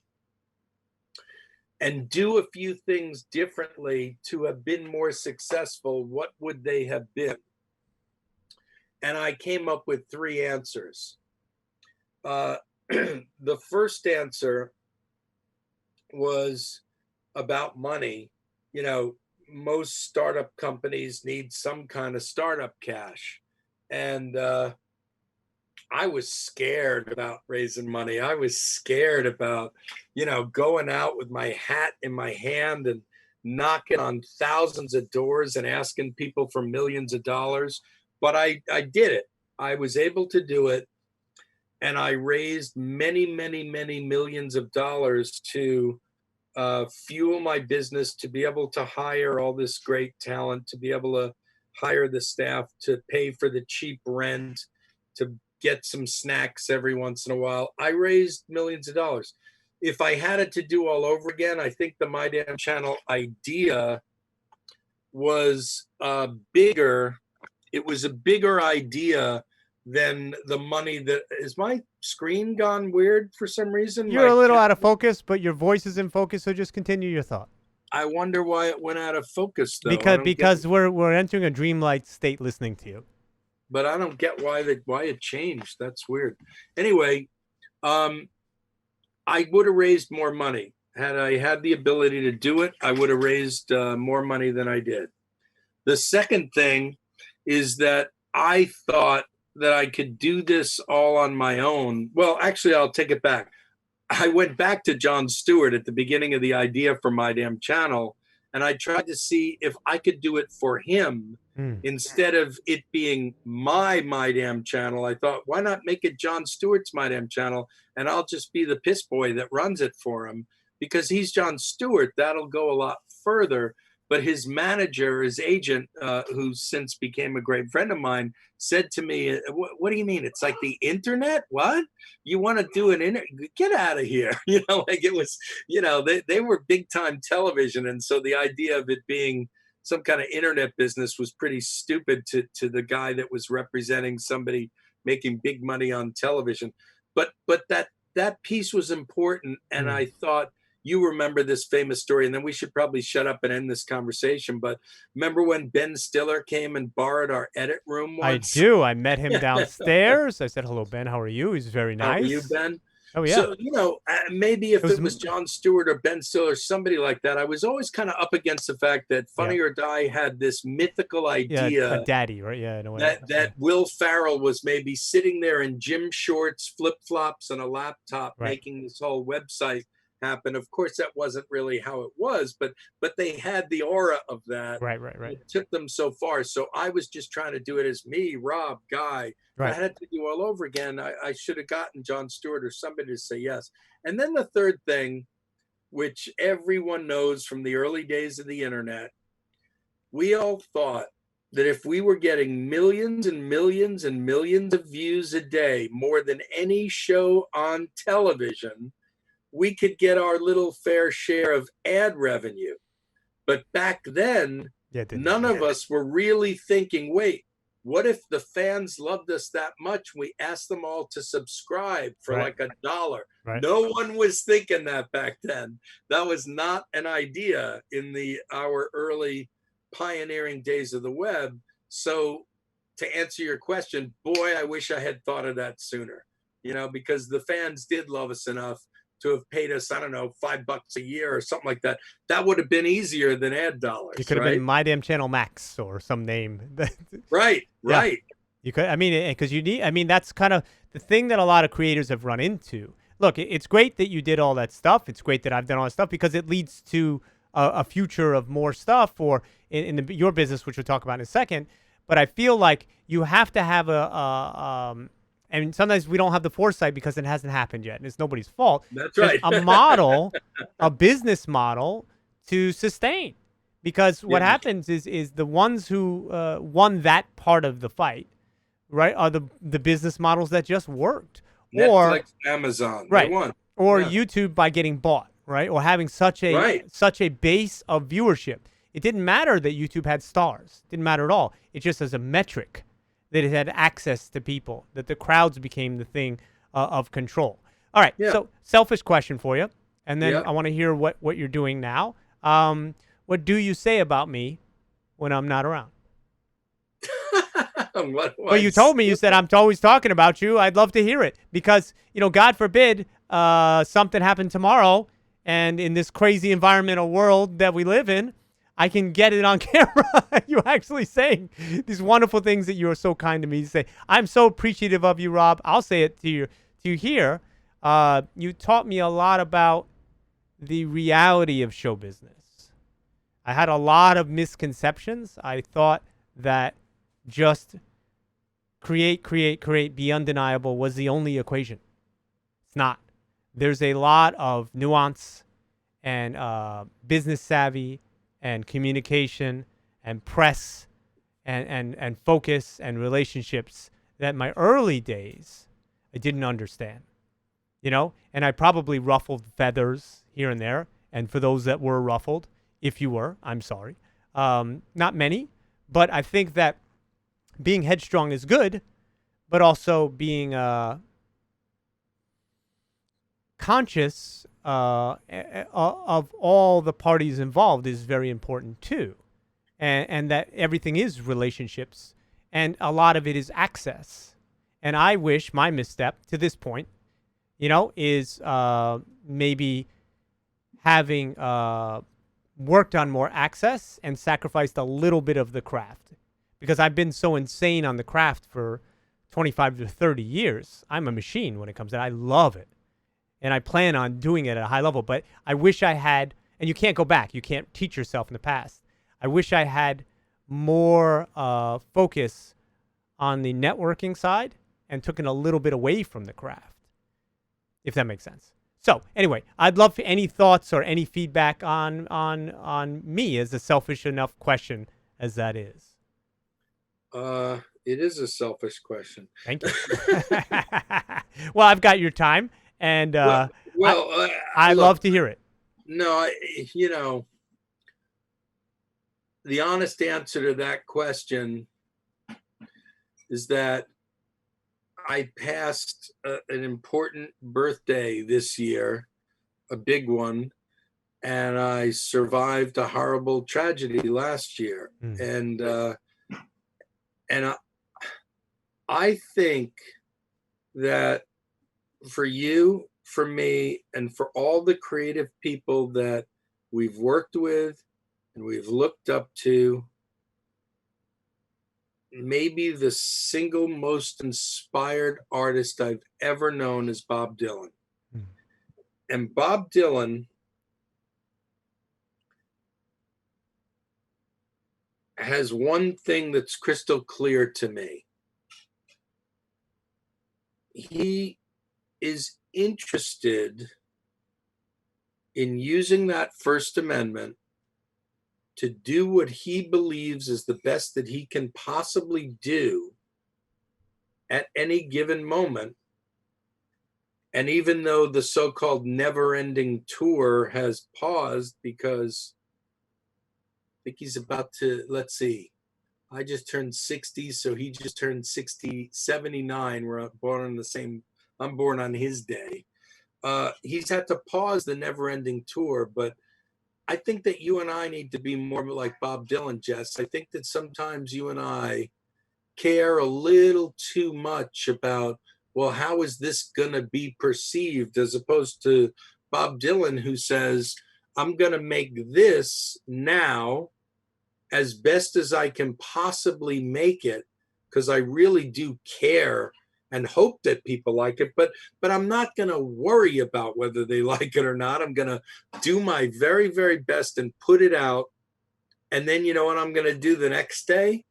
and do a few things differently to have been more successful, what would they have been? And I came up with 3 answers. The first answer was about money. Most startup companies need some kind of startup cash. And I was scared about raising money. I was scared about, going out with my hat in my hand and knocking on thousands of doors and asking people for millions of dollars. But I did it. I was able to do it. And I raised many, many, many millions of dollars to fuel my business, to be able to hire all this great talent, to be able to hire the staff, to pay for the cheap rent, to get some snacks every once in a while. I raised millions of dollars. If I had it to do all over again, I think the My Damn Channel idea was bigger. It was a bigger idea than the money that is. My screen gone weird for some reason? You're a little out of focus, but your voice is in focus, so just continue your thought. I wonder why it went out of focus, though. Because we're entering a dreamlike state listening to you. But I don't get why it changed. That's weird. Anyway, I would have raised more money. Had I had the ability to do it, I would have raised more money than I did. The second thing is that I thought that I could do this all on my own. Well, actually, I'll take it back. I went back to Jon Stewart at the beginning of the idea for My Damn Channel, and I tried to see if I could do it for him instead of it being my Damn Channel. I thought, why not make it Jon Stewart's My Damn Channel, and I'll just be the piss boy that runs it for him, because he's Jon Stewart. That'll go a lot further. But his manager, his agent, who since became a great friend of mine, said to me, what do you mean? It's like the internet? What? You want to do get out of here. Like it was, they were big time television. And so the idea of it being some kind of internet business was pretty stupid to the guy that was representing somebody making big money on television. But that piece was important. And I thought, you remember this famous story, and then we should probably shut up and end this conversation. But remember when Ben Stiller came and borrowed our edit room once? I do. I met him downstairs. I said, hello, Ben. How are you? He's very nice. How are you, Ben? Oh, yeah. So, maybe if it was Jon Stewart or Ben Stiller, somebody like that, I was always kind of up against the fact that Funny or Die had this mythical idea. A daddy, right? Yeah. No, that Will Ferrell was maybe sitting there in gym shorts, flip-flops, and a laptop making this whole website happen. Of course, that wasn't really how it was, but they had the aura of that. Right. It took them so far. So I was just trying to do it as me, Rob, Guy. I had to do all over again. I should have gotten Jon Stewart or somebody to say yes. And then the third thing, which everyone knows from the early days of the internet, we all thought that if we were getting millions and millions and millions of views a day, more than any show on television, we could get our little fair share of ad revenue. But back then, none of us were really thinking, wait, what if the fans loved us that much? We asked them all to subscribe for like $1. No one was thinking that back then. That was not an idea in our early pioneering days of the web. So to answer your question, boy, I wish I had thought of that sooner, because the fans did love us enough to have paid us, I don't know, $5 a year or something like that. That would have been easier than ad dollars. You could have been My Damn Channel Max or some name. Right. You could, because that's kind of the thing that a lot of creators have run into. Look, it's great that you did all that stuff. It's great that I've done all that stuff because it leads to a future of more stuff or in your business, which we'll talk about in a second. But I feel like you have to have and sometimes we don't have the foresight because it hasn't happened yet, and it's nobody's fault. That's right. A model, a business model to sustain. Because what happens is the ones who won that part of the fight, right, are the business models that just worked. Netflix, Amazon, right, they won. Or YouTube by getting bought, right, or having such a base of viewership. It didn't matter that YouTube had stars. It didn't matter at all. It just as a metric that it had access to people, that the crowds became the thing of control. All right, so selfish question for you, and then I want to hear what you're doing now. What do you say about me when I'm not around? Well, you told me, you said I'm always talking about you. I'd love to hear it because, God forbid something happened tomorrow, and in this crazy environmental world that we live in, I can get it on camera. You actually saying these wonderful things that you are so kind to me to say. I'm so appreciative of you, Rob. I'll say it to you here. You taught me a lot about the reality of show business. I had a lot of misconceptions. I thought that just create, be undeniable was the only equation. It's not. There's a lot of nuance and business savvy and communication and press and focus and relationships that my early days I didn't understand, and I probably ruffled feathers here and there. And for those that were ruffled, if you were, I'm sorry. Not many, but I think that being headstrong is good, but also being conscious of all the parties involved is very important too, and that everything is relationships, and a lot of it is access. And I wish my misstep to this point, is maybe having worked on more access and sacrificed a little bit of the craft, because I've been so insane on the craft for 25 to 30 years. I'm a machine when it comes to it. I love it. And I plan on doing it at a high level. But I wish I had, and you can't go back. You can't teach yourself in the past. I wish I had more focus on the networking side and took it a little bit away from the craft, if that makes sense. So anyway, I'd love for any thoughts or any feedback on me as a selfish enough question as that is. It is a selfish question. Thank you. Well, I've got your time, and Well, I well, I look, love to hear it. no, the honest answer to that question is that I passed an important birthday this year, a big one, and I survived a horrible tragedy last year. Mm. And I think that for you, for me, and for all the creative people that we've worked with and we've looked up to, maybe the single most inspired artist I've ever known is Bob Dylan. Mm. And Bob Dylan has one thing that's crystal clear to me. He is interested in using that First Amendment to do what he believes is the best that he can possibly do at any given moment. And even though the so-called never-ending tour has paused because I think he's about to, let's see, I just turned 60, so he just turned 79. We're born on the same, I'm born on his day. He's had to pause the never-ending tour, but I think that you and I need to be more like Bob Dylan, Jess. I think that sometimes you and I care a little too much about, well, how is this going to be perceived, as opposed to Bob Dylan, who says, I'm going to make this now as best as I can possibly make it, because I really do care and hope that people like it, but I'm not going to worry about whether they like it or not. I'm going to do my very, very best and put it out. And then you know what I'm going to do the next day?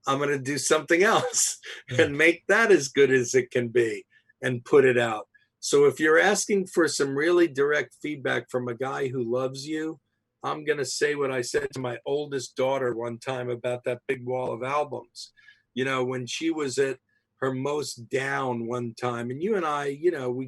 I'm going to do something else and make that as good as it can be and put it out. So if you're asking for some really direct feedback from a guy who loves you, I'm going to say what I said to my oldest daughter one time about that big wall of albums. You know, when she was at her most down one time, and you and I, you know,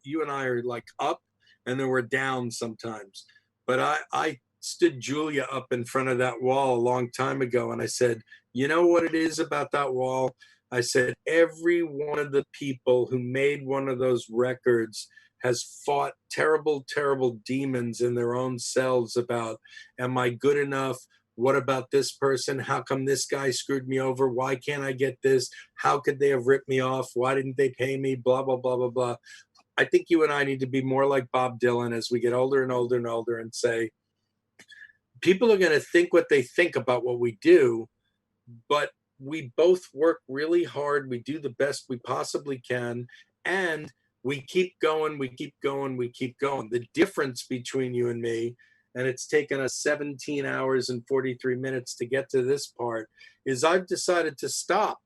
you and I are like up and then we're down sometimes. But I stood Julia up in front of that wall a long time ago, and I said, you know what it is about that wall? I said, every one of the people who made one of those records has fought terrible, terrible demons in their own selves about, am I good enough? What about this person? How come this guy screwed me over? Why can't I get this? How could they have ripped me off? Why didn't they pay me? Blah, blah, blah, blah, blah. I think you and I need to be more like Bob Dylan as we get older and older and older and say, people are going to think what they think about what we do, but we both work really hard. We do the best we possibly can. And we keep going, we keep going, we keep going. The difference between you and me, and it's taken us 17 hours and 43 minutes to get to this part, is I've decided to stop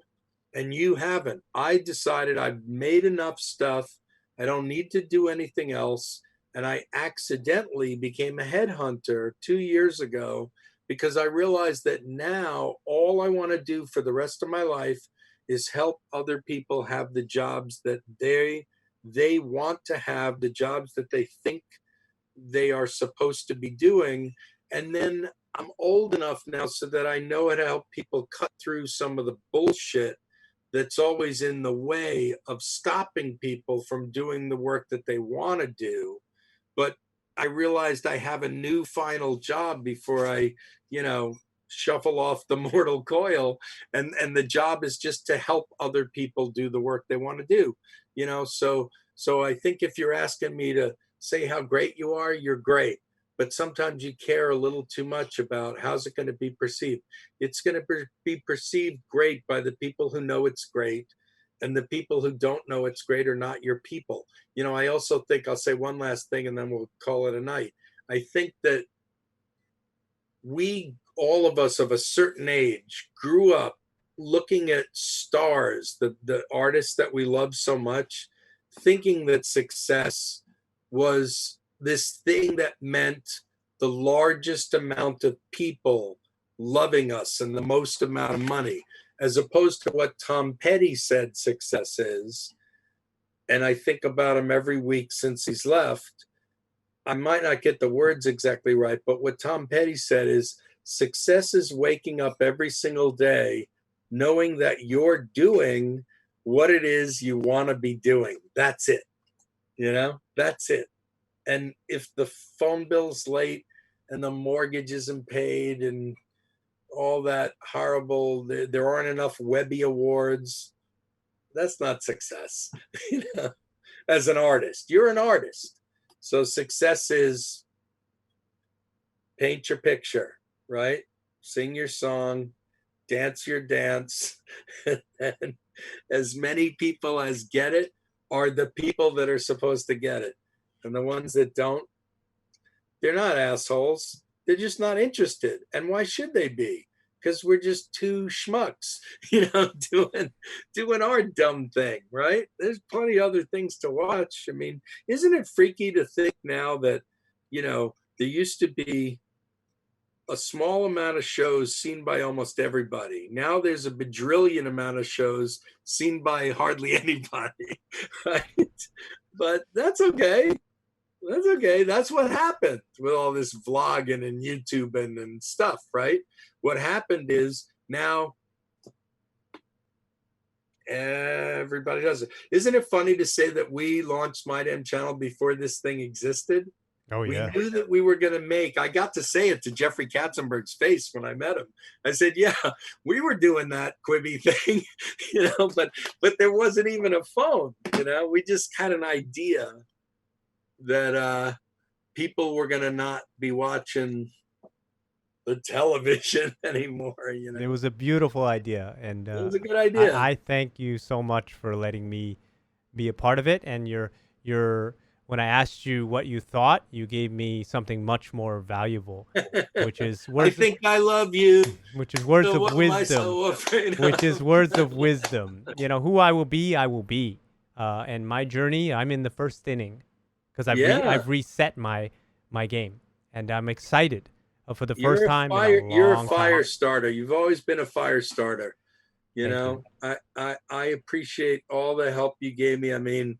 and you haven't. I decided I've made enough stuff. I don't need to do anything else. And I accidentally became a headhunter 2 years ago because I realized that now all I want to do for the rest of my life is help other people have the jobs that they want to have, the jobs that they think they are supposed to be doing. And then I'm old enough now so that I know how to help people cut through some of the bullshit that's always in the way of stopping people from doing the work that they want to do. But I realized I have a new final job before I, you know, shuffle off the mortal coil. And the job is just to help other people do the work they want to do, you know. So I think if you're asking me to say how great you are, you're great. But sometimes you care a little too much about how's it going to be perceived. It's going to be perceived great by the people who know it's great, and the people who don't know it's great are not your people. You know, I also think, I'll say one last thing and then we'll call it a night. I think that we, all of us of a certain age, grew up looking at stars, the artists that we love so much, thinking that success was this thing that meant the largest amount of people loving us and the most amount of money, as opposed to what Tom Petty said success is. And I think about him every week since he's left. I might not get the words exactly right, but what Tom Petty said is success is waking up every single day knowing that you're doing what it is you want to be doing. That's it. That's it. And if the phone bill's late and the mortgage isn't paid and all that horrible, there aren't enough Webby awards, that's not success. As an artist, you're an artist. So success is paint your picture, right? Sing your song, dance your dance, and as many people as get it are the people that are supposed to get it. And the ones that don't, they're not assholes. They're just not interested. And why should they be? Because we're just two schmucks, doing our dumb thing, right? There's plenty of other things to watch. I mean, isn't it freaky to think now that, there used to be a small amount of shows seen by almost everybody. Now there's a bajillion amount of shows seen by hardly anybody, right? But that's okay. That's okay. That's what happened with all this vlogging and YouTube and stuff, right? What happened is now everybody does it. Isn't it funny to say that we launched My Damn Channel before this thing existed? Oh, yeah. We knew that we were going to make, I got to say it to Jeffrey Katzenberg's face when I met him. I said, yeah, we were doing that Quibi thing, but there wasn't even a phone, we just had an idea that people were going to not be watching the television anymore. It was a beautiful idea. And it was a good idea. I thank you so much for letting me be a part of it. And when I asked you what you thought, you gave me something much more valuable, which is I think I love you. Which is words of wisdom. Which is words of wisdom. Who I will be, I will be. And my journey, I'm in the first inning because I've reset my game, and I'm excited for the first time. You're a fire starter. You've always been a fire starter. I appreciate all the help you gave me. I mean,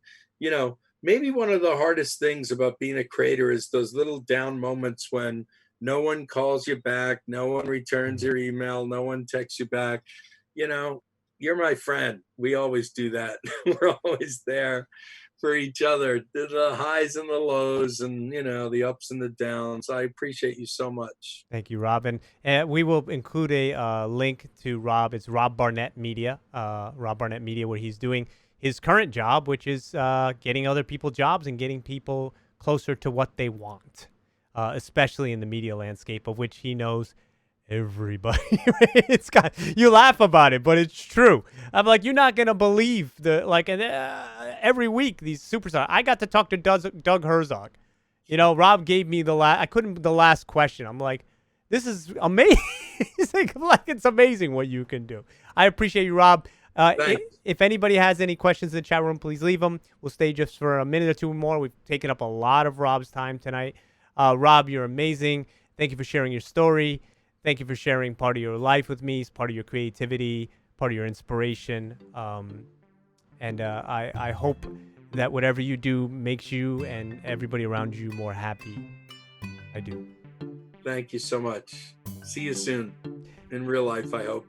maybe one of the hardest things about being a creator is those little down moments when no one calls you back, no one returns your email, no one texts you back. You're my friend. We always do that. We're always there for each other, the highs and the lows and, the ups and the downs. I appreciate you so much. Thank you, Rob. And we will include a link to Rob. It's Rob Barnett Media, where he's doing his current job, which is getting other people jobs and getting people closer to what they want, especially in the media landscape, of which he knows everybody. You laugh about it, but it's true. I'm like, you're not gonna believe every week these superstars. I got to talk to Doug Herzog. Rob gave me the last question. I'm like, this is amazing. He's like it's amazing what you can do. I appreciate you, Rob. If anybody has any questions in the chat room, please leave them. We'll stay just for a minute or two more. We've taken up a lot of Rob's time tonight. Rob, you're amazing. Thank you for sharing your story. Thank you for sharing part of your life with me. It's part of your creativity, part of your inspiration. And I hope that whatever you do makes you and everybody around you more happy. I do. Thank you so much. See you soon. In real life, I hope.